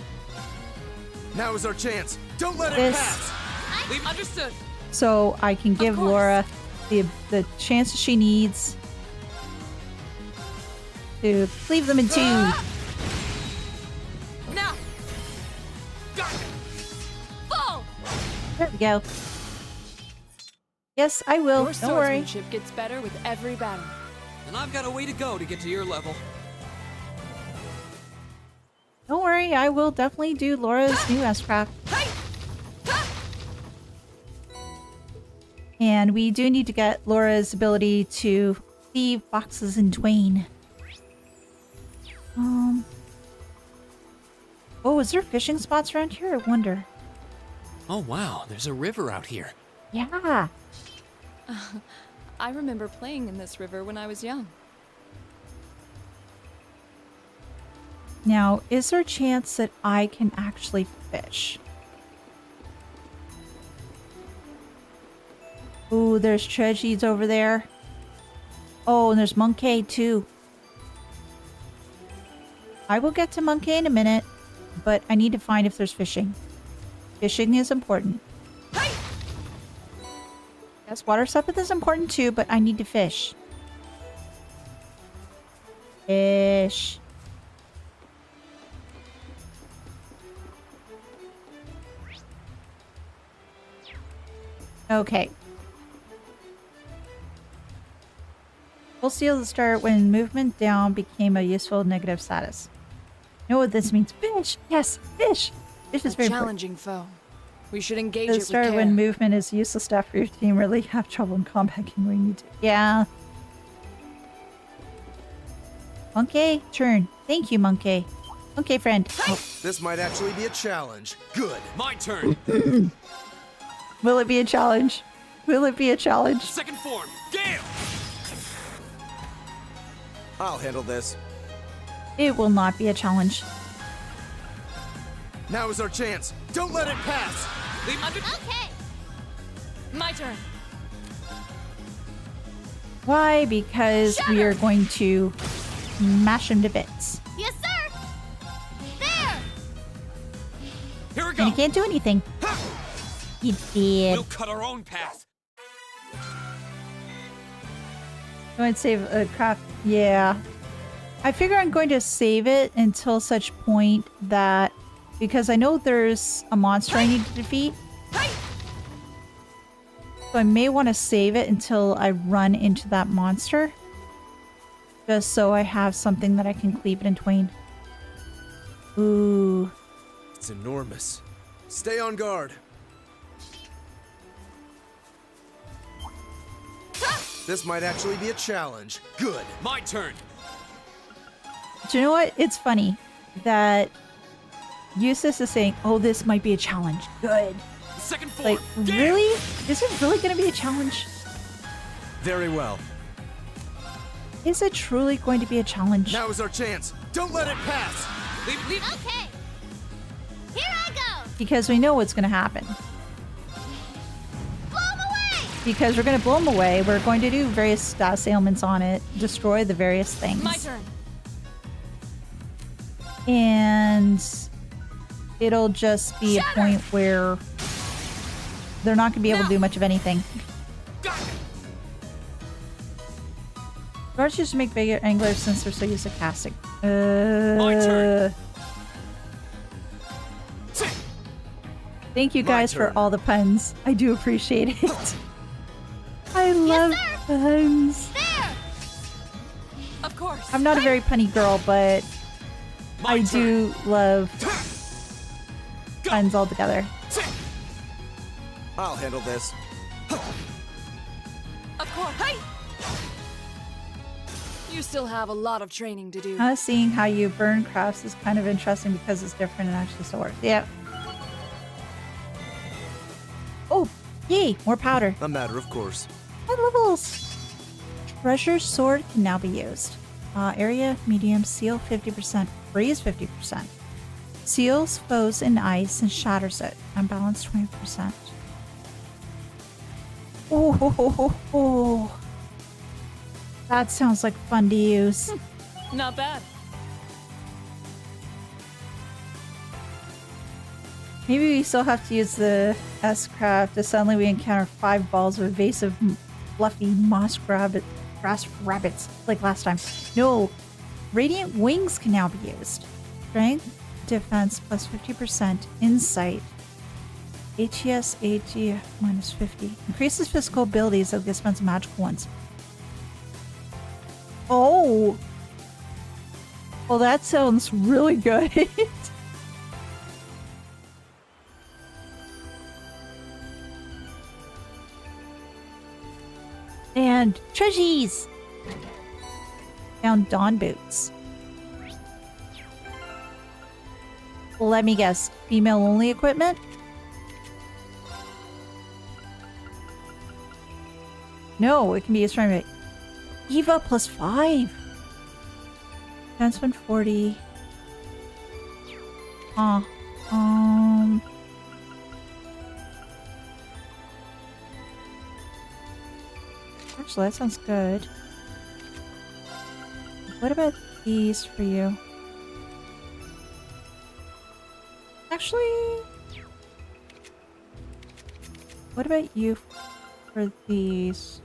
Speaker 5: Now is our chance. Don't let it
Speaker 1: this.
Speaker 5: pass.
Speaker 8: I
Speaker 2: Understood.
Speaker 1: so I can give
Speaker 2: course.
Speaker 1: Laura the chances she needs to cleave them in two.
Speaker 2: Now. Full.
Speaker 1: There we go. Yes, I will.
Speaker 2: Your
Speaker 1: Don't worry.
Speaker 2: swordsmanship gets better with every battle.
Speaker 7: And I've got a way to go to get to your level.
Speaker 1: Don't worry. I will definitely do Laura's new S-craft. And we do need to get Laura's ability to cleave boxes in twain. Oh, is there fishing spots around here? I wonder.
Speaker 7: Oh wow, there's a river out here.
Speaker 1: Yeah.
Speaker 2: I remember playing in this river when I was young.
Speaker 1: Now, is there a chance that I can actually fish? Ooh, there's treasures over there. Oh, and there's Monkey too. I will get to Monkey in a minute, but I need to find if there's fishing. Fishing is important. Yes, water stuff is important too, but I need to fish. Fish. Okay. Full seal to start when movement down became a useful negative status. Know what this means? Fish! Yes, fish! Fish is
Speaker 2: A
Speaker 1: very important.
Speaker 2: challenging foe. We should engage
Speaker 1: To
Speaker 2: it with
Speaker 1: start
Speaker 2: care.
Speaker 1: when movement is useless stuff for your team. Really have trouble in combat game when you need to. Yeah. Monkey, turn. Thank you, Monkey. Monkey friend. Oh,
Speaker 5: This might actually be a challenge. Good.
Speaker 7: My turn.
Speaker 1: will it be a challenge? Will it be a challenge?
Speaker 7: Second form. Gale.
Speaker 5: I'll handle this.
Speaker 1: It will not be a challenge.
Speaker 5: Now is our chance. Don't let it pass.
Speaker 2: Okay. My turn.
Speaker 1: Why? Because we are going to mash him to bits.
Speaker 8: Yes, sir! There!
Speaker 7: Here we
Speaker 1: And
Speaker 7: go.
Speaker 1: he can't do anything. He did.
Speaker 7: We'll cut our own path.
Speaker 1: Go ahead and save a craft. Yeah. I figure I'm going to save it until such point that... Because I know there's a monster I need to defeat. So I may want to save it until I run into that monster. Just so I have something that I can cleave it in twain. Ooh.
Speaker 5: It's enormous. Stay on guard. This might actually be a challenge. Good.
Speaker 7: My turn.
Speaker 1: Do you know what? It's funny that Eustace is saying, oh, this might be a challenge. Good.
Speaker 7: Second form.
Speaker 1: Like, really? Is it really going to be a challenge?
Speaker 5: Very well.
Speaker 1: Is it truly going to be a challenge?
Speaker 5: Now is our chance. Don't let it pass.
Speaker 7: Leave.
Speaker 8: Okay. Here I go!
Speaker 1: Because we know what's going to happen.
Speaker 8: Blow 'em away!
Speaker 1: Because we're going to blow them away. We're going to do various status ailments on it. Destroy the various things.
Speaker 2: My turn.
Speaker 1: And it'll just be a point where they're not going to be able to do much of anything. Guards used to make bigger anglers since they're so used to casting.
Speaker 7: My turn.
Speaker 1: Thank you
Speaker 5: My
Speaker 1: guys for
Speaker 5: turn.
Speaker 1: all the puns. I do appreciate it. I love
Speaker 8: sir.
Speaker 1: puns.
Speaker 8: There!
Speaker 2: Of course.
Speaker 1: I'm not a very punny girl, but
Speaker 7: My
Speaker 1: I
Speaker 7: turn.
Speaker 1: do love puns altogether.
Speaker 5: I'll handle this.
Speaker 2: Of course. Hey! You still have a lot of training to do.
Speaker 1: Seeing how you burn crafts is kind of interesting because it's different and actually still works. Yeah. Oh, yay! More powder.
Speaker 5: A matter of course.
Speaker 1: High levels. Treasure sword can now be used. Area medium, seal 50%, freeze 50%. Seals foes in ice and shatters it. Unbalanced 20%. Oh, ho, ho, ho, ho. That sounds like fun to use.
Speaker 2: Not bad.
Speaker 1: Maybe we still have to use the S-craft as suddenly we encounter 5 balls of evasive, fluffy moss grass rabbits like last time. No, radiant wings can now be used. Strength, defense plus 50%, insight. ATS AG minus 50. Increases physical abilities of the expensive magical ones. Oh! Well, that sounds really good. And treasures! Found dawn boots. Let me guess. Female only equipment? No, it can be used for Eva plus 5. Defense 140. Actually, that sounds good. What about these for you? Actually, what about you for these?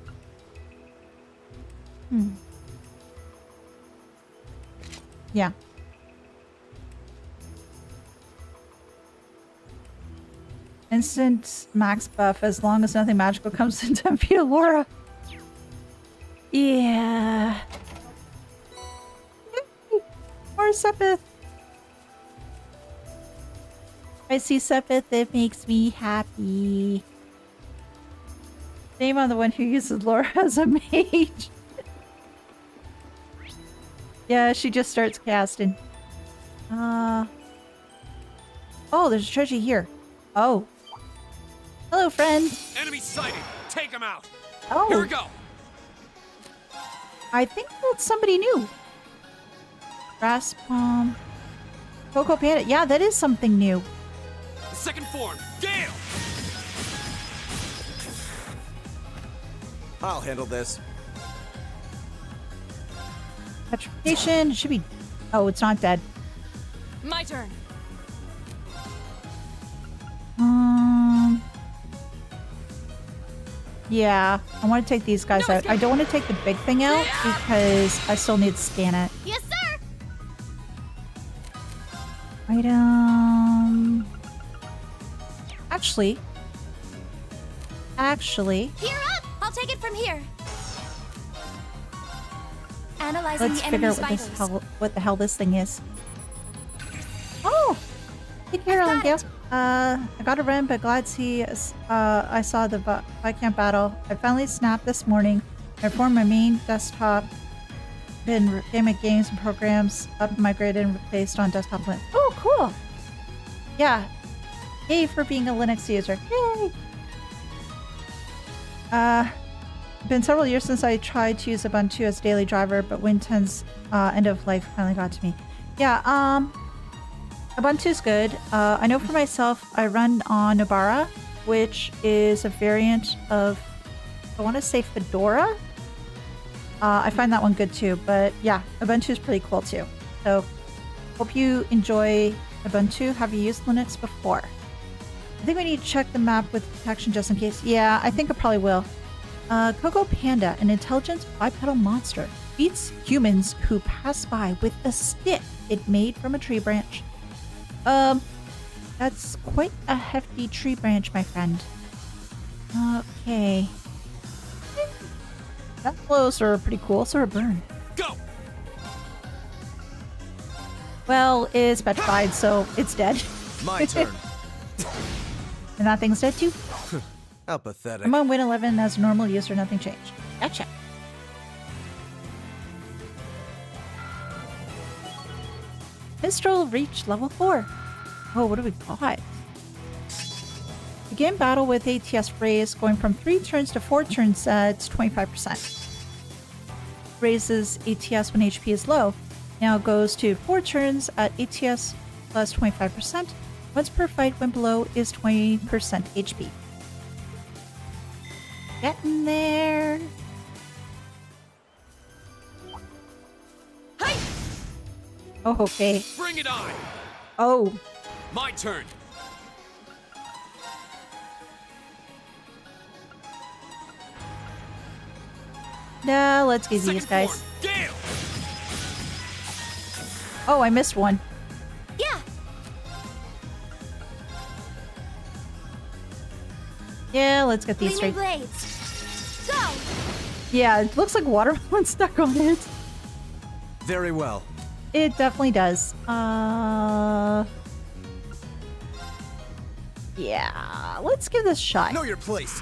Speaker 1: Yeah. Instant max buff as long as nothing magical comes into MP Laura. Yeah. More Sepith. I see Sepith, it makes me happy. Name on the one who uses Laura as a mage. Yeah, she just starts casting. Oh, there's a treasure here. Oh. Hello, friend.
Speaker 6: Enemy sighted! Take him out!
Speaker 1: Oh.
Speaker 6: Here we go!
Speaker 1: I think that's somebody new. Grass palm. Coco Panda. Yeah, that is something new.
Speaker 6: Second form, Gale!
Speaker 5: I'll handle this.
Speaker 1: Petrification. It should be... Oh, it's not dead.
Speaker 2: My turn.
Speaker 1: Yeah, I want to take these guys out. I don't want to take the big thing out because I still need to scan it.
Speaker 8: Yes, sir!
Speaker 1: Item... Actually...
Speaker 8: Here up! I'll take it from here. Analyzing
Speaker 1: Let's
Speaker 8: the
Speaker 1: figure out
Speaker 8: enemy's vitals.
Speaker 1: what the hell this thing is. Oh! Take care, Gale. I got a run, but glad to see I saw the Viscount battle. I finally snapped this morning. I formed my main desktop. Been gaming games and programs up migrated and replaced on desktop Linux. Oh, cool! Yeah. Yay for being a Linux user. Yay! Been several years since I tried to use Ubuntu as daily driver, but Win 10's end of life finally got to me. Yeah, Ubuntu's good. I know for myself, I run on Nobara, which is a variant of, I want to say Fedora. I find that one good too, but yeah, Ubuntu is pretty cool too. So, hope you enjoy Ubuntu. Have you used Linux before? I think we need to check the map with protection just in case. Yeah, I think I probably will. Coco Panda, an intelligent bipedal monster, beats humans who pass by with a stick it made from a tree branch. That's quite a hefty tree branch, my friend. Okay. That close are pretty cool, so a burn.
Speaker 6: Go!
Speaker 1: Well, it's petrified, so it's dead.
Speaker 5: My turn.
Speaker 1: And that thing's dead too.
Speaker 5: How pathetic.
Speaker 1: I'm on Win 11 as a normal user, nothing changed. Gotcha. Mistral reached level 4. Oh, what do we got? Begin battle with ATS raise, going from 3 turns to 4 turns, it's 25%. Raises ATS when HP is low. Now goes to 4 turns at ATS plus 25%. Once per fight when below is 20% HP. Getting there.
Speaker 6: Hey!
Speaker 1: Oh, okay.
Speaker 6: Bring it on!
Speaker 1: Oh.
Speaker 6: My turn!
Speaker 1: Nah, let's get these guys. Oh, I missed one.
Speaker 8: Yeah.
Speaker 1: Yeah, let's get these
Speaker 8: Gleaming
Speaker 1: straight.
Speaker 8: blades. Go.
Speaker 1: Yeah, it looks like watermelon stuck on it.
Speaker 5: Very well.
Speaker 1: It definitely does. Yeah, let's give this a shot.
Speaker 5: Know your place.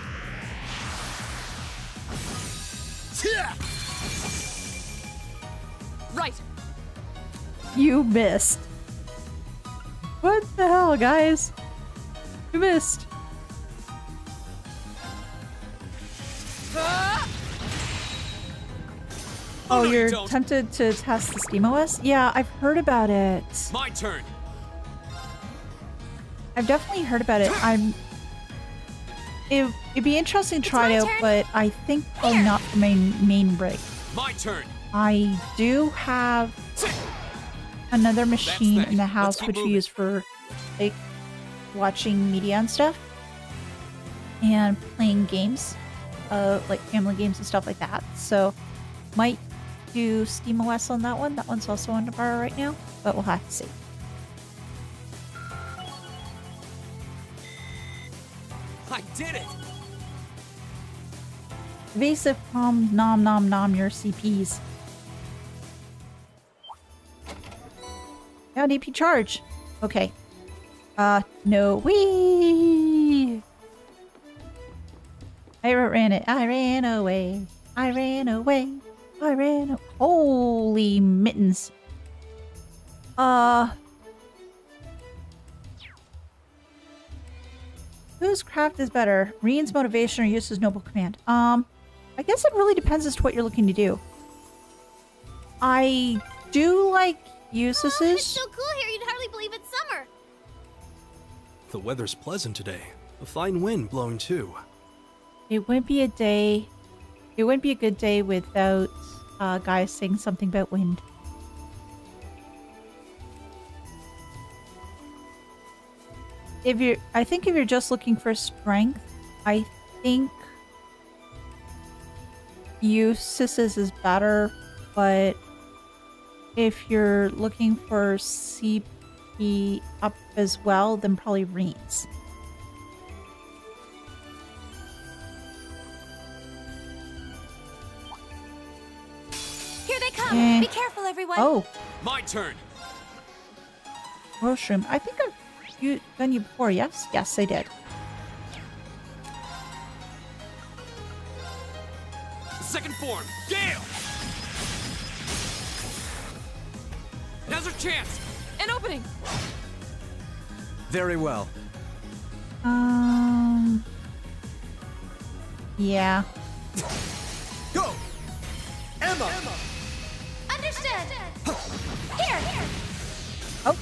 Speaker 2: Right.
Speaker 1: You missed. What the hell, guys? You missed. Oh,
Speaker 7: no, you
Speaker 1: you're
Speaker 7: don't.
Speaker 1: tempted to test the SteamOS? Yeah, I've heard about it.
Speaker 7: My turn.
Speaker 1: I've definitely heard about it. It'd be interesting to try
Speaker 8: my
Speaker 1: it out,
Speaker 8: turn.
Speaker 1: but I think probably not for my main rig.
Speaker 7: My turn.
Speaker 1: I do have another machine
Speaker 7: that.
Speaker 1: in the
Speaker 7: Let's
Speaker 1: house
Speaker 7: keep
Speaker 1: which we
Speaker 7: moving.
Speaker 1: use for like watching media and stuff and playing games, like family games and stuff like that. So might do SteamOS on that one. That one's also on the bar right now, but we'll have to see.
Speaker 7: I did it.
Speaker 1: Evasive palm nom nom nom your CPs. Now DP charge. Okay. No. Wee. I ran it. I ran away. I ran away. I ran. Holy mittens. Whose craft is better? Rean's motivation or Eustace's noble command? I guess it really depends as to what you're looking to do. I do like Eustace's.
Speaker 8: It's so cool here, you'd hardly believe it's summer.
Speaker 6: The weather's pleasant today. A fine wind blowing too.
Speaker 1: It wouldn't be a day. It wouldn't be a good day without guys saying something about wind. I think if you're just looking for strength, I think Eustace's is better, but if you're looking for CP up as well, then probably Rean's.
Speaker 8: Here they come.
Speaker 1: Eh.
Speaker 8: Be careful, everyone.
Speaker 1: Oh,
Speaker 7: My turn.
Speaker 1: mushroom. I think I've done you before, yes? Yes, I did.
Speaker 7: Second form. Gale. Now's our chance.
Speaker 2: An opening.
Speaker 5: Very well.
Speaker 1: Yeah.
Speaker 5: Go! Emma!
Speaker 8: Understood. Here.
Speaker 1: Oh,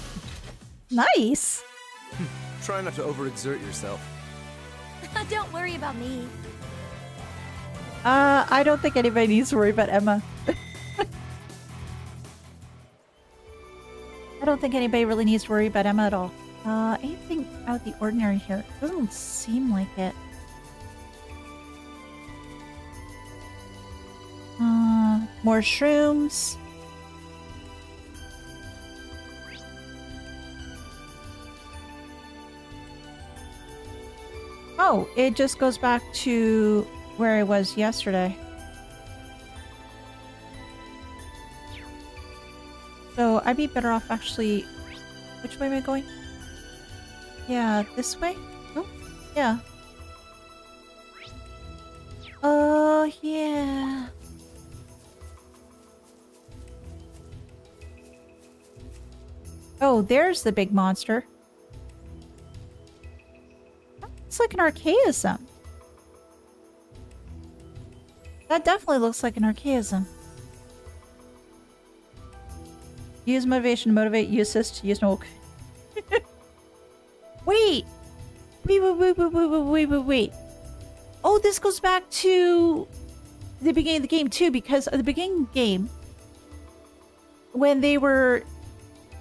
Speaker 1: nice.
Speaker 5: Try not to overexert yourself.
Speaker 8: Don't worry about me.
Speaker 1: I don't think anybody needs to worry about Emma. I don't think anybody really needs to worry about Emma at all. Anything out of the ordinary here? Doesn't seem like it. More shrooms. Oh, it just goes back to where I was yesterday. So I'd be better off actually... Which way am I going? Yeah, this way? Oh, yeah. Oh, yeah. Oh, there's the big monster. It's like an archaism. That definitely looks like an archaism. Use motivation to motivate, use assist, use no... Wait! Wait. Oh, this goes back to the beginning of the game too, because at the beginning of the game, when they were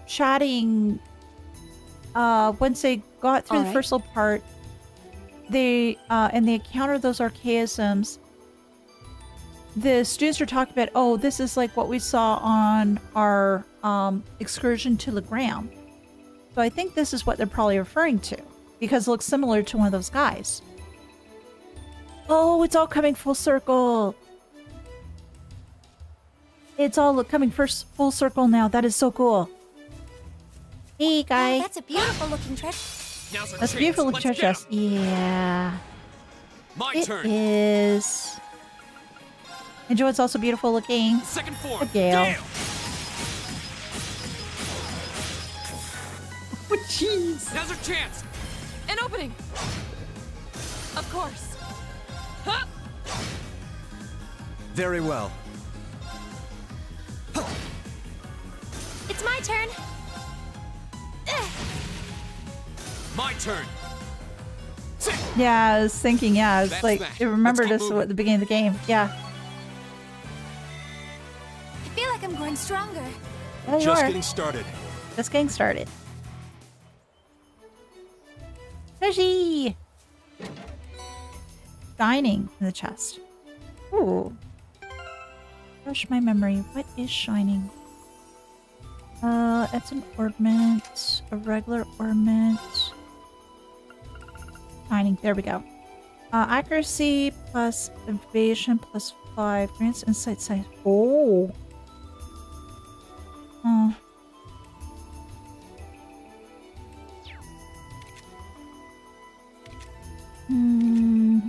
Speaker 1: chatting, once they got through the first little part, they encountered those archaisms. the students are talking about, oh, this is like what we saw on our excursion to Legram. So I think this is what they're probably referring to because it looks similar to one of those guys. Oh, it's all coming full circle. It's all coming full circle now. That is so cool. Hey, guy.
Speaker 8: Wow, that's a beautiful looking treasure.
Speaker 1: That's a beautiful looking treasure chest. Yeah.
Speaker 6: My turn.
Speaker 1: It is. And Joe, it's also beautiful looking.
Speaker 6: Second form.
Speaker 1: A Gale. Oh, jeez.
Speaker 6: Now's our chance.
Speaker 2: An opening! Of course. Huh?
Speaker 5: Very well.
Speaker 8: It's my turn.
Speaker 6: My turn.
Speaker 1: Yeah, I was thinking, yeah, it's
Speaker 6: That's
Speaker 1: like,
Speaker 6: that.
Speaker 1: I remembered
Speaker 6: Let's
Speaker 1: this
Speaker 6: keep
Speaker 1: at the beginning of the game. Yeah.
Speaker 8: I feel like I'm growing stronger.
Speaker 1: There you
Speaker 6: Just
Speaker 1: are.
Speaker 6: getting started.
Speaker 1: Just getting started. Fishy! Shining in the chest. Ooh. Refresh my memory. What is shining? It's an ornament. A regular ornament. Shining. There we go. Accuracy plus evasion plus 5. Grants insight size. Oh. Oh. Hmm.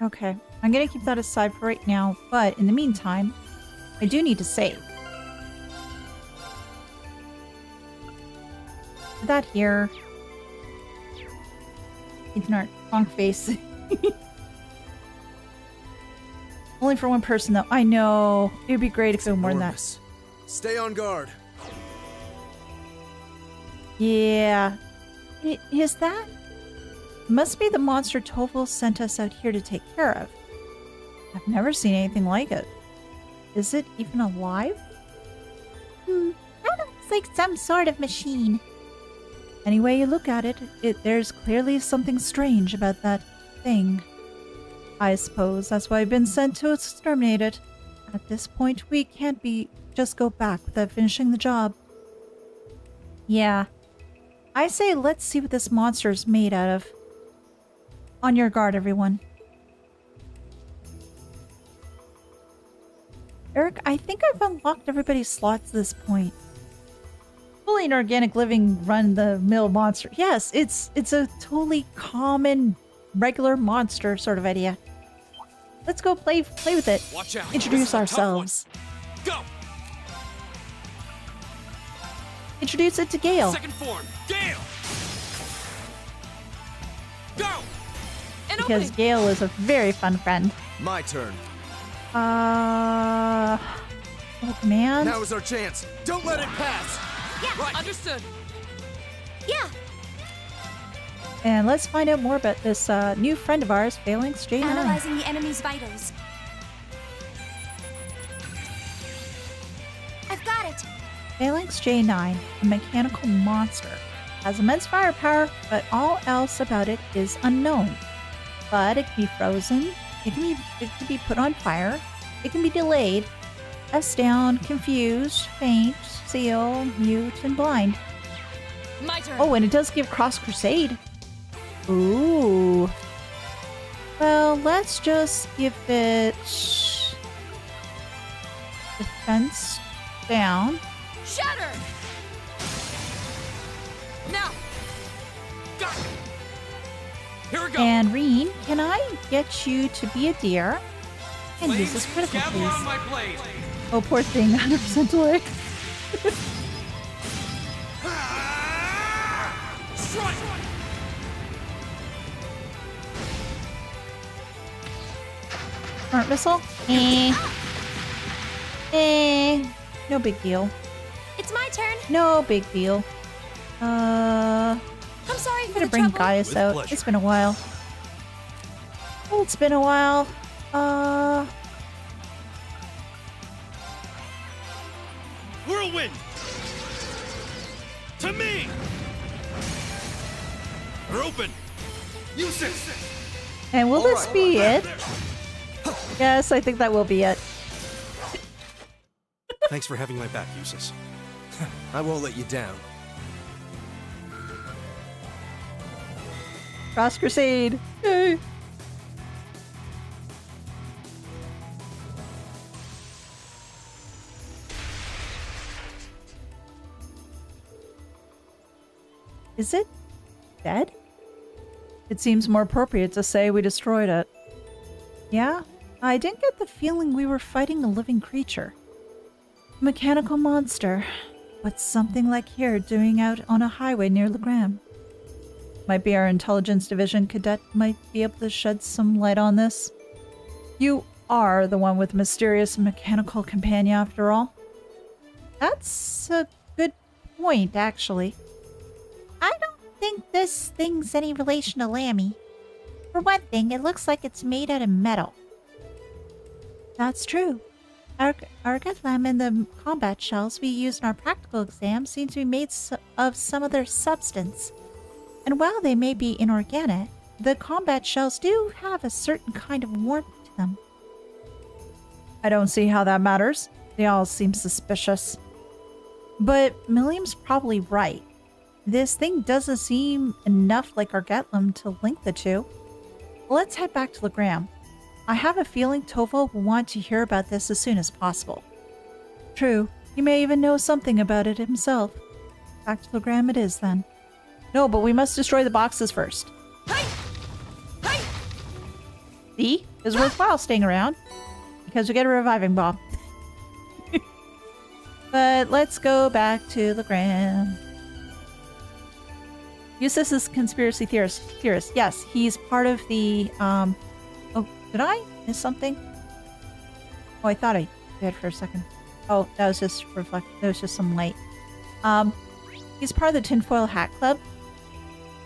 Speaker 1: Okay, I'm gonna keep that aside for right now, but in the meantime, I do need to save. Put that here. Ignore wrong face. Only for one person, though. I know. It would be great if it were more than that.
Speaker 5: Enormous. Stay on guard.
Speaker 1: Yeah. Is that? Must be the monster Toval sent us out here to take care of. I've never seen anything like it. Is it even alive?
Speaker 4: That looks like some sort of machine.
Speaker 1: Any way you look at it, there's clearly something strange about that thing. I suppose that's why I've been sent to exterminate it. At this point, we can't just go back without finishing the job. Yeah. I say let's see what this monster is made out of. On your guard, everyone. Eric, I think I've unlocked everybody's slots at this point. Fully an organic living run-the-mill monster. Yes, it's a totally common, regular monster sort of idea. Let's go play with it.
Speaker 6: Watch out.
Speaker 1: Introduce
Speaker 6: This is a tough one.
Speaker 1: ourselves.
Speaker 6: Go.
Speaker 1: Introduce it to Gale.
Speaker 6: Second form. Gale. Go.
Speaker 2: An
Speaker 1: Because
Speaker 2: opening!
Speaker 1: Gale is a very fun friend.
Speaker 5: My turn.
Speaker 1: Oh, command.
Speaker 5: Now is our chance. Don't let it pass.
Speaker 6: Right.
Speaker 2: Understood.
Speaker 8: Yeah.
Speaker 1: And let's find out more about this new friend of ours, Phalanx J9.
Speaker 8: Analyzing the enemy's vitals. I've got it.
Speaker 1: Phalanx J9, a mechanical monster, has immense firepower, but all else about it is unknown. But it can be frozen, it can be put on fire, it can be delayed, S down, confused, faint, seal, mute, and blind.
Speaker 2: My turn.
Speaker 1: Oh, and it does give Cross Crusade. Ooh. Well, let's just give it defense down.
Speaker 2: Shatter! Now!
Speaker 6: Got it. Here we go.
Speaker 1: And Rean, can I get you to be a deer? And use this critical,
Speaker 6: Gather on
Speaker 1: please.
Speaker 6: my blade.
Speaker 1: Oh, poor thing, 100% delay.
Speaker 6: Strike.
Speaker 1: Smart missile? No big deal.
Speaker 8: It's my turn.
Speaker 1: No big deal.
Speaker 8: I'm sorry
Speaker 1: I'm
Speaker 8: for
Speaker 1: gonna
Speaker 8: the
Speaker 1: bring
Speaker 8: trouble.
Speaker 1: Gaius
Speaker 6: With
Speaker 1: out.
Speaker 6: pleasure.
Speaker 1: It's been a while. Oh, it's been a while.
Speaker 6: whirlwind! To me! They're open! Useless!
Speaker 1: And will this be it? Yes, I think that will be it.
Speaker 6: Thanks for having my back, Eustace.
Speaker 5: I won't let you down.
Speaker 1: Cross Crusade! Yay! Is it dead? It seems more appropriate to say we destroyed it. Yeah, I didn't get the feeling we were fighting a living creature. A mechanical monster. What's something like here doing out on a highway near Legram? Might be our intelligence division cadet might be able to shed some light on this. You are the one with mysterious mechanical companion after all. That's a good point, actually.
Speaker 4: I don't think this thing's any relation to Lammy. For one thing, it looks like it's made out of metal.
Speaker 1: That's true. Our Elehayyme and the combat shells we use in our practical exams seem to be made of some other substance. And while they may be inorganic, the combat shells do have a certain kind of warmth to them. I don't see how that matters. They all seem suspicious. But Milliam's probably right. This thing doesn't seem enough like Arseid to link the two. Let's head back to Legram. I have a feeling Tova will want to hear about this as soon as possible. True, he may even know something about it himself. Back to Legram it is then. No, but we must destroy the boxes first. See? It's worthwhile staying around. Because we get a reviving bomb. But let's go back to Legram. Eustace is conspiracy theorist. Yes, he's part of the, oh, did I miss something? Oh, I thought I did for a second. Oh, that was just that was just some light. He's part of the Tinfoil Hat Club.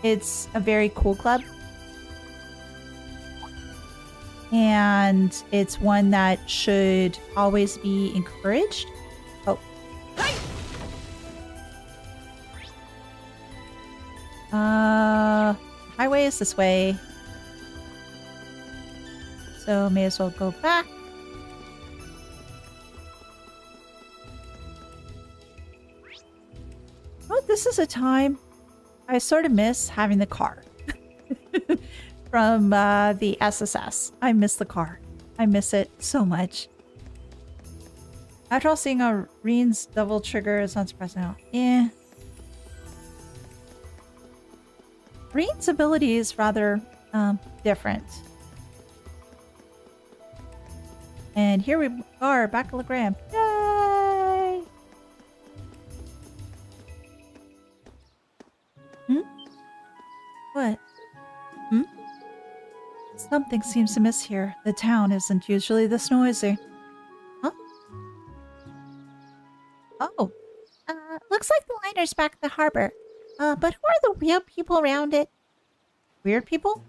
Speaker 1: It's a very cool club. And it's one that should always be encouraged. Oh. Highway is this way. So may as well go back. Oh, this is a time I sort of miss having the car. From the SSS. I miss the car. I miss it so much. After all, seeing how Rean's double trigger is not surprising now. Eh. Rean's ability is rather different. And here we are, back at Legram. Yay! What? Something seems to miss here. The town isn't usually this noisy. Huh? Oh.
Speaker 4: Looks like the liner's back at the harbor. But who are the real people around it?
Speaker 1: Weird people?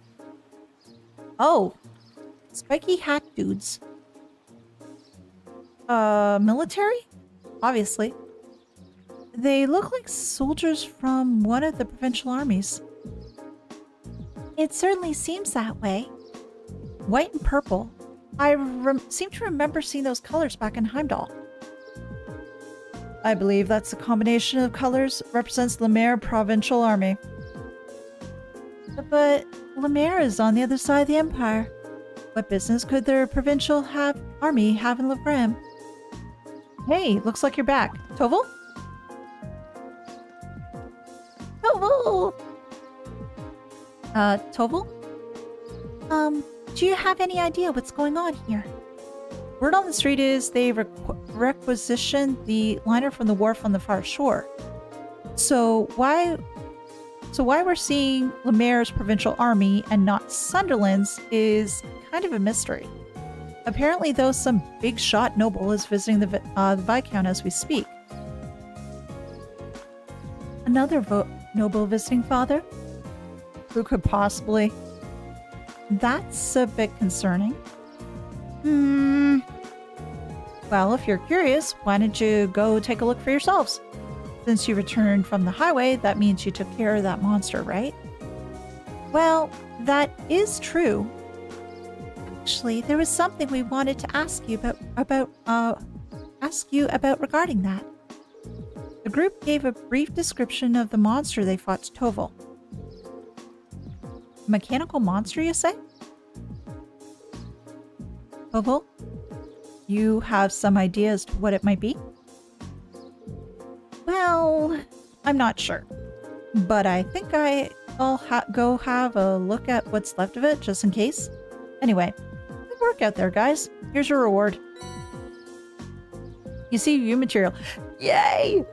Speaker 1: Oh. Spiky hat dudes. Military? Obviously. They look like soldiers from one of the provincial armies.
Speaker 4: It certainly seems that way.
Speaker 1: White and purple. I seem to remember seeing those colors back in Heimdall. I believe that's a combination of colors represents Lemer Provincial Army. But Lemer is on the other side of the Empire. What business could their provincial army have in Legram? Hey, looks like you're back. Toval?
Speaker 4: Toval!
Speaker 1: Toval?
Speaker 4: Do you have any idea what's going on here?
Speaker 1: Word on the street is they requisitioned the liner from the wharf on the far shore. So why we're seeing Lemer's provincial army and not Sunderland's is kind of a mystery. Apparently, though, some big shot noble is visiting the Viscount as we speak. Another noble visiting, father? Who could possibly? That's a bit concerning. Well, if you're curious, why don't you go take a look for yourselves? Since you returned from the highway, that means you took care of that monster, right? Well, that is true. Actually, there was something we wanted to ask you about regarding that. The group gave a brief description of the monster they fought to Toval. Mechanical monster, you say? Toval, you have some idea as to what it might be? Well, I'm not sure. But I think I'll go have a look at what's left of it, just in case. Anyway, good work out there, guys. Here's your reward. You see view material. Yay!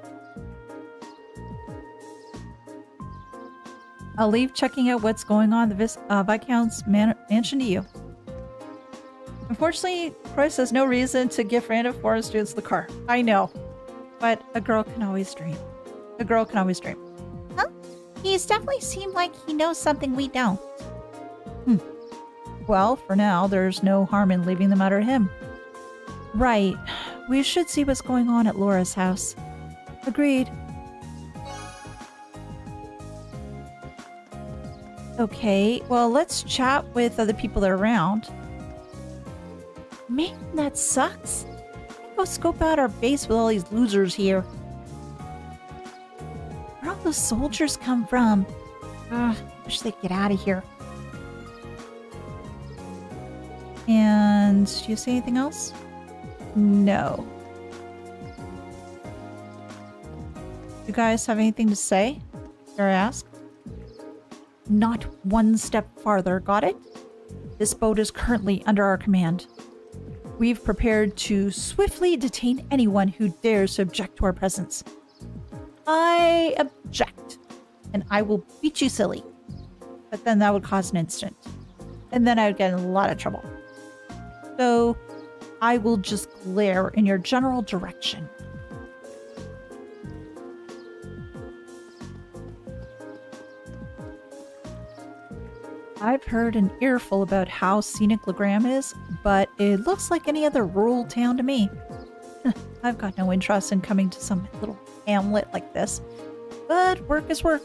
Speaker 1: I'll leave checking out what's going on in the Viscount's mansion to you. Unfortunately, Croix has no reason to give random foreign students the car. I know. But a girl can always dream. A girl can always dream.
Speaker 4: Huh? He's definitely seemed like he knows something we don't.
Speaker 1: Well, for now, there's no harm in leaving the matter to him. Right. We should see what's going on at Laura's house. Agreed. Okay, well, let's chat with other people that are around.
Speaker 4: Man, that sucks. Go scope out our base with all these losers here. Where all those soldiers come from? Wish they'd get out of here.
Speaker 1: And do you see anything else? No. You guys have anything to say? Dare I ask? Not one step farther, got it? This boat is currently under our command. We've prepared to swiftly detain anyone who dares to object to our presence. I object, and I will beat you silly. But then that would cause an incident. And then I would get in a lot of trouble. So I will just glare in your general direction. I've heard an earful about how scenic Legram is, but it looks like any other rural town to me. I've got no interest in coming to some little hamlet like this, but work is work.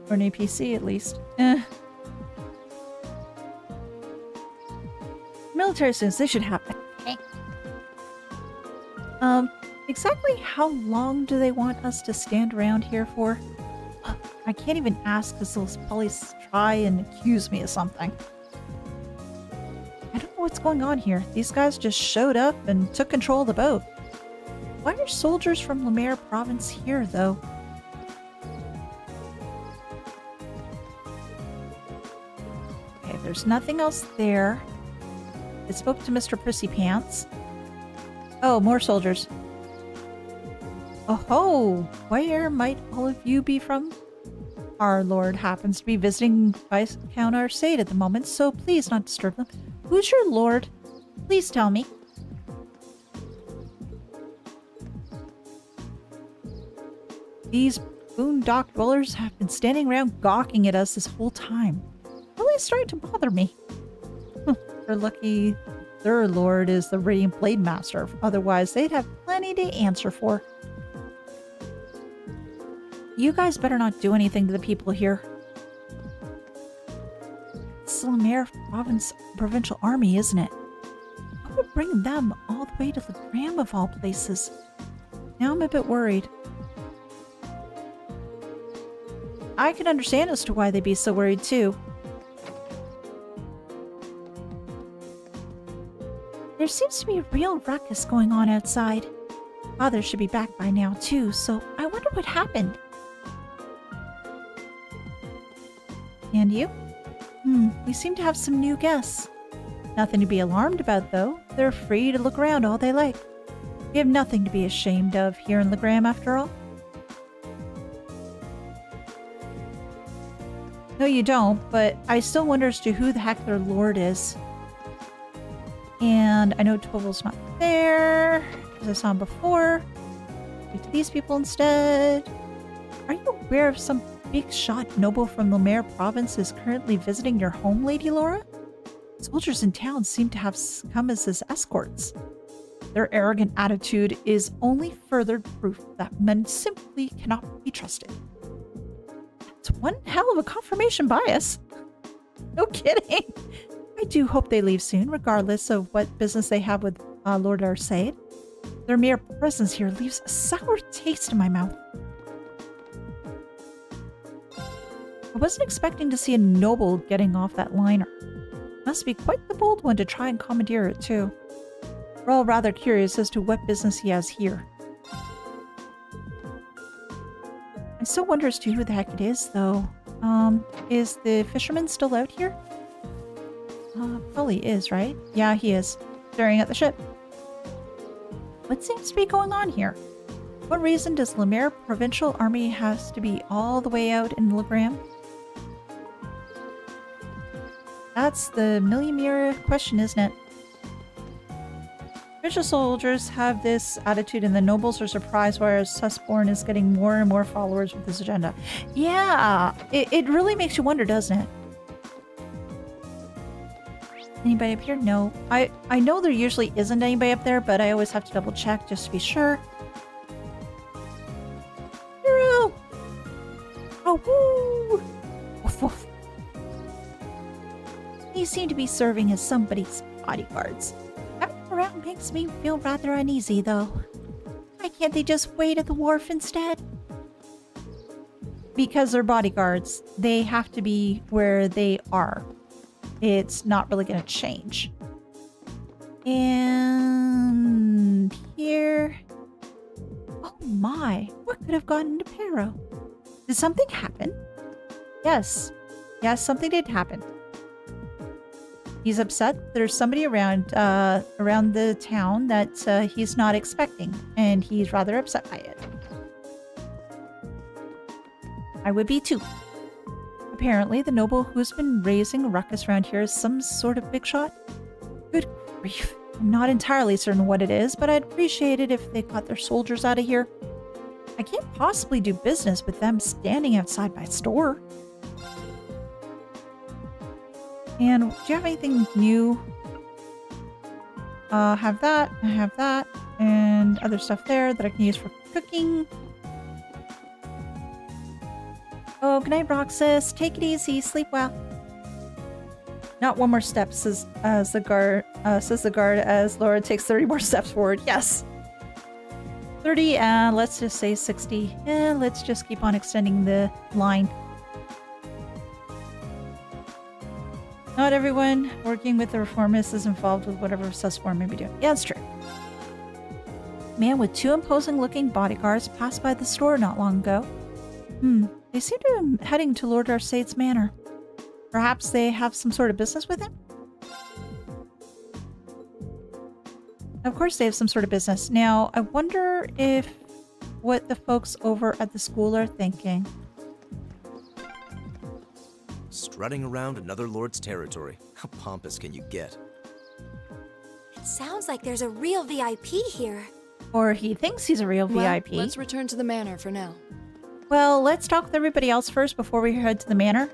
Speaker 1: Or an APC, at least. Military students, they should have it. Exactly how long do they want us to stand around here for? I can't even ask because they'll probably try and accuse me of something. I don't know what's going on here. These guys just showed up and took control of the boat. Why are soldiers from Legram province here, though? Okay, there's nothing else there. I spoke to Mr. Prissy Pants. Oh, more soldiers. Oh ho! Where might all of you be from? Our lord happens to be visiting Viscount Arseid at the moment, so please not disturb them. Who's your lord? Please tell me. These boondock dwellers have been standing around gawking at us this whole time. Really starting to bother me. They're lucky their lord is the Radiant Blade Master, otherwise they'd have plenty to answer for. You guys better not do anything to the people here. It's the Legram provincial army, isn't it? What would bring them all the way to Legram of all places? Now I'm a bit worried. I can understand as to why they'd be so worried too. There seems to be a real ruckus going on outside. Father should be back by now too, so I wonder what happened. And you? We seem to have some new guests. Nothing to be alarmed about, though. They're free to look around all they like. We have nothing to be ashamed of here in Legram, after all. No, you don't, but I still wonder as to who the heck their lord is. And I know Toval's not there, because I saw him before. Speak to these people instead. Are you aware of some big shot noble from Legram province is currently visiting your home, Lady Laura? Soldiers in town seem to have come as his escorts. Their arrogant attitude is only further proof that men simply cannot be trusted. It's one hell of a confirmation bias. No kidding. I do hope they leave soon, regardless of what business they have with Lord Arseid. Their mere presence here leaves a sour taste in my mouth. I wasn't expecting to see a noble getting off that liner. Must be quite the bold one to try and commandeer it, too. We're all rather curious as to what business he has here. I still wonder as to who the heck it is, though. Is the fisherman still out here? Probably is, right? Yeah, he is. Staring at the ship. What seems to be going on here? What reason does Lemire Provincial Army has to be all the way out in Legram? That's the million-year question, isn't it? Provincial soldiers have this attitude and the nobles are surprised why our Susborn is getting more and more followers with this agenda. Yeah, it really makes you wonder, doesn't it? Anybody up here? No. I know there usually isn't anybody up there, but I always have to double check just to be sure. Hero! Oh, woo! Woof, woof. They seem to be serving as somebody's bodyguards. Having them around makes me feel rather uneasy, though. Why can't they just wait at the wharf instead? Because they're bodyguards. They have to be where they are. It's not really going to change. And here... Oh my, what could have gotten into Pero? Did something happen? Yes. Yes, something did happen. He's upset. There's somebody around the town that he's not expecting, and he's rather upset by it. I would be too. Apparently, the noble who's been raising a ruckus around here is some sort of big shot. Good grief. I'm not entirely certain what it is, but I'd appreciate it if they got their soldiers out of here. I can't possibly do business with them standing outside my store. And do you have anything new? Have that, I have that, and other stuff there that I can use for cooking. Oh, good night, Roxas. Take it easy. Sleep well. Not one more step, says the guard as Laura takes 30 more steps forward. Yes. 30, and let's just say 60. And let's just keep on extending the line. Not everyone working with the reformists is involved with whatever Susborn may be doing. Yeah, that's true. Man with 2 imposing-looking bodyguards passed by the store not long ago. They seem to be heading to Lord Arseid's manor. Perhaps they have some sort of business with him? Of course they have some sort of business. Now, I wonder if what the folks over at the school are thinking.
Speaker 5: Strutting around another lord's territory. How pompous can you get?
Speaker 8: It sounds like there's a real VIP here.
Speaker 1: Or he thinks he's a real VIP.
Speaker 2: Let's return to the manor for now.
Speaker 1: Well, let's talk with everybody else first before we head to the manor.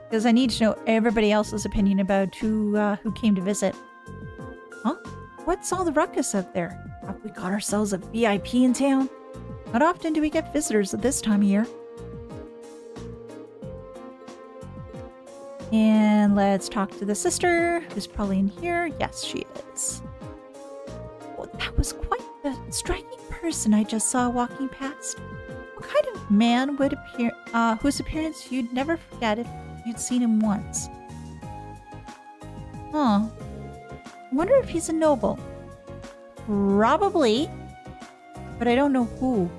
Speaker 1: Because I need to know everybody else's opinion about who came to visit. Huh? What's all the ruckus up there? Have we got ourselves a VIP in town? Not often do we get visitors at this time of year. And let's talk to the sister, who's probably in here. Yes, she is. Well, that was quite the striking person I just saw walking past. What kind of man would appear, whose appearance you'd never forget if you'd seen him once? Huh. I wonder if he's a noble. Probably. But I don't know who.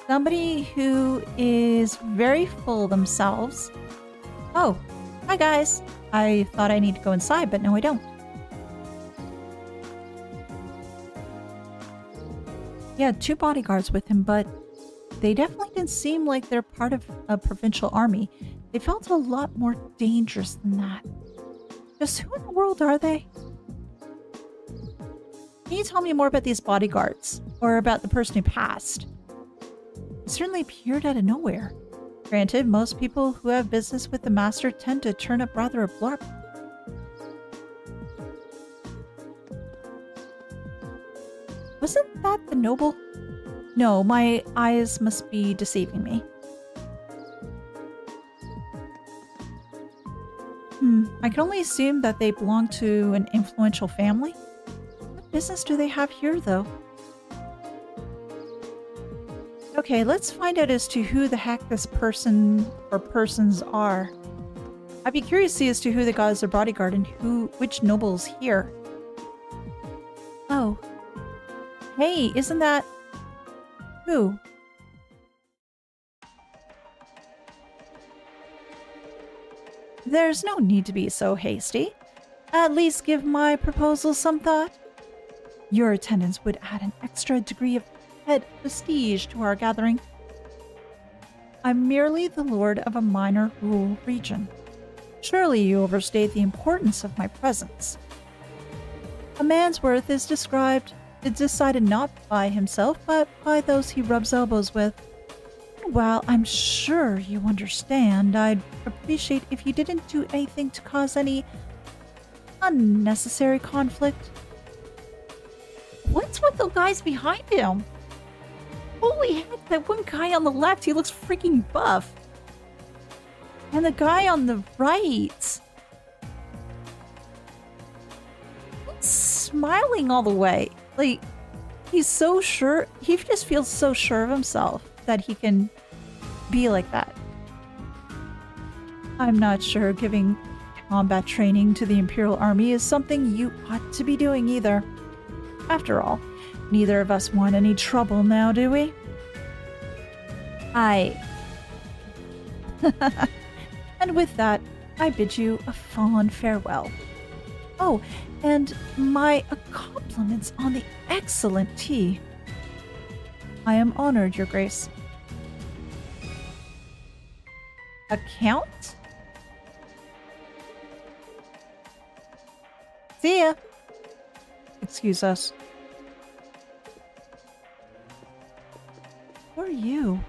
Speaker 1: Somebody who is very full of themselves. Oh, hi guys. I thought I need to go inside, but no I don't. He had 2 bodyguards with him, but they definitely didn't seem like they're part of a provincial army. They felt a lot more dangerous than that. Just who in the world are they? Can you tell me more about these bodyguards? Or about the person who passed? It certainly appeared out of nowhere. Granted, most people who have business with the master tend to turn up rather abruptly. Wasn't that the noble? No, my eyes must be deceiving me. I can only assume that they belong to an influential family. What business do they have here, though? Okay, let's find out as to who the heck this person or persons are. I'd be curious to see as to who they got as their bodyguard and which noble's here. Oh. Hey, isn't that... Who? There's no need to be so hasty. At least give my proposal some thought. Your attendance would add an extra degree of head prestige to our gathering. I'm merely the lord of a minor rural region. Surely you overstate the importance of my presence. A man's worth is decided not by himself, but by those he rubs elbows with. While I'm sure you understand, I'd appreciate if you didn't do anything to cause any unnecessary conflict.
Speaker 4: What's with the guys behind him? Holy heck, that one guy on the left, he looks freaking buff.
Speaker 1: And the guy on the right, he's smiling all the way. Like, he's so sure, he just feels so sure of himself that he can be like that. I'm not sure giving combat training to the Imperial Army is something you ought to be doing either. After all, neither of us want any trouble now, do we? And with that, I bid you a fond farewell. Oh, and my compliments on the excellent tea. I am honored, Your Grace. A count? See ya. Excuse us. Who are you?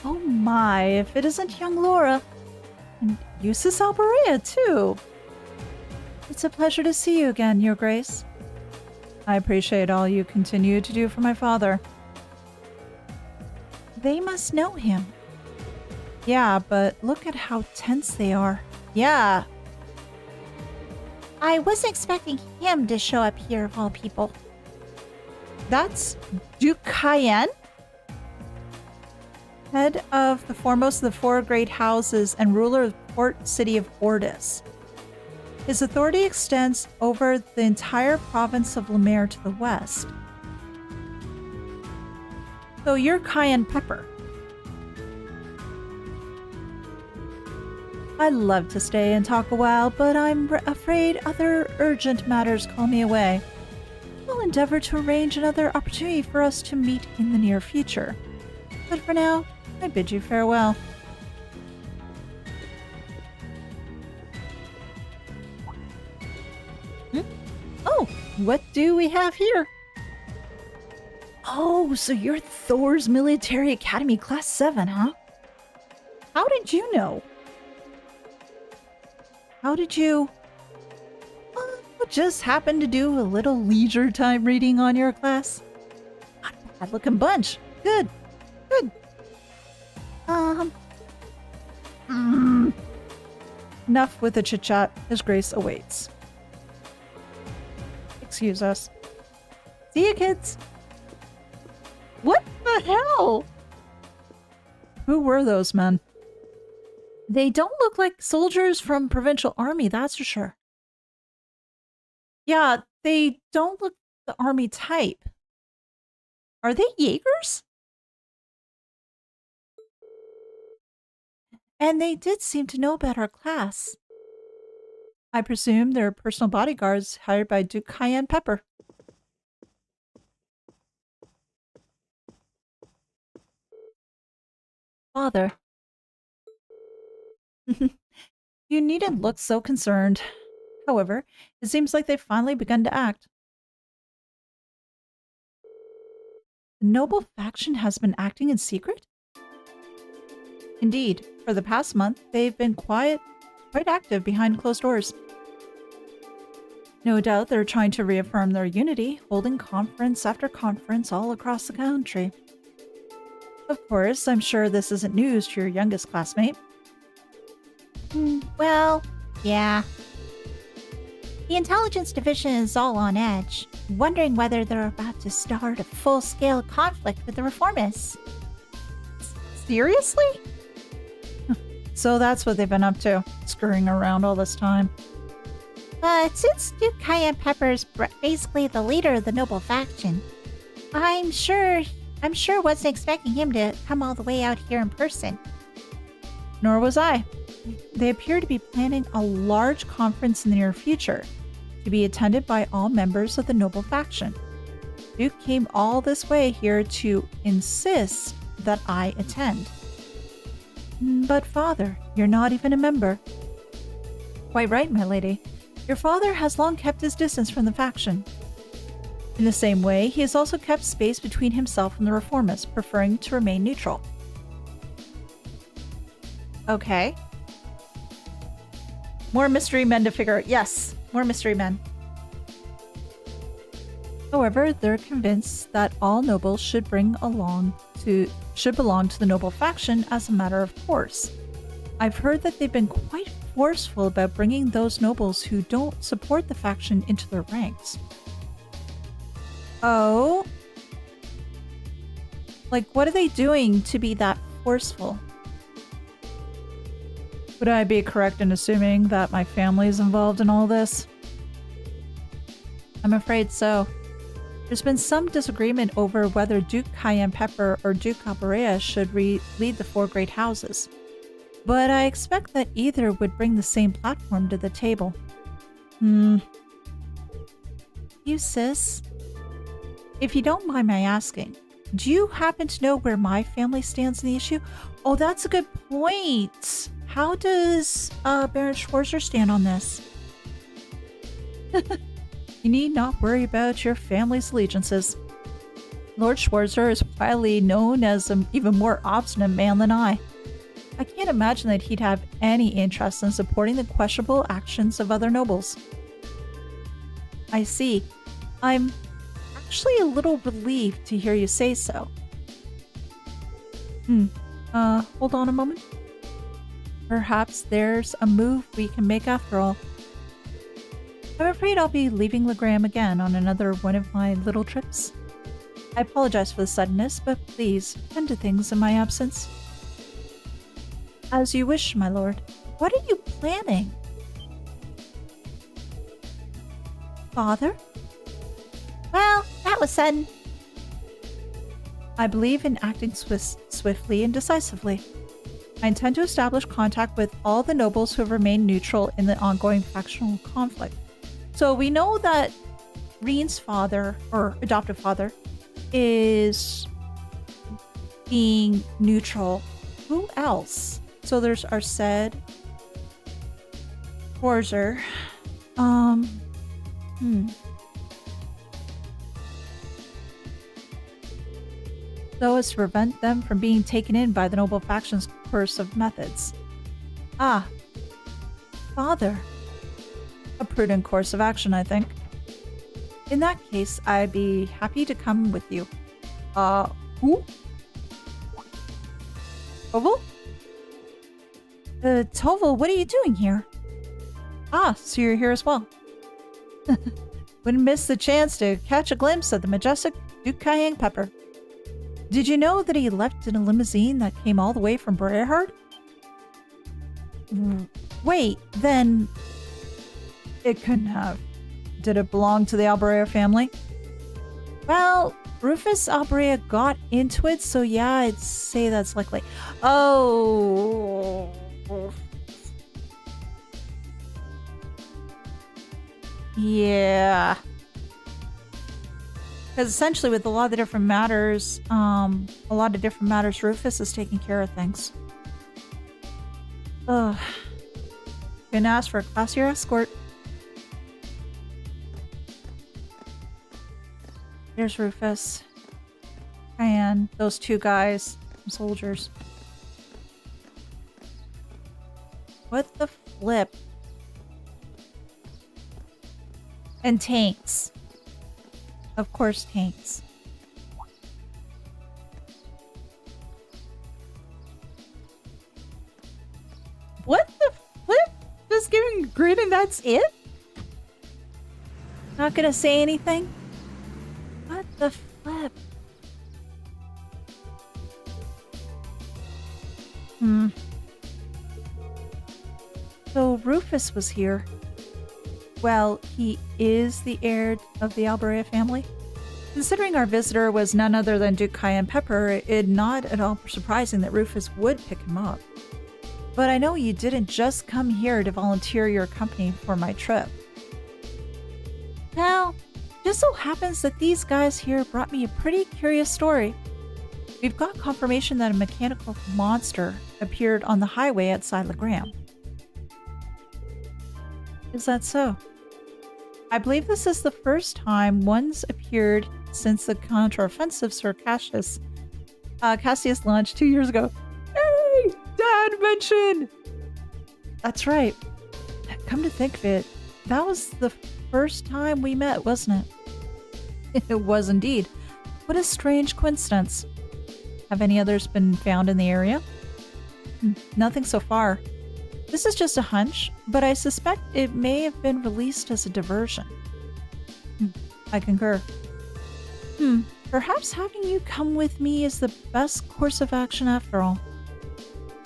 Speaker 1: Oh my, if it isn't young Laura. And Eustace Alberea, too. It's a pleasure to see you again, Your Grace. I appreciate all you continue to do for my father. They must know him. Yeah, but look at how tense they are. Yeah.
Speaker 4: I wasn't expecting him to show up here of all people.
Speaker 1: That's Duke Cayenne? Head of the foremost of the four great houses and ruler of the port city of Ordis. His authority extends over the entire province of Lemaire to the west. So you're Cayenne Pepper. I'd love to stay and talk a while, but I'm afraid other urgent matters call me away. I'll endeavor to arrange another opportunity for us to meet in the near future. But for now, I bid you farewell. Oh, what do we have here? Oh, so you're Thor's Military Academy Class 7, huh? How did you know? How did you... just happen to do a little leisure time reading on your class? Not a bad looking bunch. Good. Good. Enough with the chit-chat. His Grace awaits. Excuse us. See you, kids. What the hell? Who were those men? They don't look like soldiers from Provincial Army, that's for sure. Yeah, they don't look the army type. Are they Jaegers? And they did seem to know about our class. I presume they're personal bodyguards hired by Duke Cayenne Pepper. Father. You needn't look so concerned. However, it seems like they've finally begun to act. The noble faction has been acting in secret? Indeed, for the past month, they've been quite active behind closed doors. No doubt they're trying to reaffirm their unity, holding conference after conference all across the country. Of course, I'm sure this isn't news to your youngest classmate.
Speaker 4: Well, yeah. The intelligence division is all on edge, wondering whether they're about to start a full-scale conflict with the reformists.
Speaker 1: Seriously? So that's what they've been up to, scurrying around all this time.
Speaker 4: But since Duke Cayenne Pepper's basically the leader of the noble faction, I'm sure wasn't expecting him to come all the way out here in person.
Speaker 1: Nor was I. They appear to be planning a large conference in the near future, to be attended by all members of the noble faction. Duke came all this way here to insist that I attend. But father, you're not even a member. Quite right, my lady. Your father has long kept his distance from the faction. In the same way, he has also kept space between himself and the reformists, preferring to remain neutral. Okay. More mystery men to figure out. Yes, more mystery men. However, they're convinced that all nobles should belong to the noble faction as a matter of course. I've heard that they've been quite forceful about bringing those nobles who don't support the faction into their ranks. Oh? Like, what are they doing to be that forceful? Would I be correct in assuming that my family is involved in all this? I'm afraid so. There's been some disagreement over whether Duke Cayenne Pepper or Duke Alberea should lead the four great houses. But I expect that either would bring the same platform to the table. You sis, if you don't mind my asking, do you happen to know where my family stands in the issue? Oh, that's a good point. How does Baron Schwarzer stand on this? You need not worry about your family's allegiances. Lord Schwarzer is widely known as an even more obstinate man than I. I can't imagine that he'd have any interest in supporting the questionable actions of other nobles. I see. I'm actually a little relieved to hear you say so. Hold on a moment. Perhaps there's a move we can make after all. I'm afraid I'll be leaving Legram again on another one of my little trips. I apologize for the suddenness, but please tend to things in my absence. As you wish, my lord. What are you planning? Father?
Speaker 4: Well, that was sudden.
Speaker 1: I believe in acting swiftly and decisively. I intend to establish contact with all the nobles who have remained neutral in the ongoing factional conflict. So we know that Rean's father, or adoptive father, is being neutral. Who else? So there's Arseid, Schwarzer, so as to prevent them from being taken in by the noble faction's course of methods. Ah, father. A prudent course of action, I think. In that case, I'd be happy to come with you. Who? Tovel? Tovel, what are you doing here? Ah, so you're here as well. Wouldn't miss the chance to catch a glimpse of the majestic Duke Cayenne Pepper. Did you know that he left in a limousine that came all the way from Brerhard? Wait, then... It couldn't have. Did it belong to the Alberea family? Well, Rufus Alberea got into it, so yeah, I'd say that's likely. Oh... Yeah. Because essentially with a lot of different matters, Rufus is taking care of things. Ugh. Couldn't ask for a classier escort. There's Rufus. And those two guys. Soldiers. What the flip? And tanks. Of course, tanks. What the flip? Just giving a grin and that's it? Not gonna say anything? What the flip? So Rufus was here. Well, he is the heir of the Alberea family. Considering our visitor was none other than Duke Cayenne Pepper, it's not at all surprising that Rufus would pick him up. But I know you didn't just come here to volunteer your company for my trip. Now, just so happens that these guys here brought me a pretty curious story. We've got confirmation that a mechanical monster appeared on the highway outside Legram. Is that so? I believe this is the first time one's appeared since the counteroffensive Sir Cassius launched 2 years ago. Hey! Dad mentioned! That's right. Come to think of it, that was the first time we met, wasn't it? It was indeed. What a strange coincidence. Have any others been found in the area? Nothing so far. This is just a hunch, but I suspect it may have been released as a diversion. I concur. Perhaps having you come with me is the best course of action after all.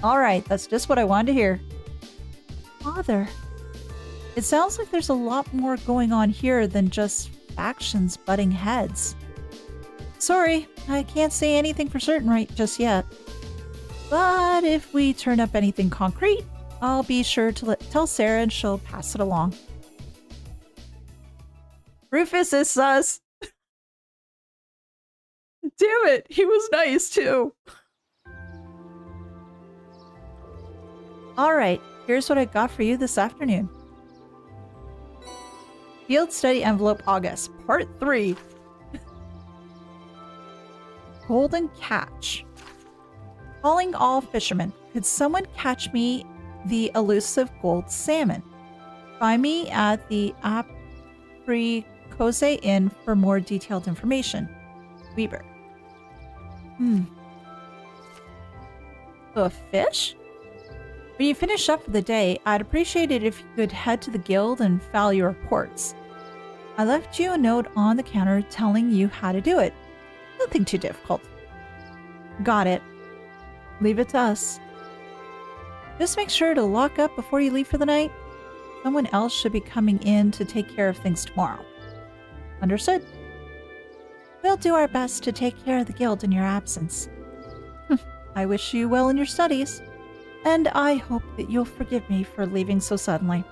Speaker 1: Alright, that's just what I wanted to hear. Father, it sounds like there's a lot more going on here than just factions butting heads. Sorry, I can't say anything for certain right just yet. But if we turn up anything concrete, I'll be sure to tell Sarah and she'll pass it along. Rufus is sus. Damn it, he was nice too. Alright, here's what I got for you this afternoon. Field Study Envelope August, Part 3. Golden Catch. Calling all fishermen. Could someone catch me the elusive gold salmon? Find me at the Apricose Inn for more detailed information. Weber. So a fish? When you finish up for the day, I'd appreciate it if you could head to the guild and file your reports. I left you a note on the counter telling you how to do it. Nothing too difficult. Got it. Leave it to us. Just make sure to lock up before you leave for the night. Someone else should be coming in to take care of things tomorrow. Understood? We'll do our best to take care of the guild in your absence. I wish you well in your studies, and I hope that you'll forgive me for leaving so suddenly.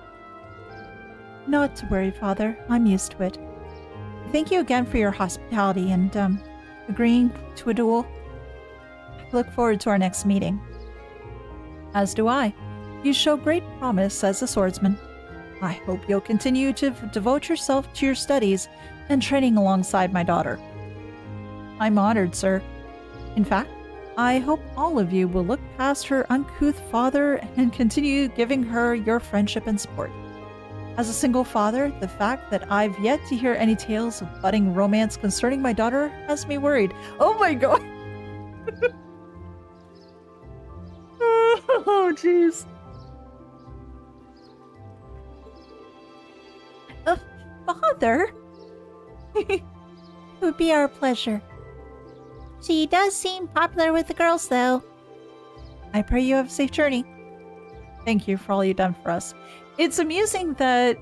Speaker 1: Not to worry, Father. I'm used to it. Thank you again for your hospitality and, agreeing to a duel. I look forward to our next meeting. As do I. You show great promise as a swordsman. I hope you'll continue to devote yourself to your studies and training alongside my daughter. I'm honored, sir. In fact, I hope all of you will look past her uncouth father and continue giving her your friendship and support. As a single father, the fact that I've yet to hear any tales of budding romance concerning my daughter has me worried. Oh my god! Oh, jeez. Father? It would be our pleasure. She does seem popular with the girls, though. I pray you have a safe journey. Thank you for all you've done for us. It's amusing that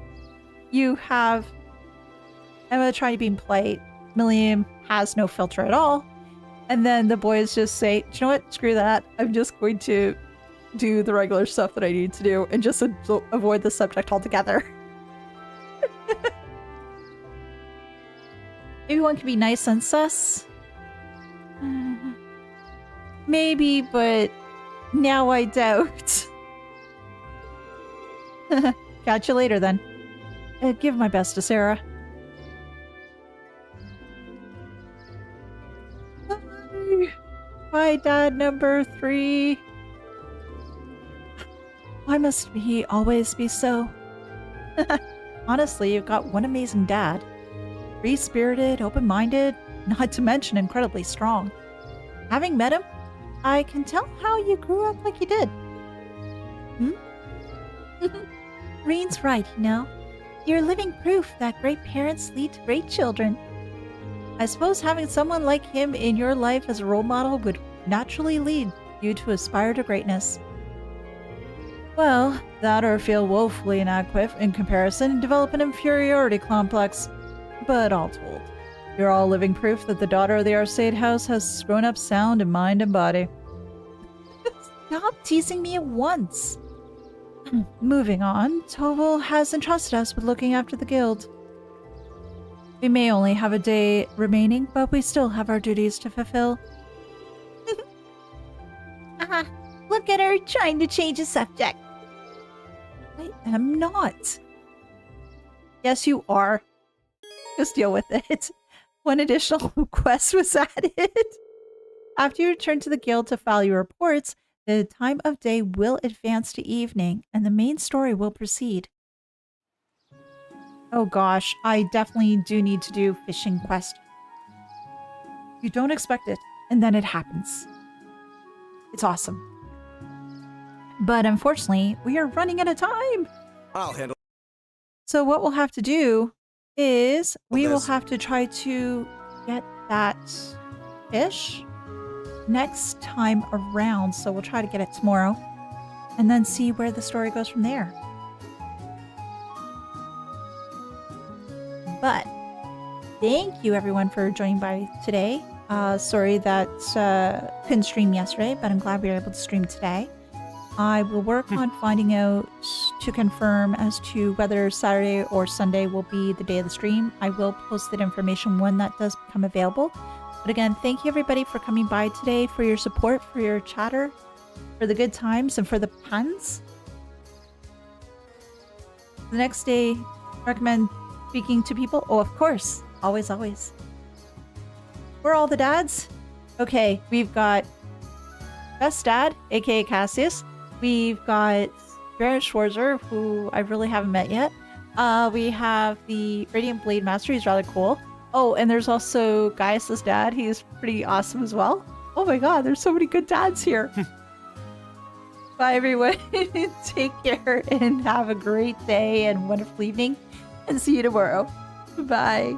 Speaker 1: you have Emma trying to be polite. Milliam has no filter at all. And then the boys just say, you know what? Screw that. I'm just going to do the regular stuff that I need to do and just avoid the subject altogether. Maybe one can be nice and sus. Maybe, but now I doubt. Catch you later then. Give my best to Sarah. Bye. Bye, Dad number 3. Why must he always be so? Honestly, you've got one amazing dad. Free-spirited, open-minded, not to mention incredibly strong. Having met him, I can tell how you grew up like you did.
Speaker 4: Rean's right, you know. You're living proof that great parents lead to great children.
Speaker 1: I suppose having someone like him in your life as a role model would naturally lead you to aspire to greatness. Well, that or feel woefully inadequate in comparison and develop an inferiority complex. But all told, you're all living proof that the daughter of the Arseid house has grown up sound in mind and body.
Speaker 4: Stop teasing me at once.
Speaker 1: Moving on, Toval has entrusted us with looking after the guild. We may only have a day remaining, but we still have our duties to fulfill.
Speaker 4: Look at her trying to change the subject.
Speaker 1: I am not. Yes, you are. Just deal with it. One additional quest was added. After you return to the guild to file your reports, the time of day will advance to evening, and the main story will proceed. Oh gosh, I definitely do need to do fishing quest. You don't expect it, and then it happens. It's awesome. But unfortunately, we are running out of time.
Speaker 5: I'll handle.
Speaker 1: So what we'll have to do is we will
Speaker 5: this.
Speaker 1: have to try to get that fish next time around. So we'll try to get it tomorrow and then see where the story goes from there. But thank you everyone for joining by today. Sorry that couldn't stream yesterday, but I'm glad we were able to stream today. I will work on finding out to confirm as to whether Saturday or Sunday will be the day of the stream. I will post that information when that does become available. But again, thank you everybody for coming by today, for your support, for your chatter, for the good times, and for the puns. The next day, recommend speaking to people. Oh, of course. Always, always. We're all the dads. Okay, we've got Best Dad, aka Cassius. We've got Baron Schwarzer, who I really haven't met yet. We have the Radiant Blade Master. He's rather cool. Oh, and there's also Gaius' dad. He's pretty awesome as well. Oh my god, there's so many good dads here. Bye, everyone. Take care and have a great day and wonderful evening. And see you tomorrow. Bye.